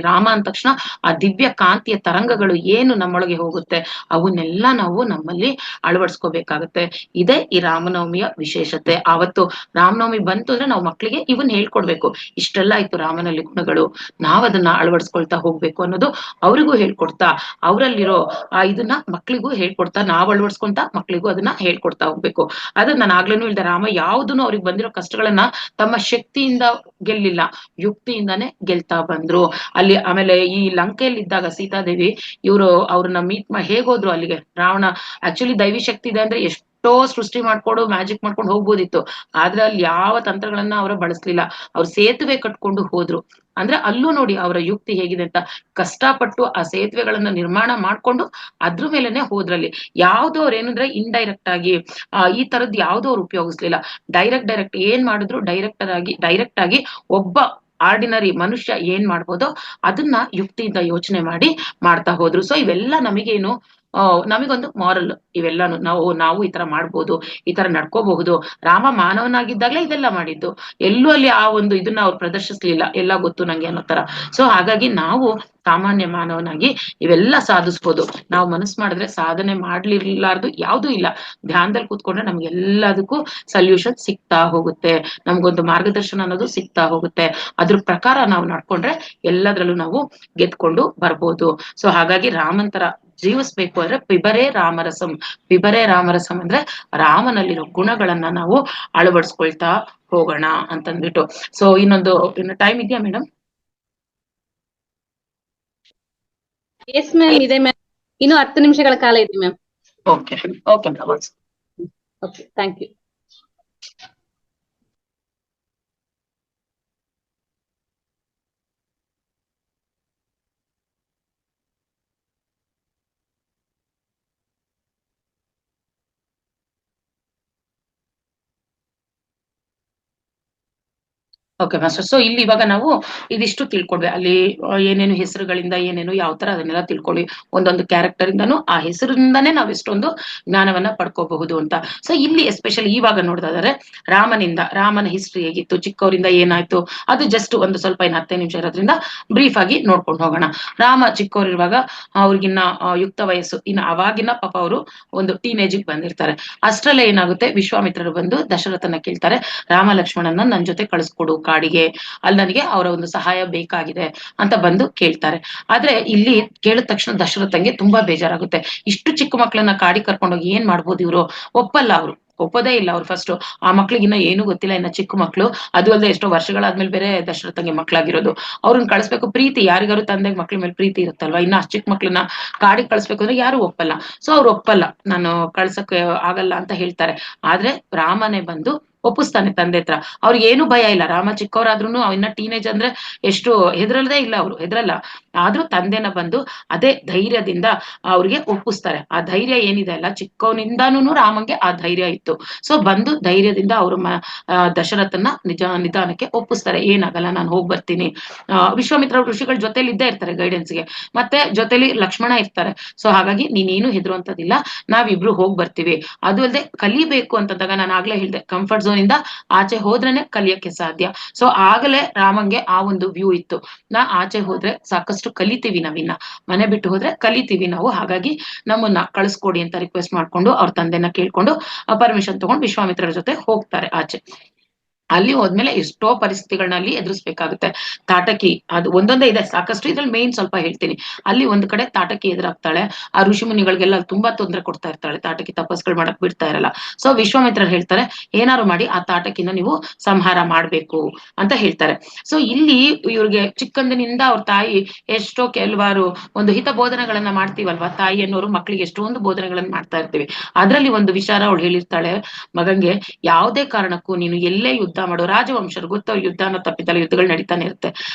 ರಾಮ ಅಂದ ತಕ್ಷಣ ಆ ದಿವ್ಯ ಕಾಂತಿಯ ತರಂಗಗಳು ಏನು ನಮ್ಮೊಳಗೆ ಹೋಗುತ್ತೆ, ಅವನ್ನೆಲ್ಲ ನಾವು ನಮ್ಮಲ್ಲಿ ಅಳವಡಿಸ್ಕೋಬೇಕಾಗತ್ತೆ. ಇದೇ ಈ ರಾಮನವಮಿಯ ವಿಶೇಷತೆ. ಆವತ್ತು ರಾಮನವಮಿ ಬಂತು ಅಂದ್ರೆ ನಾವು ಮಕ್ಕಳಿಗೆ ಇವನ್ ಹೇಳ್ಕೊಡ್ಬೇಕು, ಇಷ್ಟೆಲ್ಲ ಆಯ್ತು ರಾಮನಲ್ಲಿ ಗುಣಗಳು, ನಾವ್ ಅದನ್ನ ಅಳವಡಿಸ್ಕೊಳ್ತಾ ಹೋಗ್ಬೇಕು ಅನ್ನೋದು ಅವ್ರಿಗೂ ಹೇಳ್ಕೊಡ್ತಾ, ಅವರಲ್ಲಿರೋ ಇದನ್ನ ಮಕ್ಳಿಗೂ ಹೇಳ್ಕೊಡ್ತಾ, ನಾವ್ ಅಳವಡಿಸ್ಕೊಂತ ಮಕ್ಳಿಗೂ ಅದನ್ನ ಹೇಳ್ಕೊಡ್ತಾ ಹೋಗ್ಬೇಕು. ಅದು ನಾನು ಆಗ್ಲೇನು ಹೇಳ್ದೆ, ರಾಮ ಯಾವ್ದನ್ನು ಅವ್ರಿಗೆ ಬಂದಿರೋ ಕಷ್ಟಗಳನ್ನ ತಮ್ಮ ಶಕ್ತಿಯಿಂದ ಗೆಲ್ಲಿಲ್ಲ, ಯುಕ್ತಿಯಿಂದಾನೇ ಗೆಲ್ತಾ ಬಂದ್ರು. ಅಲ್ಲಿ ಆಮೇಲೆ ಈ ಲಂಕೆಯಲ್ಲಿ ಇದ್ದಾಗ ಸೀತಾದೇವಿ ಅವ್ರನ್ನ ಹೇಗೋದ್ರು ಅಲ್ಲಿಗೆ, ರಾವಣ ಆಕ್ಚುಲಿ ದೈವಿ ಶಕ್ತಿ ಇದೆ ಅಂದ್ರೆ ಎಷ್ಟೋ ಸೃಷ್ಟಿ ಮಾಡ್ಕೊಂಡು ಮ್ಯಾಜಿಕ್ ಮಾಡ್ಕೊಂಡು ಹೋಗ್ಬೋದಿತ್ತು, ಆದ್ರೆ ಅಲ್ಲಿ ಯಾವ ತಂತ್ರಗಳನ್ನ ಅವ್ರ ಬಳಸ್ಲಿಲ್ಲ. ಅವ್ರು ಸೇತುವೆ ಕಟ್ಕೊಂಡು ಹೋದ್ರು. ಅಂದ್ರೆ ಅಲ್ಲೂ ನೋಡಿ ಅವರ ಯುಕ್ತಿ ಹೇಗಿದೆ ಅಂತ, ಕಷ್ಟಪಟ್ಟು ಆ ಸೇತುವೆಗಳನ್ನ ನಿರ್ಮಾಣ ಮಾಡ್ಕೊಂಡು ಅದ್ರ ಮೇಲೆನೆ ಹೋದ್ರಲ್ಲಿ. ಯಾವ್ದು ಅವ್ರ ಏನಂದ್ರೆ ಇಂಡೈರೆಕ್ಟ್ ಆಗಿ ಈ ತರದ್ ಯಾವ್ದು ಅವ್ರು ಉಪಯೋಗಿಸ್ಲಿಲ್ಲ. ಡೈರೆಕ್ಟ್ ಏನ್ ಮಾಡಿದ್ರು ಡೈರೆಕ್ಟ್ ಆಗಿ ಒಬ್ಬ ಆರ್ಡಿನರಿ ಮನುಷ್ಯ ಏನ್ ಮಾಡ್ಬೋದೋ ಅದನ್ನ ಯುಕ್ತಿಯಿಂದ ಯೋಚನೆ ಮಾಡಿ ಮಾಡ್ತಾ ಹೋದ್ರು. ಸೊ ಇವೆಲ್ಲ ನಮಗೇನು, ನಮಗೊಂದು ಮಾರಲ್. ಇವೆಲ್ಲಾನು ನಾವು ಈ ತರ ಮಾಡ್ಬೋದು, ಈ ತರ ನಡ್ಕೋಬಹುದು. ರಾಮ ಮಾನವನಾಗಿದ್ದಾಗ್ಲೇ ಇದೆಲ್ಲ ಮಾಡಿದ್ದು, ಎಲ್ಲೂ ಅಲ್ಲಿ ಆ ಒಂದು ಇದನ್ನ ಅವ್ರು ಪ್ರದರ್ಶಿಸ್ಲಿಲ್ಲ, ಎಲ್ಲ ಗೊತ್ತು ನಂಗೆ ಅನ್ನೋ ತರ. ಸೊ ಹಾಗಾಗಿ ನಾವು ಸಾಮಾನ್ಯ ಮಾನವನಾಗಿ ಇವೆಲ್ಲ ಸಾಧಿಸ್ಬೋದು. ನಾವು ಮನಸ್ಸು ಮಾಡಿದ್ರೆ ಸಾಧನೆ ಮಾಡ್ಲಿರ್ಲಾರ್ದು ಯಾವ್ದೂ ಇಲ್ಲ. ಧ್ಯಾನದಲ್ಲಿ ಕೂತ್ಕೊಂಡ್ರೆ ನಮ್ಗೆ ಎಲ್ಲದಕ್ಕೂ ಸೊಲ್ಯೂಷನ್ ಸಿಗ್ತಾ ಹೋಗುತ್ತೆ, ನಮ್ಗೊಂದು ಮಾರ್ಗದರ್ಶನ ಅನ್ನೋದು ಸಿಗ್ತಾ ಹೋಗುತ್ತೆ. ಅದ್ರ ಪ್ರಕಾರ ನಾವು ನಡ್ಕೊಂಡ್ರೆ ಎಲ್ಲದ್ರಲ್ಲೂ ನಾವು ಗೆದ್ಕೊಂಡು ಬರ್ಬೋದು. ಸೊ ಹಾಗಾಗಿ ರಾಮಂತರ ಜೀವಿಸ್ಬೇಕು ಅಂದ್ರೆ ಪಿಬರೇ ರಾಮರಸಂ ಅಂದ್ರೆ ರಾಮನಲ್ಲಿರೋ ಗುಣಗಳನ್ನ ನಾವು ಅಳವಡಿಸ್ಕೊಳ್ತಾ ಹೋಗೋಣ ಅಂತಂದ್ಬಿಟ್ಟು. ಸೊ ಇನ್ನು ಟೈಮ್ ಇದೆಯಾ ಮೇಡಮ್? ಎಸ್ ಮ್ಯಾಮ್, ಇದೆ ಮ್ಯಾಮ್. ಇನ್ನು 10 ನಿಮಿಷಗಳ ಕಾಲ ಇದೆ ma'am. Okay madam. Okay, thank you. Okay master. So ಇಲ್ಲಿ ಇವಾಗ ನಾವು ಇದಿಷ್ಟು ತಿಳ್ಕೊಡ್ಬೇಕು. ಅಲ್ಲಿ ಏನೇನು ಹೆಸರುಗಳಿಂದ ಏನೇನು ಯಾವ ತರ ಅದನ್ನೆಲ್ಲ ತಿಳ್ಕೊಳ್ಳಿ. ಒಂದೊಂದು ಕ್ಯಾರೆಕ್ಟರ್ ಇಂದಾನು ಆ ಹೆಸರಿಂದಾನೇ ನಾವ್ ಎಷ್ಟೊಂದು ಜ್ಞಾನವನ್ನ ಪಡ್ಕೋಬಹುದು ಅಂತ. ಸೊ ಇಲ್ಲಿ ಎಸ್ಪೆಷಲಿ ಇವಾಗ ನೋಡ್ದಾದ್ರೆ ರಾಮನ ಹಿಸ್ಟ್ರಿ ಹೇಗಿತ್ತು, ಚಿಕ್ಕವರಿಂದ ಏನಾಯ್ತು, ಅದು ಜಸ್ಟ್ ಒಂದು ಸ್ವಲ್ಪ 10 ನಿಮಿಷ ಇರೋದ್ರಿಂದ ಬ್ರೀಫ್ ಆಗಿ ನೋಡ್ಕೊಂಡು ಹೋಗೋಣ. ರಾಮ ಚಿಕ್ಕವರಿರುವಾಗ ಅವ್ರಿಗಿನ್ನ ಯುಕ್ತ ವಯಸ್ಸು, ಇನ್ನು ಅವಾಗಿನ ಪಾಪ ಅವರು ಒಂದು ಟೀನೇಜ್ ಬಂದಿರ್ತಾರೆ. ಅಷ್ಟ್ರಲ್ಲೇ ಏನಾಗುತ್ತೆ, ವಿಶ್ವಾಮಿತ್ರರು ಬಂದು ದಶರಥನ ಕೇಳ್ತಾರೆ, ರಾಮ ಲಕ್ಷ್ಮಣನ ನನ್ ಜೊತೆ ಕಳಿಸ್ಕೊಡು ಕಾಡಿಗೆ, ಅಲ್ಲಿ ನನಗೆ ಅವರ ಒಂದು ಸಹಾಯ ಬೇಕಾಗಿದೆ ಅಂತ ಬಂದು ಕೇಳ್ತಾರೆ. ಆದ್ರೆ ಇಲ್ಲಿ ಕೇಳಿದ ತಕ್ಷಣ ದಶರಥಂಗೆ ತುಂಬಾ ಬೇಜಾರಾಗುತ್ತೆ. ಇಷ್ಟು ಚಿಕ್ಕ ಮಕ್ಳನ್ನ ಕಾಡಿಗೆ ಕರ್ಕೊಂಡೋಗಿ ಏನ್ ಮಾಡ್ಬೋದು ಇವ್ರು, ಒಪ್ಪೋದೇ ಇಲ್ಲ ಅವ್ರು. ಫಸ್ಟ್ ಆ ಮಕ್ಳಿಗಿನ್ನ ಏನು ಗೊತ್ತಿಲ್ಲ, ಇನ್ನ ಚಿಕ್ಕ ಮಕ್ಳು, ಅದು ಅಲ್ಲದೆ ಎಷ್ಟೋ ವರ್ಷಗಳಾದ್ಮೇಲೆ ಬೇರೆ ದಶರಥಂಗೆ ಮಕ್ಳಾಗಿರೋದು. ಅವ್ರನ್ನ ಕಳಿಸ್ಬೇಕು, ಪ್ರೀತಿ ಯಾರಿಗಾರು ತಂದೆಗೆ ಮಕ್ಳ ಮೇಲೆ ಪ್ರೀತಿ ಇರುತ್ತಲ್ವಾ, ಇನ್ನ ಅಷ್ಟು ಚಿಕ್ಕ ಮಕ್ಳನ್ನ ಕಾಡಿಗೆ ಕಳಿಸ್ಬೇಕು ಅಂದ್ರೆ ಯಾರು ಒಪ್ಪಲ್ಲ. ಸೊ ಅವ್ರು ಒಪ್ಪಲ್ಲ, ನಾನು ಕಳ್ಸಕ್ಕೆ ಆಗಲ್ಲ ಅಂತ ಹೇಳ್ತಾರೆ. ಆದ್ರೆ ರಾಮನೇ ಬಂದು ಒಪ್ಪಿಸ್ತಾನೆ ತಂದೆ ಹತ್ರ. ಅವ್ರಿಗೆ ಏನು ಭಯ ಇಲ್ಲ. ರಾಮ ಚಿಕ್ಕವರಾದ್ರೂನು ಇನ್ನ ಟೀನೇಜ್ ಅಂದ್ರೆ ಎಷ್ಟು ಹೆದರಲ್ದೇ ಇಲ್ಲ, ಅವ್ರು ಹೆದರಲ್ಲ. ಆದ್ರೂ ತಂದೆನ ಬಂದು ಅದೇ ಧೈರ್ಯದಿಂದ ಅವ್ರಿಗೆ ಒಪ್ಪಿಸ್ತಾರೆ. ಆ ಧೈರ್ಯ ಏನಿದೆ ಅಲ್ಲ, ಚಿಕ್ಕವನಿಂದಾನು ರಾಮಂಗೆ ಆ ಧೈರ್ಯ ಇತ್ತು. ಸೊ ಬಂದು ಧೈರ್ಯದಿಂದ ಅವರು ದಶರಥನ ನಿಧಾನಕ್ಕೆ ಒಪ್ಪಿಸ್ತಾರೆ. ಏನಾಗಲ್ಲ, ನಾನು ಹೋಗ್ ಬರ್ತೀನಿ. ವಿಶ್ವಾಮಿತ್ರ ಋಷಿಗಳ ಜೊತೆಲಿ ಇದ್ದೇ ಇರ್ತಾರೆ ಗೈಡೆನ್ಸ್ಗೆ, ಮತ್ತೆ ಜೊತೆಲಿ ಲಕ್ಷ್ಮಣ ಇರ್ತಾರೆ. ಸೊ ಹಾಗಾಗಿ ನೀನೇನು ಹೆದರುವಂತದಿಲ್ಲ, ನಾವಿಬ್ರು ಹೋಗ್ ಬರ್ತೀವಿ. ಅದು ಅಲ್ಲದೆ ಕಲಿಬೇಕು ಅಂತಂದಾಗ ನಾನು ಆಗ್ಲೇ ಹೇಳ್ದೆ, ಕಂಫರ್ಟ್ ಝೋನ್ ಇಂದ ಆಚೆ ಹೋದ್ರೇನೆ ಕಲಿಯಕ್ಕೆ ಸಾಧ್ಯ. ಸೊ ಆಗಲೇ ರಾಮಂಗೆ ಆ ಒಂದು ವ್ಯೂ ಇತ್ತು, ಆಚೆ ಹೋದ್ರೆ ಸಾಕಷ್ಟು ಕಲಿತೀವಿ, ನಾವಿನ್ನ ಮನೆ ಬಿಟ್ಟು ಹೋದ್ರೆ ಕಲಿತೀವಿ ನಾವು, ಹಾಗಾಗಿ ನಮ್ಮನ್ನ ಕಳಿಸ್ಕೊಡಿ ಅಂತ ರಿಕ್ವೆಸ್ಟ್ ಮಾಡ್ಕೊಂಡು ಅವ್ರ ತಂದೆನ ಕೇಳ್ಕೊಂಡು ಪರ್ಮಿಷನ್ ತಗೊಂಡು ವಿಶ್ವಾಮಿತ್ರರ ಜೊತೆ ಹೋಗ್ತಾರೆ ಆಚೆ. ಅಲ್ಲಿ ಹೋದ್ಮೇಲೆ ಎಷ್ಟೋ ಪರಿಸ್ಥಿತಿಗಳನ್ನ ಎದುರಿಸ್ಬೇಕಾಗುತ್ತೆ. ತಾಟಕಿ ಅದು ಒಂದೊಂದೇ ಇದೆ ಸಾಕಷ್ಟು, ಇದ್ರಲ್ಲಿ ಮೇನ್ ಸ್ವಲ್ಪ ಹೇಳ್ತೀನಿ. ಅಲ್ಲಿ ಒಂದ್ ಕಡೆ ತಾಟಕಿ ಎದುರಾಗ್ತಾಳೆ. ಆ ಋಷಿ ಮುನಿಗಳಿಗೆಲ್ಲ ತುಂಬಾ ತೊಂದರೆ ಕೊಡ್ತಾ ಇರ್ತಾಳೆ. ತಾಟಕಿ ತಪಸ್ಗಳು ಮಾಡಕ್ ಬಿಡ್ತಾ ಇರಲ್ಲ. ಸೊ ವಿಶ್ವಾಮಿತ್ರರು ಹೇಳ್ತಾರೆ, ಏನಾರು ಮಾಡಿ ಆ ತಾಟಕಿನ ನೀವು ಸಂಹಾರ ಮಾಡ್ಬೇಕು ಅಂತ ಹೇಳ್ತಾರೆ. ಸೊ ಇಲ್ಲಿ ಇವ್ರಿಗೆ ಚಿಕ್ಕಂದಿನಿಂದ ಅವ್ರ ತಾಯಿ ಎಷ್ಟೋ ಕೆಲವಾರು ಒಂದು ಹಿತ ಬೋಧನೆಗಳನ್ನ ಮಾಡ್ತೀವಲ್ವಾ, ತಾಯಿ ಅನ್ನೋರು ಮಕ್ಳಿಗೆ ಎಷ್ಟೊಂದು ಬೋಧನೆಗಳನ್ನ ಮಾಡ್ತಾ ಇರ್ತೀವಿ. ಅದ್ರಲ್ಲಿ ಒಂದು ವಿಚಾರ ಅವಳು ಹೇಳಿರ್ತಾಳೆ ಮಗಂಗೆ, ಯಾವುದೇ ಕಾರಣಕ್ಕೂ ನೀನು ಎಲ್ಲೇ ಯುದ್ಧ ಮಾಡು, ರಾಜವಂಶರು ಗೊತ್ತು, ಯುದ್ಧ ಅನ್ನೋ ತಪ್ಪಿದ್ದಲ್ಲ, ಯುದ್ಧಗಳು ನಡೀತಾನೆ ಇರುತ್ತೆ.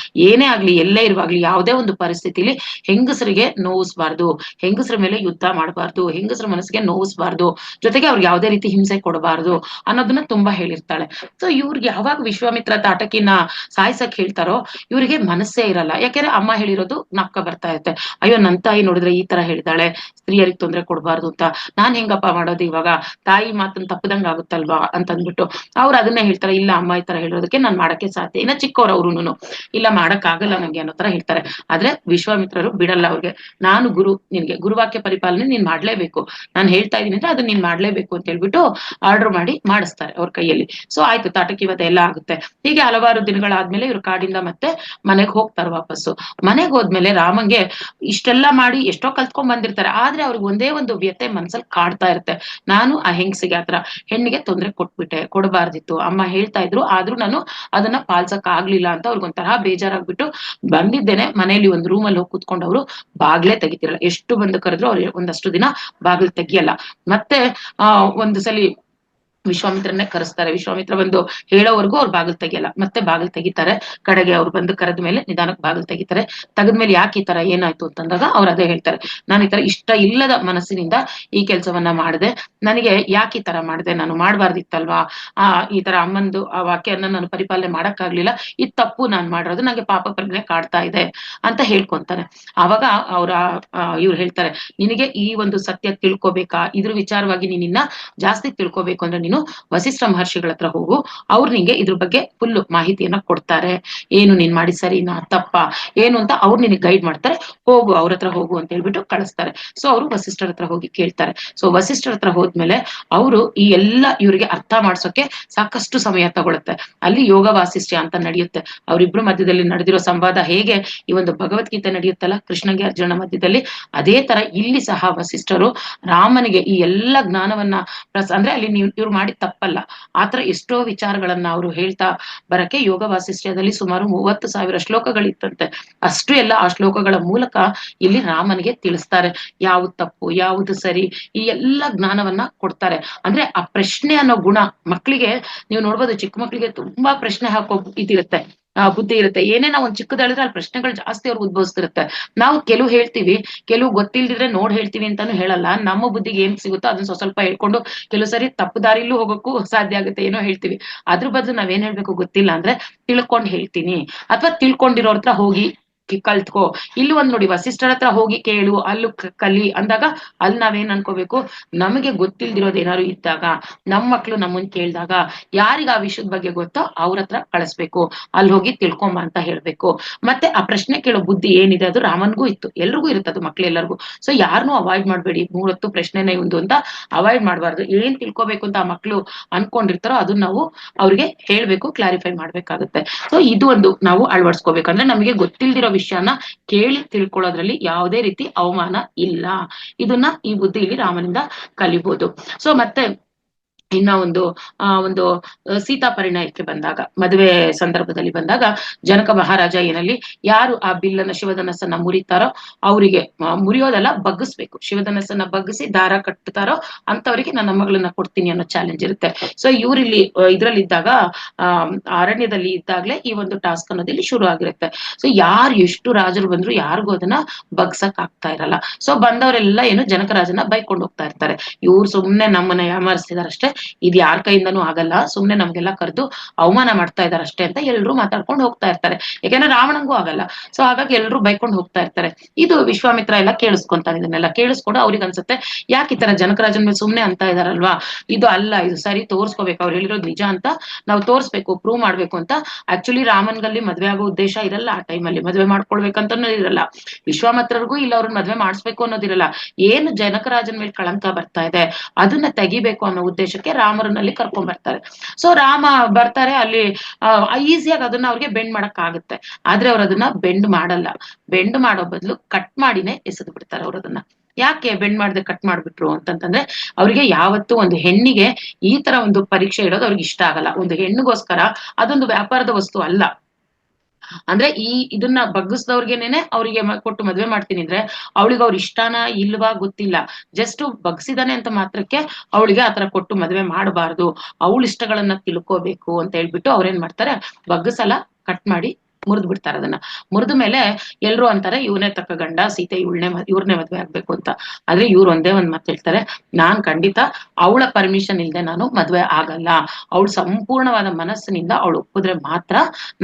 ಏನೇ ಆಗ್ಲಿ ಎಲ್ಲೇ ಇರುವಾಗ್ಲಿ ಯಾವುದೇ ಒಂದು ಪರಿಸ್ಥಿತಿಲಿ ಹೆಂಗಸರಿಗೆ ನೋವಿಸ್ಬಾರ್ದು, ಹೆಂಗಸರ ಮೇಲೆ ಯುದ್ಧ ಮಾಡಬಾರ್ದು, ಹೆಂಗಸರ ಮನಸ್ಸಿಗೆ ನೋವಿಸ್ಬಾರ್ದು, ಜೊತೆಗೆ ಅವ್ರಿಗೆ ಯಾವುದೇ ರೀತಿ ಹಿಂಸೆ ಕೊಡಬಾರ್ದು ಅನ್ನೋದನ್ನ ತುಂಬಾ ಹೇಳಿರ್ತಾಳೆ. ಸೊ ಇವ್ರಿಗೆ ಯಾವಾಗ ವಿಶ್ವಾಮಿತ್ರ ತಾಟಕಿನ ಸಾಯ್ಸಕ್ ಹೇಳ್ತಾರೋ ಇವ್ರಿಗೆ ಮನಸ್ಸೇ ಇರಲ್ಲ. ಯಾಕೆಂದ್ರೆ ಅಮ್ಮ ಹೇಳಿರೋದು ನಾಪ್ಕ ಬರ್ತಾ ಇರುತ್ತೆ. ಅಯ್ಯೋ ನನ್ ತಾಯಿ ನೋಡಿದ್ರೆ ಈ ತರ ಹೇಳಿದಾಳೆ, ಸ್ತ್ರೀಯರಿಗೆ ತೊಂದರೆ ಕೊಡಬಾರ್ದು ಅಂತ, ನಾನ್ ಹೆಂಗಪ್ಪ ಮಾಡೋದು ಇವಾಗ, ತಾಯಿ ಮಾತನ್ನ ತಪ್ಪದಂಗ ಆಗುತ್ತಲ್ವಾ ಅಂತಂದ್ಬಿಟ್ಟು ಅವ್ರು ಅದನ್ನೇ ಹೇಳ್ತಾರೆ, ಇಲ್ಲ ಅಮ್ಮ ಈ ತರ ಹೇಳೋದಕ್ಕೆ ನಾನ್ ಮಾಡಕ್ಕೆ ಸಾಧ್ಯ, ಇನ್ನ ಚಿಕ್ಕವ್ರು ಅವ್ರುನು, ಇಲ್ಲ ಮಾಡಕ್ ಆಗಲ್ಲ ನಂಗೆ ಅನ್ನೋ ತರ ಹೇಳ್ತಾರೆ. ಆದ್ರೆ ವಿಶ್ವಾಮಿತ್ರರು ಬಿಡಲ್ಲ ಅವ್ರಿಗೆ. ನಾನು ಗುರು, ನಿನ್ಗೆ ಗುರುವಾಕ್ಯ ಪರಿಪಾಲನೆ ನೀನ್ ಮಾಡ್ಲೇಬೇಕು, ನಾನು ಹೇಳ್ತಾ ಇದೀನಿ ಅಂದ್ರೆ ಅದನ್ನ ನೀನ್ ಮಾಡ್ಲೇಬೇಕು ಅಂತ ಹೇಳ್ಬಿಟ್ಟು ಆರ್ಡರ್ ಮಾಡಿ ಮಾಡಿಸ್ತಾರೆ ಅವ್ರ ಕೈಯಲ್ಲಿ. ಸೊ ಆಯ್ತು, ತಾಟಕಿ ವಧೆ ಎಲ್ಲ ಆಗುತ್ತೆ. ಹೀಗೆ ಹಲವಾರು ದಿನಗಳಾದ್ಮೇಲೆ ಇವ್ರು ಕಾಡಿಂದ ಮತ್ತೆ ಮನೆಗ್ ಹೋಗ್ತಾರೆ ವಾಪಸ್ಸು. ಮನೆಗ್ ಹೋದ್ಮೇಲೆ ರಾಮಂಗೆ ಇಷ್ಟೆಲ್ಲಾ ಮಾಡಿ ಎಷ್ಟೋ ಕಲ್ತ್ಕೊಂಡ್ ಬಂದಿರ್ತಾರೆ, ಆದ್ರೆ ಅವ್ರಿಗೆ ಒಂದೇ ಒಂದು ವ್ಯತೆ ಮನ್ಸಲ್ಲಿ ಕಾಡ್ತಾ ಇರುತ್ತೆ. ನಾನು ಆ ಹೆಂಗಸಿಗೆ ಆತರ ಹೆಣ್ಣಿಗೆ ತೊಂದ್ರೆ ಕೊಡಬಾರ್ದಿತ್ತು, ಅಮ್ಮ ಹೇಳ್ತಾ ಇದ್ರು, ಆದ್ರೂ ನಾನು ಅದನ್ನ ಪಾಲ್ಸಕ್ ಆಗ್ಲಿಲ್ಲ ಅಂತ ಅವ್ರಿಗೊಂಥರ ಬೇಜಾರಾಗ್ಬಿಟ್ಟು ಬಂದಿದ್ದೇನೆ. ಮನೇಲಿ ಒಂದು ರೂಮಲ್ಲಿ ಹೋಗಿ ಕೂತ್ಕೊಂಡು ಅವರು ಬಾಗ್ಲೇ ತೆಗಿತಿರಲ್ಲ. ಎಷ್ಟು ಬಂದು ಕರೆದ್ರು ಅವ್ರಿಗೆ ಒಂದಷ್ಟು ದಿನ ಬಾಗಿಲು ತೆಗಿಯಲ್ಲ. ಮತ್ತೆ ಒಂದು ಸಲಿ ವಿಶ್ವಾಮಿತ್ರನ್ನೇ ಕರೆಸ್ತಾರೆ. ವಿಶ್ವಾಮಿತ್ರ ಬಂದು ಹೇಳೋವರೆಗೂ ಅವ್ರು ಬಾಗಿಲು ತೆಗಿಯಲ್ಲ. ಮತ್ತೆ ಬಾಗಿಲು ತೆಗಿತಾರೆ. ಕಡೆಗೆ ಅವ್ರು ಬಂದು ಕರೆದ ಮೇಲೆ ನಿಧಾನಕ್ಕೆ ಬಾಗಿಲು ತೆಗಿತಾರೆ. ತೆಗೆದ್ಮೇಲೆ ಯಾಕೆ ಈ ತರ ಏನಾಯ್ತು ಅಂತಂದಾಗ ಅವ್ರು ಅದೇ ಹೇಳ್ತಾರೆ, ನಾನು ಈ ತರ ಇಷ್ಟ ಇಲ್ಲದ ಮನಸ್ಸಿನಿಂದ ಈ ಕೆಲ್ಸವನ್ನ ಮಾಡಿದೆ, ನನಗೆ ಯಾಕೆ ಈ ತರ ಮಾಡಿದೆ, ನಾನು ಮಾಡ್ಬಾರ್ದಿತ್ತಲ್ವಾ, ಈ ತರ ಅಮ್ಮಂದು ಆ ವಾಕ್ಯನ್ನ ನಾನು ಪರಿಪಾಲನೆ ಮಾಡಕ್ಕಾಗ್ಲಿಲ್ಲ, ಇದು ತಪ್ಪು ನಾನ್ ಮಾಡಿರೋದು, ನಂಗೆ ಪಾಪ ಪ್ರಜ್ಞೆ ಕಾಡ್ತಾ ಇದೆ ಅಂತ ಹೇಳ್ಕೊಂತಾರೆ. ಅವಾಗ ಇವ್ರು ಹೇಳ್ತಾರೆ, ನಿನಗೆ ಈ ಒಂದು ಸತ್ಯ ತಿಳ್ಕೊಬೇಕಾ, ಇದ್ರ ವಿಚಾರವಾಗಿ ನೀನಿನ್ನ ಜಾಸ್ತಿ ತಿಳ್ಕೊಬೇಕು ಅಂದ್ರೆ ವಸಿಷ್ಠ ಮಹರ್ಷಿಗಳ ಹತ್ರ ಹೋಗು, ಅವ್ರು ನಿಂಗೆ ಇದ್ರ ಬಗ್ಗೆ ಫುಲ್ ಮಾಹಿತಿಯನ್ನ ಕೊಡ್ತಾರೆ. ಏನು ನೀನ್ ಮಾಡಿ ಸರಿನಾ ತಪ್ಪ ಏನು ಅಂತ ಅವ್ರು ನಿನಗೆ ಗೈಡ್ ಮಾಡ್ತಾರೆ, ಹೋಗು ಅವ್ರ ಹತ್ರ ಹೋಗು ಅಂತ ಹೇಳ್ಬಿಟ್ಟು ಕಳಿಸ್ತಾರೆ. ಸೊ ಅವರು ವಸಿಷ್ಠರ ಹತ್ರ ಹೋಗಿ ಕೇಳ್ತಾರೆ. ಸೊ ವಸಿಷ್ಠರ ಹತ್ರ ಹೋದ್ಮೇಲೆ ಅವರು ಈ ಎಲ್ಲ ಇವ್ರಿಗೆ ಅರ್ಥ ಮಾಡ್ಸೋಕೆ ಸಾಕಷ್ಟು ಸಮಯ ತಗೊಳುತ್ತೆ. ಅಲ್ಲಿ ಯೋಗ ವಾಸಿಷ್ಠ ಅಂತ ನಡೆಯುತ್ತೆ. ಅವರಿಬ್ರು ಮಧ್ಯದಲ್ಲಿ ನಡೆದಿರೋ ಸಂವಾದ ಹೇಗೆ ಈ ಒಂದು ಭಗವದ್ಗೀತೆ ನಡೆಯುತ್ತಲ್ಲ ಕೃಷ್ಣಗೆ ಅರ್ಜುನ ಮಧ್ಯದಲ್ಲಿ, ಅದೇ ತರ ಇಲ್ಲಿ ಸಹ ವಸಿಷ್ಠರು ರಾಮನಿಗೆ ಈ ಎಲ್ಲ ಜ್ಞಾನವನ್ನ ಅಂದ್ರೆ ಅಲ್ಲಿ ಇವ್ರು ಮಾಡಿದ ತಪ್ಪಲ್ಲ, ಆತರ ಎಷ್ಟೋ ವಿಚಾರಗಳನ್ನ ಅವರು ಹೇಳ್ತಾ ಬರಕ್ಕೆ ಯೋಗ ವಾಸಿಷ್ಠ್ಯದಲ್ಲಿ ಸುಮಾರು 30,000 ಶ್ಲೋಕಗಳಿತ್ತಂತೆ. ಅಷ್ಟು ಎಲ್ಲ ಆ ಶ್ಲೋಕಗಳ ಮೂಲಕ ಇಲ್ಲಿ ರಾಮನಿಗೆ ತಿಳಿಸ್ತಾರೆ ಯಾವ್ದು ತಪ್ಪು ಯಾವುದು ಸರಿ, ಈ ಎಲ್ಲ ಜ್ಞಾನವನ್ನ ಕೊಡ್ತಾರೆ. ಅಂದ್ರೆ ಆ ಪ್ರಶ್ನೆ ಅನ್ನೋ ಗುಣ ಮಕ್ಳಿಗೆ ನೀವು ನೋಡ್ಬೋದು, ಚಿಕ್ಕ ಮಕ್ಳಿಗೆ ತುಂಬಾ ಪ್ರಶ್ನೆ ಹಾಕೋ ಇದಿರುತ್ತೆ, ಬುದ್ಧಿ ಇರುತ್ತೆ. ಏನೇ ನಾವು ಒಂದ್ ಚಿಕ್ಕದಳಿದ್ರೆ ಅಲ್ಲಿ ಪ್ರಶ್ನೆಗಳು ಜಾಸ್ತಿ ಅವ್ರಿಗೆ ಉದ್ಭವಿಸ್ತಿರುತ್ತೆ. ನಾವು ಕೆಲವು ಹೇಳ್ತೀವಿ, ಕೆಲವು ಗೊತ್ತಿಲ್ದಿದ್ರೆ ನೋಡ್ ಹೇಳ್ತೀವಿ ಅಂತಾನು ಹೇಳಲ್ಲ. ನಮ್ಮ ಬುದ್ಧಿಗೆ ಏನ್ ಸಿಗುತ್ತೋ ಅದನ್ನ ಸ್ವಲ್ಪ ಹೇಳ್ಕೊಂಡು ಕೆಲವು ಸರಿ ತಪ್ಪು ದಾರಿಲೂ ಹೋಗಕ್ಕೂ ಸಾಧ್ಯ ಆಗುತ್ತೆ. ಏನೋ ಹೇಳ್ತೀವಿ, ಅದ್ರ ಬದಲು ನಾವೇನ್ ಹೇಳ್ಬೇಕು ಗೊತ್ತಿಲ್ಲ ಅಂದ್ರೆ ತಿಳ್ಕೊಂಡ್ ಹೇಳ್ತೀನಿ, ಅಥವಾ ತಿಳ್ಕೊಂಡಿರೋರ್ ಹತ್ರ ಹೋಗಿ ಕಲ್ತ್ಕೋ. ಇಲ್ಲಿ ಒಂದ್ ನೋಡಿ, ವಸಿಷ್ಠರ ಹತ್ರ ಹೋಗಿ ಕೇಳು, ಅಲ್ಲೂ ಕಲಿ ಅಂದಾಗ ಅಲ್ಲಿ ನಾವೇನ್ ಅನ್ಕೋಬೇಕು, ನಮಗೆ ಗೊತ್ತಿಲ್ದಿರೋದ್ ಏನಾದ್ರು ಇದ್ದಾಗ ನಮ್ ಮಕ್ಳು ನಮ್ಮನ್ ಕೇಳಿದಾಗ ಯಾರಿಗ ಆ ವಿಷಯದ ಬಗ್ಗೆ ಗೊತ್ತೋ ಅವ್ರ ಹತ್ರ ಕಳಿಸ್ಬೇಕು, ಅಲ್ಲಿ ಹೋಗಿ ತಿಳ್ಕೊಂಬ ಅಂತ ಹೇಳ್ಬೇಕು. ಮತ್ತೆ ಆ ಪ್ರಶ್ನೆ ಕೇಳೋ ಬುದ್ಧಿ ಏನಿದೆ ಅದು ರಾಮನ್ಗೂ ಇತ್ತು, ಎಲ್ರಿಗೂ ಇರುತ್ತೆ ಅದು, ಮಕ್ಳೆಲ್ಲರಿಗೂ. ಸೊ ಯಾರನ್ನೂ ಅವಾಯ್ಡ್ ಮಾಡ್ಬೇಡಿ, 3 ಹೊತ್ತು ಪ್ರಶ್ನೆನೇ ಒಂದು ಅಂತ ಅವಾಯ್ಡ್ ಮಾಡ್ಬಾರ್ದು. ಏನ್ ತಿಳ್ಕೊಬೇಕು ಅಂತ ಆ ಮಕ್ಳು ಅನ್ಕೊಂಡಿರ್ತಾರೋ ಅದನ್ನ ನಾವು ಅವ್ರಿಗೆ ಹೇಳ್ಬೇಕು, ಕ್ಲಾರಿಫೈ ಮಾಡ್ಬೇಕಾಗುತ್ತೆ. ಸೊ ಇದು ಒಂದು ನಾವು ಅಳವಡಿಸ್ಕೋಬೇಕಂದ್ರೆ ನಮಗೆ ಗೊತ್ತಿಲ್ದಿರೋ ವಿಷಯನ ಕೇಳಿ ತಿಳ್ಕೊಳ್ಳೋದ್ರಲ್ಲಿ ಯಾವುದೇ ರೀತಿ ಅವಮಾನ ಇಲ್ಲ. ಇದನ್ನ ಈ ಬುದ್ಧಿ ಇಲ್ಲಿ ರಾಮನಿಂದ ಕಲಿಬಹುದು. ಸೊ ಮತ್ತೆ ಇನ್ನ ಒಂದು ಸೀತಾ ಪರಿಣಯಕ್ಕೆ ಬಂದಾಗ, ಮದುವೆ ಸಂದರ್ಭದಲ್ಲಿ ಬಂದಾಗ, ಜನಕ ಮಹಾರಾಜ ಏನಲ್ಲಿ ಯಾರು ಆ ಬಿಲ್ಲನ್ನ ಶಿವಧನಸ್ಸನ್ನ ಮುರಿತಾರೋ ಅವರಿಗೆ, ಮುರಿಯೋದಲ್ಲ ಬಗ್ಗಿಸ್ಬೇಕು, ಶಿವಧನಸ್ಸನ್ನ ಬಗ್ಗಿಸಿ ದಾರ ಕಟ್ಟುತ್ತಾರೋ ಅಂತವರಿಗೆ ನನ್ನ ಮಗಳನ್ನ ಕೊಡ್ತೀನಿ ಅನ್ನೋ ಚಾಲೆಂಜ್ ಇರುತ್ತೆ. ಸೊ ಇವ್ರಿಲ್ಲಿ ಇದ್ರಲ್ಲಿದ್ದಾಗ, ಅರಣ್ಯದಲ್ಲಿ ಇದ್ದಾಗ್ಲೇ ಈ ಒಂದು ಟಾಸ್ಕ್ ಅನ್ನೋದು ಇಲ್ಲಿ ಶುರು ಆಗಿರುತ್ತೆ. ಸೊ ಯಾರು ಎಷ್ಟು ರಾಜರು ಬಂದ್ರು ಯಾರಿಗೂ ಅದನ್ನ ಬಗ್ಸಕ್ ಆಗ್ತಾ ಇರಲ್ಲ. ಸೊ ಬಂದವರೆಲ್ಲ ಏನು ಜನಕರಾಜನ ಬೈಕೊಂಡು ಹೋಗ್ತಾ ಇರ್ತಾರೆ. ಇವ್ರು ಸುಮ್ನೆ ನಮ್ಮನ್ನ ಯಾಮಾರಿಸ್ತಿದಾರಷ್ಟೇ, ಇದ್ ಯಾರ ಕೈಯಿಂದನೂ ಆಗಲ್ಲ, ಸುಮ್ನೆ ನಮ್ಗೆಲ್ಲ ಕರೆದು ಅವಮಾನ ಮಾಡ್ತಾ ಇದಾರೆ ಅಷ್ಟೇ ಅಂತ ಎಲ್ರು ಮಾತಾಡ್ಕೊಂಡು ಹೋಗ್ತಾ ಇರ್ತಾರೆ. ಯಾಕಂದ್ರೆ ರಾವಣಂಗೂ ಆಗಲ್ಲ. ಸೊ ಹಾಗಾಗಿ ಎಲ್ರು ಬೈಕೊಂಡು ಹೋಗ್ತಾ ಇರ್ತಾರೆ. ಇದು ವಿಶ್ವಾಮಿತ್ರ ಎಲ್ಲ ಕೇಳಿಸ್ಕೊಂತಾನೆ. ಇದನ್ನೆಲ್ಲ ಕೇಳಿಸ್ಕೊಂಡು ಅವ್ರಿಗೆ ಅನ್ಸುತ್ತೆ, ಯಾಕೆ ಈ ತರ ಜನಕರಾಜನ್ ಮೇಲೆ ಸುಮ್ನೆ ಅಂತ ಇದಾರಲ್ವಾ, ಇದು ಅಲ್ಲ, ಇದು ಸರಿ, ತೋರ್ಸ್ಕೋಬೇಕು, ಅವ್ರು ಹೇಳಿರೋದು ನಿಜ ಅಂತ ನಾವು ತೋರ್ಸ್ಬೇಕು, ಪ್ರೂವ್ ಮಾಡ್ಬೇಕು ಅಂತ. ಆಕ್ಚುಲಿ ರಾಮನ್ಗಲ್ಲಿ ಮದ್ವೆ ಆಗೋ ಉದ್ದೇಶ ಇರಲ್ಲ, ಆ ಟೈಮಲ್ಲಿ ಮದ್ವೆ ಮಾಡ್ಕೊಳ್ಬೇಕಂತನೂ ಇರಲ್ಲ. ವಿಶ್ವಾಮಿತ್ರರಿಗೂ ಇಲ್ಲ ಅವ್ರನ್ನ ಮದ್ವೆ ಮಾಡಿಸ್ಬೇಕು ಅನ್ನೋದಿರಲ್ಲ. ಏನು ಜನಕರಾಜನ್ ಮೇಲೆ ಕಳಂಕ ಬರ್ತಾ ಇದೆ ಅದನ್ನ ತೆಗಿಬೇಕು ಅನ್ನೋ ಉದ್ದೇಶಕ್ಕೆ ರಾಮರನ್ನಲ್ಲಿ ಕರ್ಕೊಂಡ್ ಬರ್ತಾರೆ. ಸೊ ರಾಮ ಬರ್ತಾರೆ ಅಲ್ಲಿ, ಈಸಿಯಾಗಿ ಅದನ್ನ ಅವ್ರಿಗೆ ಬೆಂಡ್ ಮಾಡಕ್ ಆಗುತ್ತೆ. ಆದ್ರೆ ಅವ್ರು ಅದನ್ನ ಬೆಂಡ್ ಮಾಡಲ್ಲ. ಬೆಂಡ್ ಮಾಡೋ ಬದಲು ಕಟ್ ಮಾಡಿನೇ ಎಸೆದು ಬಿಡ್ತಾರೆ ಅವ್ರು ಅದನ್ನ. ಯಾಕೆ ಬೆಂಡ್ ಮಾಡದೆ ಕಟ್ ಮಾಡ್ಬಿಟ್ರು ಅಂತಂತಂದ್ರೆ, ಅವ್ರಿಗೆ ಯಾವತ್ತೂ ಒಂದು ಹೆಣ್ಣಿಗೆ ಈ ತರ ಒಂದು ಪರೀಕ್ಷೆ ಇಡೋದು ಅವ್ರಿಗೆ ಇಷ್ಟ ಆಗಲ್ಲ. ಒಂದು ಹೆಣ್ಣಿಗೋಸ್ಕರ ಅದೊಂದು ವ್ಯಾಪಾರದ ವಸ್ತು ಅಲ್ಲ. ಅಂದ್ರೆ ಇದನ್ನ ಬಗ್ಗಿಸ್ದವ್ರಿಗೇನೆ ಅವ್ರಿಗೆ ಕೊಟ್ಟು ಮದ್ವೆ ಮಾಡ್ತೀನಿ ಅಂದ್ರೆ ಅವಳಿಗೆ ಅವ್ರ ಇಷ್ಟನ ಇಲ್ವಾ ಗೊತ್ತಿಲ್ಲ, ಜಸ್ಟ್ ಬಗ್ಸಿದಾನೆ ಅಂತ ಮಾತ್ರಕ್ಕೆ ಅವಳಿಗೆ ಆತರ ಕೊಟ್ಟು ಮದ್ವೆ ಮಾಡಬಾರ್ದು, ಅವಳ ಇಷ್ಟಗಳನ್ನ ತಿಳ್ಕೋಬೇಕು ಅಂತ ಹೇಳ್ಬಿಟ್ಟು ಅವ್ರೇನ್ ಮಾಡ್ತಾರೆ, ಬಗ್ಗಸಲ ಕಟ್ ಮಾಡಿ ಮುರಿದ್ ಬಿಡ್ತಾರೆ. ಅದನ್ನ ಮುರಿದ ಮೇಲೆ ಎಲ್ರು ಅಂತಾರೆ, ಇವನೇ ತಕ್ಕ ಗಂಡ, ಸೀತೆ ಇವ್ರನ್ನೇ ಮದ್ವೆ ಆಗ್ಬೇಕು ಅಂತ. ಆದ್ರೆ ಇವ್ರು ಒಂದೇ ಒಂದ್ ಮಾತು ಹೇಳ್ತಾರೆ, ನಾನ್ ಖಂಡಿತ ಅವಳ ಪರ್ಮಿಷನ್ ಇಲ್ದೆ ನಾನು ಮದ್ವೆ ಆಗಲ್ಲ, ಅವಳು ಸಂಪೂರ್ಣವಾದ ಮನಸ್ಸಿನಿಂದ ಅವಳು ಒಪ್ಪಿದ್ರೆ ಮಾತ್ರ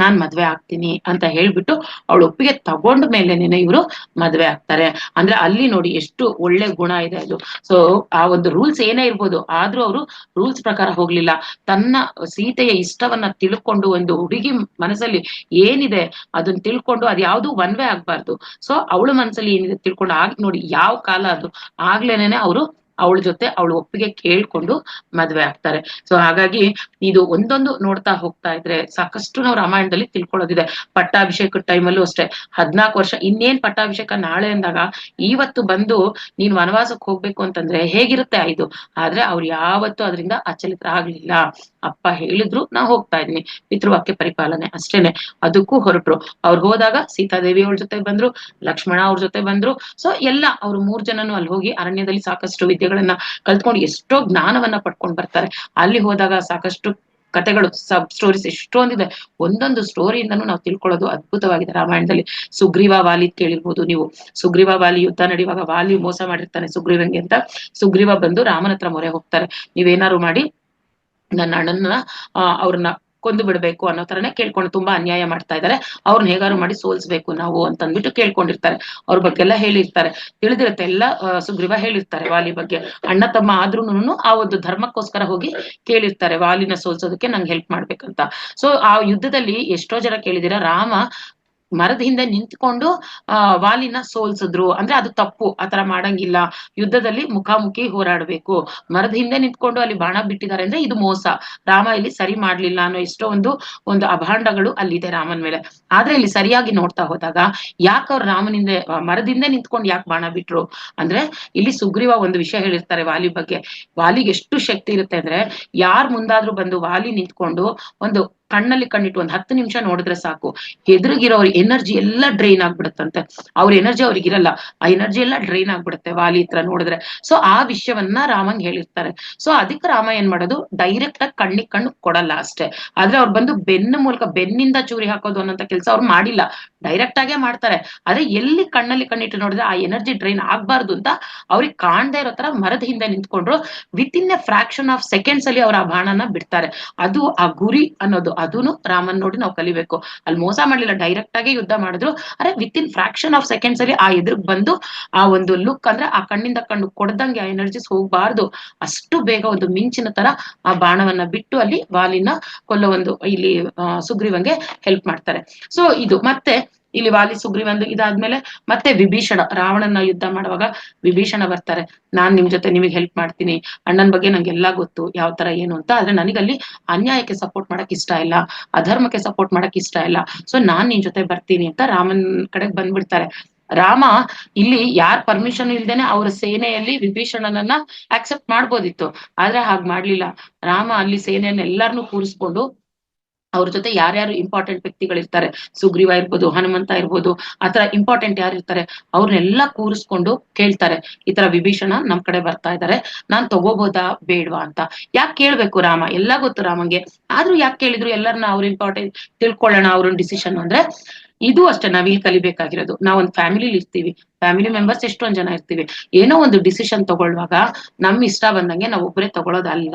ನಾನ್ ಮದ್ವೆ ಆಗ್ತೀನಿ ಅಂತ ಹೇಳ್ಬಿಟ್ಟು ಅವಳು ಒಪ್ಪಿಗೆ ತಗೊಂಡ ಮೇಲೆನೆ ಇವ್ರು ಮದ್ವೆ ಆಗ್ತಾರೆ. ಅಂದ್ರೆ ಅಲ್ಲಿ ನೋಡಿ ಎಷ್ಟು ಒಳ್ಳೆ ಗುಣ ಇದೆ ಅದು. ಸೊ ಆ ಒಂದು ರೂಲ್ಸ್ ಏನೇ ಇರ್ಬೋದು, ಆದ್ರೂ ಅವರು ರೂಲ್ಸ್ ಪ್ರಕಾರ ಹೋಗ್ಲಿಲ್ಲ. ತನ್ನ ಸೀತೆಯ ಇಷ್ಟವನ್ನ ತಿಳ್ಕೊಂಡು, ಒಂದು ಹುಡುಗಿ ಮನಸ್ಸಲ್ಲಿ ಏನಿದೆ ಅದನ್ನ ತಿಳ್ಕೊಂಡು, ಅದ್ ಯಾವ್ದು ಒನ್ ವೇ ಆಗ್ಬಾರ್ದು. ಸೊ ಅವಳ ಮನ್ಸಲ್ಲಿ ಏನಿದೆ ತಿಳ್ಕೊಂಡು, ನೋಡಿ ಯಾವ ಕಾಲ ಅದು, ಆಗ್ಲೇನೆ ಅವರು ಅವಳ ಜೊತೆ ಅವಳು ಒಪ್ಪಿಗೆ ಕೇಳ್ಕೊಂಡು ಮದ್ವೆ ಆಗ್ತಾರೆ. ಸೊ ಹಾಗಾಗಿ ಇದು ಒಂದೊಂದು ನೋಡ್ತಾ ಹೋಗ್ತಾ ಇದ್ರೆ ಸಾಕಷ್ಟು ನಾವು ರಾಮಾಯಣದಲ್ಲಿ ತಿಳ್ಕೊಳ್ಳೋದಿದೆ. ಪಟ್ಟಾಭಿಷೇಕದ ಟೈಮಲ್ಲೂ ಅಷ್ಟೇ, 14 ವರ್ಷ ಇನ್ನೇನ್ ಪಟ್ಟಾಭಿಷೇಕ ನಾಳೆ ಅಂದಾಗ ಇವತ್ತು ಬಂದು ನೀನ್ ವನವಾಸಕ್ಕೆ ಹೋಗ್ಬೇಕು ಅಂತಂದ್ರೆ ಹೇಗಿರುತ್ತೆ ಇದು. ಆದ್ರೆ ಅವ್ರು ಯಾವತ್ತೂ ಅದರಿಂದ ಅಚಲಿತರಾಗ್ಲಿಲ್ಲ. ಅಪ್ಪ ಹೇಳಿದ್ರು ನಾ ಹೋಗ್ತಾ ಇದೀನಿ, ಪಿತೃವಾಕ್ಯ ಪರಿಪಾಲನೆ ಅಷ್ಟೇನೆ. ಅದಕ್ಕೂ ಹೊರಟ್ರು. ಅವ್ರು ಹೋದಾಗ ಸೀತಾದೇವಿ ಅವ್ರ ಜೊತೆ ಬಂದ್ರು, ಲಕ್ಷ್ಮಣ ಅವ್ರ ಜೊತೆ ಬಂದ್ರು. ಸೊ ಎಲ್ಲ ಅವ್ರು 3 ಜನನು ಅಲ್ಲಿ ಹೋಗಿ ಅರಣ್ಯದಲ್ಲಿ ಸಾಕಷ್ಟು ವಿದ್ಯೆಗಳನ್ನ ಕಲ್ತ್ಕೊಂಡು ಎಷ್ಟೋ ಜ್ಞಾನವನ್ನ ಪಡ್ಕೊಂಡ್ ಬರ್ತಾರೆ. ಅಲ್ಲಿ ಹೋದಾಗ ಸಾಕಷ್ಟು ಕಥೆಗಳು, ಸಬ್ ಸ್ಟೋರೀಸ್ ಎಷ್ಟೊಂದಿದೆ. ಒಂದೊಂದು ಸ್ಟೋರಿಯಿಂದನೂ ನಾವು ತಿಳ್ಕೊಳ್ಳೋದು ಅದ್ಭುತವಾಗಿದೆ ರಾಮಾಯಣದಲ್ಲಿ. ಸುಗ್ರೀವ ವಾಲಿ ಕೇಳಿರ್ಬೋದು ನೀವು. ಸುಗ್ರೀವ ವಾಲಿ ಯುದ್ಧ ನಡೆಯುವಾಗ ವಾಲಿ ಮೋಸ ಮಾಡಿರ್ತಾನೆ ಸುಗ್ರೀವಂಗೆ ಅಂತ. ಸುಗ್ರೀವ ಬಂದು ರಾಮನ ಹತ್ರ ಮೊರೆ ಹೋಗ್ತಾರೆ, ನೀವೇನಾರು ಮಾಡಿ ನನ್ನ ಅಣ್ಣನ ಅವ್ರನ್ನ ಕೊಂದು ಬಿಡ್ಬೇಕು ಅನ್ನೋ ತರನೇ ಕೇಳ್ಕೊಂಡು, ತುಂಬಾ ಅನ್ಯಾಯ ಮಾಡ್ತಾ ಇದಾರೆ, ಅವ್ರನ್ನ ಹೇಗಾರು ಮಾಡಿ ಸೋಲ್ಸ್ಬೇಕು ನಾವು ಅಂತ ಅಂದ್ಬಿಟ್ಟು ಕೇಳ್ಕೊಂಡಿರ್ತಾರೆ. ಅವ್ರ ಬಗ್ಗೆ ಎಲ್ಲ ಹೇಳಿರ್ತಾರೆ, ತಿಳಿದಿರುತ್ತೆ ಎಲ್ಲ. ಸುಗ್ರೀವ ಹೇಳಿರ್ತಾರೆ ವಾಲಿ ಬಗ್ಗೆ. ಅಣ್ಣ ತಮ್ಮ ಆದ್ರೂನು ಆ ಒಂದು ಧರ್ಮಕ್ಕೋಸ್ಕರ ಹೋಗಿ ಕೇಳಿರ್ತಾರೆ, ವಾಲಿನ ಸೋಲ್ಸೋದಕ್ಕೆ ನಂಗೆ ಹೆಲ್ಪ್ ಮಾಡ್ಬೇಕಂತ. ಸೊ ಆ ಯುದ್ಧದಲ್ಲಿ ಎಷ್ಟೋ ಜನ ಕೇಳಿದಿರ, ರಾಮ ಮರದ ಹಿಂದೆ ನಿಂತ್ಕೊಂಡು ವಾಲಿನ ಸೋಲ್ಸಿದ್ರು ಅಂದ್ರೆ ಅದು ತಪ್ಪು, ಆತರ ಮಾಡಂಗಿಲ್ಲ. ಯುದ್ಧದಲ್ಲಿ ಮುಖಾಮುಖಿ ಹೋರಾಡ್ಬೇಕು. ಮರದ ಹಿಂದೆ ನಿಂತ್ಕೊಂಡು ಅಲ್ಲಿ ಬಾಣ ಬಿಟ್ಟಿದ್ದಾರೆ ಅಂದ್ರೆ ಇದು ಮೋಸ, ರಾಮ ಇಲ್ಲಿ ಸರಿ ಮಾಡ್ಲಿಲ್ಲ ಅನ್ನೋ ಎಷ್ಟೋ ಒಂದು ಅಭಾಂಡಗಳು ಅಲ್ಲಿದೆ ರಾಮನ್ ಮೇಲೆ. ಆದ್ರೆ ಇಲ್ಲಿ ಸರಿಯಾಗಿ ನೋಡ್ತಾ ಹೋದಾಗ ಯಾಕೆ ಅವ್ರು ರಾಮನಿಂದ ಮರದಿಂದ ನಿಂತ್ಕೊಂಡು ಯಾಕೆ ಬಾಣ ಬಿಟ್ರು ಅಂದ್ರೆ, ಇಲ್ಲಿ ಸುಗ್ರೀವ ಒಂದು ವಿಷಯ ಹೇಳಿರ್ತಾರೆ ವಾಲಿ ಬಗ್ಗೆ. ವಾಲಿಗೆ ಎಷ್ಟು ಶಕ್ತಿ ಇರುತ್ತೆ ಅಂದ್ರೆ, ಯಾರ್ ಮುಂದಾದ್ರೂ ಬಂದು ವಾಲಿ ನಿಂತ್ಕೊಂಡು ಒಂದು ಕಣ್ಣಲ್ಲಿ ಕಣ್ಣಿಟ್ಟು ಒಂದ್ 10 ನಿಮಿಷ ನೋಡಿದ್ರೆ ಸಾಕು, ಎದುರಿಗಿರೋರ್ ಎನರ್ಜಿ ಎಲ್ಲ ಡ್ರೈನ್ ಆಗ್ಬಿಡುತ್ತಂತೆ. ಅವ್ರ ಎನರ್ಜಿ ಅವ್ರಿಗಿರಲ್ಲ, ಆ ಎನರ್ಜಿ ಎಲ್ಲ ಡ್ರೈನ್ ಆಗ್ಬಿಡುತ್ತೆ ವಾಲಿ ಹತ್ರ ನೋಡಿದ್ರೆ. ಸೊ ಆ ವಿಷಯವನ್ನ ರಾಮಂಗ್ ಹೇಳಿರ್ತಾರೆ. ಸೊ ಅದಕ್ಕೆ ರಾಮ ಏನ್ ಮಾಡೋದು, ಡೈರೆಕ್ಟ್ ಆಗಿ ಕಣ್ಣಿಗೆ ಕಣ್ಣು ಕೊಡಲ್ಲ ಅಷ್ಟೇ. ಆದ್ರೆ ಅವ್ರು ಬಂದು ಬೆನ್ನಿಂದ ಚೂರಿ ಹಾಕೋದು ಅನ್ನೋಂತ ಕೆಲಸ ಅವ್ರು ಮಾಡಿಲ್ಲ, ಡೈರೆಕ್ಟ್ ಆಗೇ ಮಾಡ್ತಾರೆ. ಆದ್ರೆ ಎಲ್ಲಿ ಕಣ್ಣಲ್ಲಿ ಕಣ್ಣಿಟ್ಟು ನೋಡಿದ್ರೆ ಆ ಎನರ್ಜಿ ಡ್ರೈನ್ ಆಗ್ಬಾರ್ದು ಅಂತ ಅವ್ರಿಗೆ ಕಾಣ್ದೇ ಇರೋ ತರ ಮರದ ಹಿಂದೆ ನಿಂತ್ಕೊಂಡ್ರು. Within a fraction of seconds ಅಲ್ಲಿ ಅವ್ರ ಆ ಬಾಣನ ಬಿಡ್ತಾರೆ. ಅದು ಆ ಗುರಿ ಅನ್ನೋದು, ಅದೂನು ರಾಮನ್ ನೋಡಿ ನಾವು ಕಲಿಬೇಕು. ಅಲ್ಲಿ ಮೋಸ ಮಾಡ್ಲಿಲ್ಲ, ಡೈರೆಕ್ಟ್ ಆಗಿ ಯುದ್ಧ ಮಾಡಿದ್ರು. ಅರೆ ವಿತಿನ್ ಫ್ರಾಕ್ಷನ್ ಆಫ್ ಸೆಕೆಂಡ್ಸ್ ಅಲ್ಲಿ ಆ ಎದುರು ಬಂದು ಆ ಒಂದು ಲುಕ್ ಅಂದ್ರೆ ಆ ಕಣ್ಣಿಂದ ಕಣ್ಣು ಕೊಡ್ದಂಗೆ ಆ ಎನರ್ಜಿಸ್ ಹೋಗ್ಬಾರ್ದು, ಅಷ್ಟು ಬೇಗ ಒಂದು ಮಿಂಚಿನ ತರ ಆ ಬಾಣವನ್ನ ಬಿಟ್ಟು ಅಲ್ಲಿ ವಾಲಿನ ಕೊಲ್ಲೋ ಒಂದು ಇಲ್ಲಿ ಸುಗ್ರೀವಂಗೆ ಹೆಲ್ಪ್ ಮಾಡ್ತಾರೆ. ಸೊ ಇದು ಮತ್ತೆ ಇಲ್ಲಿ ವಾಲಿ ಸುಗ್ರೀವಂದು ಇದಾದ್ಮೇಲೆ ಮತ್ತೆ ವಿಭೀಷಣ ರಾವಣನ ಯುದ್ಧ ಮಾಡುವಾಗ ವಿಭೀಷಣ ಬರ್ತಾರೆ, ನಾನ್ ನಿಮ್ ಜೊತೆ ನಿಮಗೆ ಹೆಲ್ಪ್ ಮಾಡ್ತೀನಿ, ಅಣ್ಣನ್ ಬಗ್ಗೆ ನಂಗೆಲ್ಲಾ ಗೊತ್ತು ಯಾವ ತರ ಏನು ಅಂತ. ಆದ್ರೆ ನನಗಲ್ಲಿ ಅನ್ಯಾಯಕ್ಕೆ ಸಪೋರ್ಟ್ ಮಾಡಕ್ ಇಷ್ಟ ಇಲ್ಲ, ಅಧರ್ಮಕ್ಕೆ ಸಪೋರ್ಟ್ ಮಾಡಕ್ ಇಷ್ಟ ಇಲ್ಲ. ಸೊ ನಾನ್ ನಿನ್ ಜೊತೆ ಬರ್ತೀನಿ ಅಂತ ರಾಮನ್ ಕಡೆಗೆ ಬಂದ್ಬಿಡ್ತಾರೆ. ರಾಮ ಇಲ್ಲಿ ಯಾರ್ ಪರ್ಮಿಷನ್ ಇಲ್ದೇನೆ ಅವ್ರ ಸೇನೆಯಲ್ಲಿ ವಿಭೀಷಣನನ್ನ ಆಕ್ಸೆಪ್ಟ್ ಮಾಡ್ಬೋದಿತ್ತು, ಆದ್ರೆ ಹಾಗ್ ಮಾಡ್ಲಿಲ್ಲ. ರಾಮ ಅಲ್ಲಿ ಸೇನೆಯನ್ನ ಎಲ್ಲಾರ್ನು ಕೂರಿಸ್ಕೊಂಡು ಅವ್ರ ಜೊತೆ ಯಾರ್ಯಾರು ಇಂಪಾರ್ಟೆಂಟ್ ವ್ಯಕ್ತಿಗಳಿರ್ತಾರೆ, ಸುಗ್ರೀವ ಇರ್ಬೋದು, ಹನುಮಂತ ಇರ್ಬೋದು, ಆತರ ಇಂಪಾರ್ಟೆಂಟ್ ಯಾರು ಇರ್ತಾರೆ ಅವ್ರನ್ನೆಲ್ಲಾ ಕೂರಿಸ್ಕೊಂಡು ಕೇಳ್ತಾರೆ, ಈ ತರ ವಿಭೀಷಣ ನಮ್ ಕಡೆ ಬರ್ತಾ ಇದಾರೆ, ನಾನ್ ತಗೋಬೋದಾ ಬೇಡ್ವಾ ಅಂತ. ಯಾಕೆ ಕೇಳ್ಬೇಕು ರಾಮ, ಎಲ್ಲಾ ಗೊತ್ತು ರಾಮಂಗೆ, ಆದ್ರೂ ಯಾಕೆ ಕೇಳಿದ್ರು ಎಲ್ಲರನ್ನ ಅವ್ರ ಇಂಪಾರ್ಟೆಂಟ್ ತಿಳ್ಕೊಳ್ಳೋಣ ಅವ್ರ ಡಿಸಿಷನ್ ಅಂದ್ರೆ. ಇದು ಅಷ್ಟೇ ನಾವ್ ಇಲ್ಲಿ ಕಲಿಬೇಕಾಗಿರೋದು. ನಾವೊಂದ್ ಫ್ಯಾಮಿಲಿಲಿ ಇರ್ತೀವಿ, ಫ್ಯಾಮಿಲಿ ಮೆಂಬರ್ಸ್ ಎಷ್ಟೊಂದ್ ಜನ ಇರ್ತೀವಿ, ಏನೋ ಒಂದು ಡಿಸಿಷನ್ ತಗೊಳ್ಳುವಾಗ ನಮ್ ಇಷ್ಟ ಬಂದಂಗೆ ನಾವ್ ಒಬ್ಬರೇ ತಗೊಳೋದಲ್ಲ,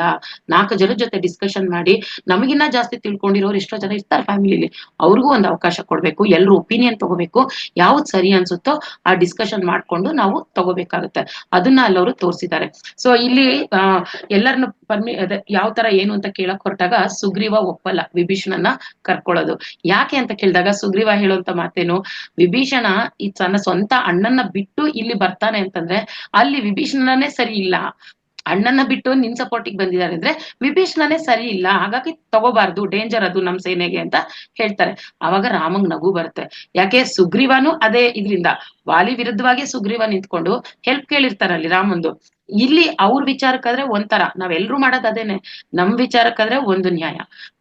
4 ಜನರ ಜೊತೆ ಡಿಸ್ಕಷನ್ ಮಾಡಿ, ನಮಗಿನ್ನ ಜಾಸ್ತಿ ತಿಳ್ಕೊಂಡಿರೋರು ಎಷ್ಟೋ ಜನ ಇರ್ತಾರೆ ಫ್ಯಾಮಿಲಿಲಿ, ಅವ್ರಿಗೂ ಒಂದು ಅವಕಾಶ ಕೊಡ್ಬೇಕು, ಎಲ್ರು ಒಪಿನಿಯನ್ ತಗೋಬೇಕು, ಯಾವ್ದು ಸರಿ ಅನ್ಸುತ್ತೋ ಆ ಡಿಸ್ಕಷನ್ ಮಾಡ್ಕೊಂಡು ನಾವು ತಗೋಬೇಕಾಗುತ್ತೆ. ಅದನ್ನ ಅಲ್ಲವರು ತೋರಿಸಿದ್ದಾರೆ. ಸೊ ಇಲ್ಲಿ ಎಲ್ಲರನ್ನು ಅದೇ ಯಾವ ತರ ಏನು ಅಂತ ಕೇಳಕ್ ಹೊರಟಾಗ ಸುಗ್ರೀವ ಒಪ್ಪಲ್ಲ ವಿಭೀಷಣನ ಕರ್ಕೊಳ್ಳೋದು. ಯಾಕೆ ಅಂತ ಕೇಳಿದಾಗ ಸುಗ್ರೀವ ಹೇಳುವಂತ ಮಾತೇನು, ವಿಭೀಷಣ ಈ ತನ್ನ ಸ್ವಂತ ಅಣ್ಣನ್ನ ಬಿಟ್ಟು ಇಲ್ಲಿ ಬರ್ತಾನೆ ಅಂತಂದ್ರೆ ಅಲ್ಲಿ ವಿಭೀಷಣನೇ ಸರಿ ಇಲ್ಲ, ಅಣ್ಣನ್ನ ಬಿಟ್ಟು ನಿನ್ ಸಪೋರ್ಟಿಗೆ ಬಂದಿದ್ದಾರೆ ಅಂದ್ರೆ ವಿಭೀಷಣನೇ ಸರಿ ಇಲ್ಲ, ಹಾಗಾಗಿ ತಗೋಬಾರ್ದು, ಡೇಂಜರ್ ಅದು ನಮ್ ಸೇನೆಗೆ ಅಂತ ಹೇಳ್ತಾರೆ. ಅವಾಗ ರಾಮಂಗ್ ನಗು ಬರುತ್ತೆ. ಯಾಕೆ ಸುಗ್ರೀವನು ಅದೇ ಇದ್ರಿಂದ ವಾಲಿ ವಿರುದ್ಧವಾಗಿ ಸುಗ್ರೀವ ನಿಂತ್ಕೊಂಡು ಹೆಲ್ಪ್ ಕೇಳಿರ್ತಾರಲ್ಲಿ ರಾಮಂದು. ಇಲ್ಲಿ ಅವ್ರ ವಿಚಾರಕ್ಕಾದ್ರೆ ಒಂಥರ, ನಾವೆಲ್ರೂ ಮಾಡೋದ್ ಅದೇನೆ, ನಮ್ ವಿಚಾರಕ್ಕಾದ್ರೆ ಒಂದು ನ್ಯಾಯ,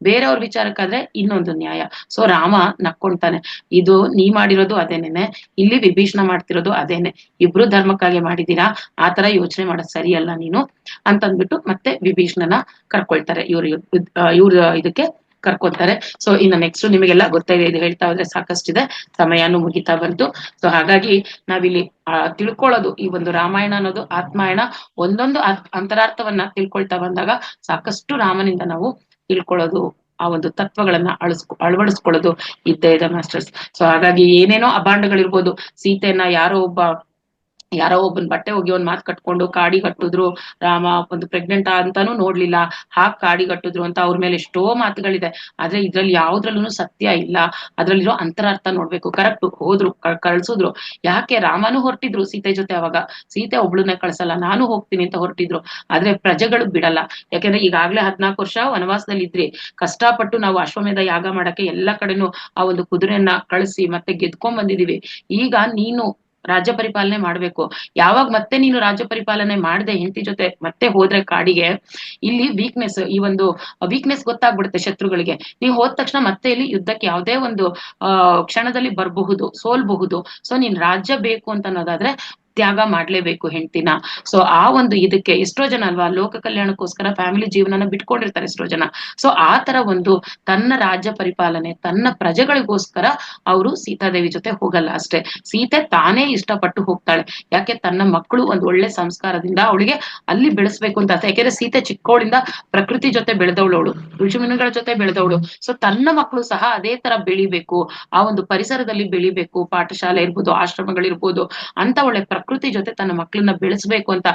ಬೇರೆಯವ್ರ ವಿಚಾರಕ್ಕಾದ್ರೆ ಇನ್ನೊಂದು ನ್ಯಾಯ. ಸೊ ರಾಮ ನಕ್ಕೊಂತಾನೆ, ಇದು ನೀ ಮಾಡಿರೋದು ಅದೇನೇನೆ, ಇಲ್ಲಿ ವಿಭೀಷಣ ಮಾಡ್ತಿರೋದು ಅದೇನೆ, ಇಬ್ರು ಧರ್ಮಕ್ಕಾಗಿ ಮಾಡಿದೀರಾ, ಆತರ ಯೋಚನೆ ಮಾಡೋದ್ ಸರಿಯಲ್ಲ ನೀನು ಅಂತಂದ್ಬಿಟ್ಟು ಮತ್ತೆ ವಿಭೀಷಣನ ಕರ್ಕೊಳ್ತಾರೆ. ಇವ್ರ ಇದಕ್ಕೆ ಕರ್ಕೊತಾರೆ. ಸೊ ಇನ್ನು ನೆಕ್ಸ್ಟ್ ನಿಮಗೆಲ್ಲ ಗೊತ್ತಾಗಿದೆ, ಇದು ಹೇಳ್ತಾ ಹೋದ್ರೆ ಸಾಕಷ್ಟಿದೆ, ಸಮಯನೂ ಮುಗಿತಾ ಬಂತು. ಸೊ ಹಾಗಾಗಿ ನಾವಿಲ್ಲಿ ತಿಳ್ಕೊಳ್ಳೋದು ಈ ಒಂದು ರಾಮಾಯಣ ಅನ್ನೋದು ಆತ್ಮಾಯಣ, ಒಂದೊಂದು ಅಂತರಾರ್ಥವನ್ನ ತಿಳ್ಕೊಳ್ತಾ ಬಂದಾಗ ಸಾಕಷ್ಟು ರಾಮನಿಂದ ನಾವು ತಿಳ್ಕೊಳ್ಳೋದು, ಆ ಒಂದು ತತ್ವಗಳನ್ನ ಅಳವಡಿಸ್ಕೊಳ್ಳೋದು ಇದ್ದೇ ಇದೆ ಮಾಸ್ಟರ್ಸ್. ಸೊ ಹಾಗಾಗಿ ಏನೇನೋ ಅಭಾಂಡಗಳಿರ್ಬೋದು, ಸೀತೆಯನ್ನ ಯಾರೋ ಒಬ್ಬನ್ ಬಟ್ಟೆ ಹೋಗಿ ಒಂದ್ ಮಾತು ಕಟ್ಕೊಂಡು ಕಾಡಿ ಕಟ್ಟಿದ್ರು, ರಾಮ ಒಂದು ಪ್ರೆಗ್ನೆಂಟ್ ಅಂತಾನು ನೋಡ್ಲಿಲ್ಲ, ಕಾಡಿ ಕಟ್ಟಿದ್ರು ಅಂತ ಅವ್ರ ಮೇಲೆ ಎಷ್ಟೋ ಮಾತುಗಳಿದೆ. ಆದ್ರೆ ಇದ್ರಲ್ಲಿ ಯಾವ್ದ್ರಲ್ಲೂ ಸತ್ಯ ಇಲ್ಲ, ಅದ್ರಲ್ಲಿರೋ ಅಂತರಾರ್ಥ ನೋಡ್ಬೇಕು. ಕರೆಕ್ಟ್ ಹೋದ್ರು, ಕಳ್ಸಿದ್ರು, ಯಾಕೆ ರಾಮನು ಹೊರಟಿದ್ರು ಸೀತೆ ಜೊತೆ, ಅವಾಗ ಸೀತೆ ಒಬ್ಳನ್ನೇ ಕಳ್ಸಲ್ಲ, ನಾನು ಹೋಗ್ತೀನಿ ಅಂತ ಹೊರಟಿದ್ರು, ಆದ್ರೆ ಪ್ರಜೆಗಳು ಬಿಡಲ್ಲ. ಯಾಕಂದ್ರೆ ಈಗಾಗ್ಲೇ 14 ವರ್ಷ ವನವಾಸದಲ್ಲಿ ಇದ್ರಿ, ಕಷ್ಟಪಟ್ಟು ನಾವು ಅಶ್ವಮೇಧ ಯಾಗ ಮಾಡಕ್ಕೆ ಎಲ್ಲಾ ಕಡೆನೂ ಆ ಒಂದು ಕುದುರೆಯನ್ನ ಕಳಿಸಿ ಮತ್ತೆ ಗೆದ್ಕೊಂಡ್ ಬಂದಿದೀವಿ. ಈಗ ನೀನು ರಾಜ್ಯ ಪರಿಪಾಲನೆ ಮಾಡ್ಬೇಕು. ಯಾವಾಗ ಮತ್ತೆ ನೀನು ರಾಜ್ಯ ಪರಿಪಾಲನೆ ಮಾಡದೆ ಹೆಂಡತಿ ಜೊತೆ ಮತ್ತೆ ಹೋದ್ರೆ ಕಾಡಿಗೆ, ಇಲ್ಲಿ ವೀಕ್ನೆಸ್, ಈ ಒಂದು ವೀಕ್ನೆಸ್ ಗೊತ್ತಾಗ್ಬಿಡುತ್ತೆ ಶತ್ರುಗಳಿಗೆ. ನೀವು ಹೋದ ತಕ್ಷಣ ಮತ್ತೆ ಇಲ್ಲಿ ಯುದ್ಧಕ್ಕೆ ಯಾವುದೇ ಒಂದು ಕ್ಷಣದಲ್ಲಿ ಬರಬಹುದು, ಸೋಲ್ಬಹುದು. ಸೊ ನೀನ್ ರಾಜ್ಯ ಬೇಕು ಅಂತ ಅನ್ನೋದಾದ್ರೆ ತ್ಯಾಗ ಮಾಡ್ಲೇಬೇಕು ಹೆಂಡತಿನ. ಸೊ ಆ ಒಂದು ಇದಕ್ಕೆ ಎಷ್ಟೋ ಜನ ಅಲ್ವಾ ಲೋಕ ಕಲ್ಯಾಣಕ್ಕೋಸ್ಕರ ಫ್ಯಾಮಿಲಿ ಜೀವನನ ಬಿಟ್ಕೊಂಡಿರ್ತಾರೆ ಎಷ್ಟೋ ಜನ. ಸೊ ಆ ತರ ಒಂದು ತನ್ನ ರಾಜ್ಯ ಪರಿಪಾಲನೆ, ತನ್ನ ಪ್ರಜೆಗಳಿಗೋಸ್ಕರ ಅವರು ಸೀತಾದೇವಿ ಜೊತೆ ಹೋಗಲ್ಲ ಅಷ್ಟೇ, ಸೀತೆ ತಾನೇ ಇಷ್ಟಪಟ್ಟು ಹೋಗ್ತಾಳೆ. ಯಾಕೆ ತನ್ನ ಮಕ್ಕಳು ಒಂದ್ ಒಳ್ಳೆ ಸಂಸ್ಕಾರದಿಂದ ಅವಳಿಗೆ ಅಲ್ಲಿ ಬೆಳೆಸ್ಬೇಕು ಅಂತ. ಯಾಕೆಂದ್ರೆ ಸೀತೆ ಚಿಕ್ಕವಳಿಂದ ಪ್ರಕೃತಿ ಜೊತೆ ಬೆಳೆದವಳು, ಅವಳು ಋಷಿಮುನಿಗಳ ಜೊತೆ ಬೆಳೆದವಳು. ಸೊ ತನ್ನ ಮಕ್ಕಳು ಸಹ ಅದೇ ತರ ಬೆಳಿಬೇಕು, ಆ ಒಂದು ಪರಿಸರದಲ್ಲಿ ಬೆಳಿಬೇಕು, ಪಾಠಶಾಲೆ ಇರ್ಬೋದು, ಆಶ್ರಮಗಳಿರ್ಬೋದು ಅಂತ ಒಳ್ಳೆ ಪ್ರಕೃತಿ ಜೊತೆ ತನ್ನ ಮಕ್ಕಳನ್ನ ಬೆಳೆಸ್ಬೇಕು ಅಂತ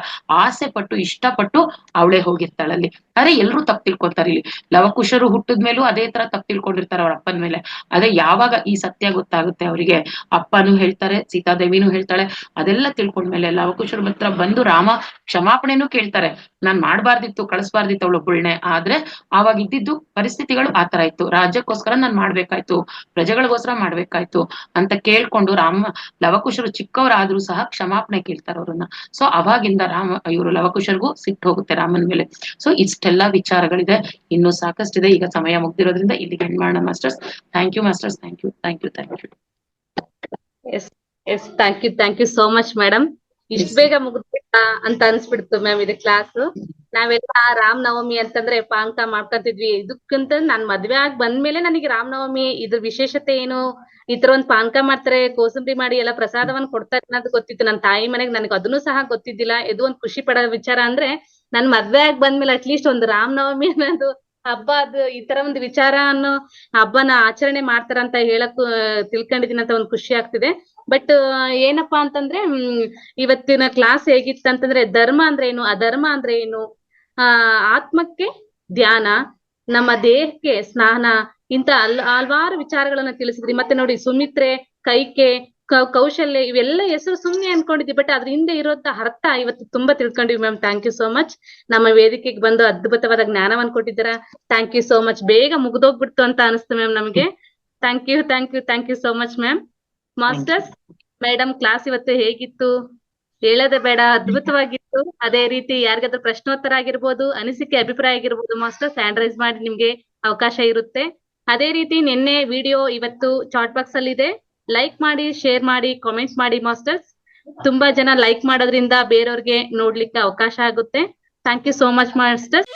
ಆಸೆ ಪಟ್ಟು ಇಷ್ಟಪಟ್ಟು ಅವಳೇ ಹೋಗಿರ್ತಾಳಲ್ಲಿ. ಆದ್ರೆ ಎಲ್ರು ತಪ್ಪು ತಿಳ್ಕೊತಾರೆ ಇಲ್ಲಿ. ಲವಕುಶರು ಹುಟ್ಟಿದ್ಮೇಲೂ ಅದೇ ತರ ತಪ್ಪು ತಿಳ್ಕೊಂಡಿರ್ತಾರೆ ಅವ್ರ ಅಪ್ಪನ ಮೇಲೆ. ಅದೇ ಯಾವಾಗ ಈ ಸತ್ಯ ಗೊತ್ತಾಗುತ್ತೆ ಅವರಿಗೆ, ಅಪ್ಪನೂ ಹೇಳ್ತಾರೆ, ಸೀತಾದೇವಿನೂ ಹೇಳ್ತಾಳೆ, ಅದೆಲ್ಲ ತಿಳ್ಕೊಂಡ್ಮೇಲೆ ಲವಕುಶರ ಹತ್ರ ಬಂದು ರಾಮ ಕ್ಷಮಾಪಣೆನೂ ಕೇಳ್ತಾರೆ. ನಾನ್ ಮಾಡ್ಬಾರ್ದಿತ್ತು, ಕಳಿಸ್ಬಾರ್ದಿತ್ತು ಅವಳೊಬ್ಬಳನೆ, ಆದ್ರೆ ಆವಾಗ ಇದ್ದಿದ್ದು ಪರಿಸ್ಥಿತಿಗಳು ಆತರ ಇತ್ತು, ರಾಜ್ಯಕ್ಕೋಸ್ಕರ ನಾನ್ ಮಾಡ್ಬೇಕಾಯ್ತು, ಪ್ರಜೆಗಳಿಗೋಸ್ಕರ ಮಾಡ್ಬೇಕಾಯ್ತು ಅಂತ ಕೇಳ್ಕೊಂಡು ಲವಕುಶರು ಚಿಕ್ಕವರಾದ್ರೂ ಸಹ ಕ್ಷಮಾಪಣೆ ಕೇಳ್ತಾರೆ ಅವ್ರನ್ನ. ಸೊ ಅವಾಗಿಂದ ಇವರು ಲವಕುಶರಿಗೂ ಸಿಟ್ಟು ಹೋಗುತ್ತೆ ರಾಮನ ಮೇಲೆ. ಸೊ ಇಷ್ಟೆಲ್ಲಾ ವಿಚಾರಗಳಿದೆ, ಇನ್ನು ಸಾಕಷ್ಟಿದೆ. ಈಗ ಸಮಯ ಮುಗ್ದಿರೋದ್ರಿಂದ ಇಲ್ಲಿಗೆ ಎಂಡ್ ಮಾಡೋಣ masters. Thank you masters, thank you. Yes thank you so much madam. ಇಷ್ಟ ಬೇಗ ಮುಗಿದ್ಬಿಟ್ಟ ಅಂತ ಅನ್ಸ್ಬಿಡ್ತು ಮ್ಯಾಮ್ ಇದು ಕ್ಲಾಸ್. ನಾವೆಲ್ಲ ರಾಮನವಮಿ ಅಂತಂದ್ರೆ ಪಾಂಕ ಮಾಡ್ಕೊಂತಿದ್ವಿ. ಇದಕ್ಕಂತ ನಾನ್ ಮದ್ವೆ ಆಗಿ ಬಂದ್ಮೇಲೆ ನನಗೆ ರಾಮನವಮಿ ಇದ್ರ ವಿಶೇಷತೆ ಏನು, ಈ ತರ ಒಂದ್ ಪಾನಕ ಮಾಡ್ತಾರೆ, ಕೋಸಂಬರಿ ಮಾಡಿ ಎಲ್ಲ ಪ್ರಸಾದವನ್ನ ಕೊಡ್ತಾರೆ ಅನ್ನೋದು ಗೊತ್ತಿತ್ತು. ನನ್ನ ತಾಯಿ ಮನೆಗೆ ನನಗೆ ಅದನ್ನು ಸಹ ಗೊತ್ತಿದ್ದಿಲ್ಲ. ಇದು ಒಂದ್ ಖುಷಿ ಪಡೋ ವಿಚಾರ ಅಂದ್ರೆ ನನ್ ಮದ್ವೆ ಆಗಿ ಬಂದ್ಮೇಲೆ ಅಟ್ಲೀಸ್ಟ್ ಒಂದು ರಾಮನವಮಿ ಅನ್ನೋದು ಹಬ್ಬ, ಅದು ಈ ತರ ಒಂದು ವಿಚಾರ ಅನ್ನೋ ಹಬ್ಬನ ಆಚರಣೆ ಮಾಡ್ತಾರಂತ ಹೇಳಕ್ ತಿಳ್ಕೊಂಡಿದೀನಿ ಅಂತ ಒಂದ್ ಖುಷಿ ಆಗ್ತಿದೆ. ಬಟ್ ಏನಪ್ಪಾ ಅಂತಂದ್ರೆ ಇವತ್ತಿನ ಕ್ಲಾಸ್ ಹೇಗಿತ್ತಂತಂದ್ರೆ ಧರ್ಮ ಅಂದ್ರೆ ಏನು, ಅಧರ್ಮ ಅಂದ್ರೆ ಏನು, ಆತ್ಮಕ್ಕೆ ಧ್ಯಾನ, ನಮ್ಮ ದೇಹಕ್ಕೆ ಸ್ನಾನ, ಇಂತ ಹಲವಾರು ವಿಚಾರಗಳನ್ನ ತಿಳಿಸಿದ್ರಿ. ಮತ್ತೆ ನೋಡಿ ಸುಮಿತ್ರೆ, ಕೈಕೆ, ಕೌಶಲ್ಯ ಇವೆಲ್ಲ ಹೆಸರು ಸುಮ್ನೆ ಅನ್ಕೊಂಡಿದ್ವಿ, ಬಟ್ ಅದ್ರ ಹಿಂದೆ ಇರುವಂತ ಅರ್ಥ ಇವತ್ತು ತುಂಬಾ ತಿಳ್ಕೊಂಡಿವಿ ma'am. Thank you so much. ನಮ್ಮ ವೇದಿಕೆಗೆ ಬಂದು ಅದ್ಭುತವಾದ ಜ್ಞಾನವನ್ನ ಕೊಟ್ಟಿದ್ದೀರಾ. Thank you so much. ಬೇಗ ಮುಗ್ದೋಗ್ಬಿಡ್ತು ಅಂತ ಅನಿಸ್ತು ಮ್ಯಾಮ್ ನಮ್ಗೆ. Thank you so much ma'am. Masters madam class ಇವತ್ತು ಹೇಗಿತ್ತು? ಹೇಳೋದೇ ಬೇಡ, ಅದ್ಭುತವಾಗಿತ್ತು. ಅದೇ ರೀತಿ ಯಾರಿಗಾದ್ರೂ ಪ್ರಶ್ನೋತ್ತರ ಆಗಿರ್ಬೋದು, ಅನಿಸಿಕೆ ಅಭಿಪ್ರಾಯ ಆಗಿರ್ಬೋದು ಮಾಸ್ಟರ್ಸ್ ಹ್ಯಾಂಡ್ ರೈಸ್ ಮಾಡಿ ನಿಮ್ಗೆ ಅವಕಾಶ ಇರುತ್ತೆ. ಅದೇ ರೀತಿ ನಿನ್ನೆ ವಿಡಿಯೋ ಇವತ್ತು ಚಾಟ್ ಬಾಕ್ಸ್ ಅಲ್ಲಿ ಇದೆ. ಲೈಕ್ ಮಾಡಿ, ಶೇರ್ ಮಾಡಿ, ಕಾಮೆಂಟ್ಸ್ ಮಾಡಿ ಮಾಸ್ಟರ್ಸ್. ತುಂಬಾ ಜನ ಲೈಕ್ ಮಾಡೋದ್ರಿಂದ ಬೇರೆಯವ್ರಿಗೆ ನೋಡ್ಲಿಕ್ಕೆ ಅವಕಾಶ ಆಗುತ್ತೆ. Thank you so much masters.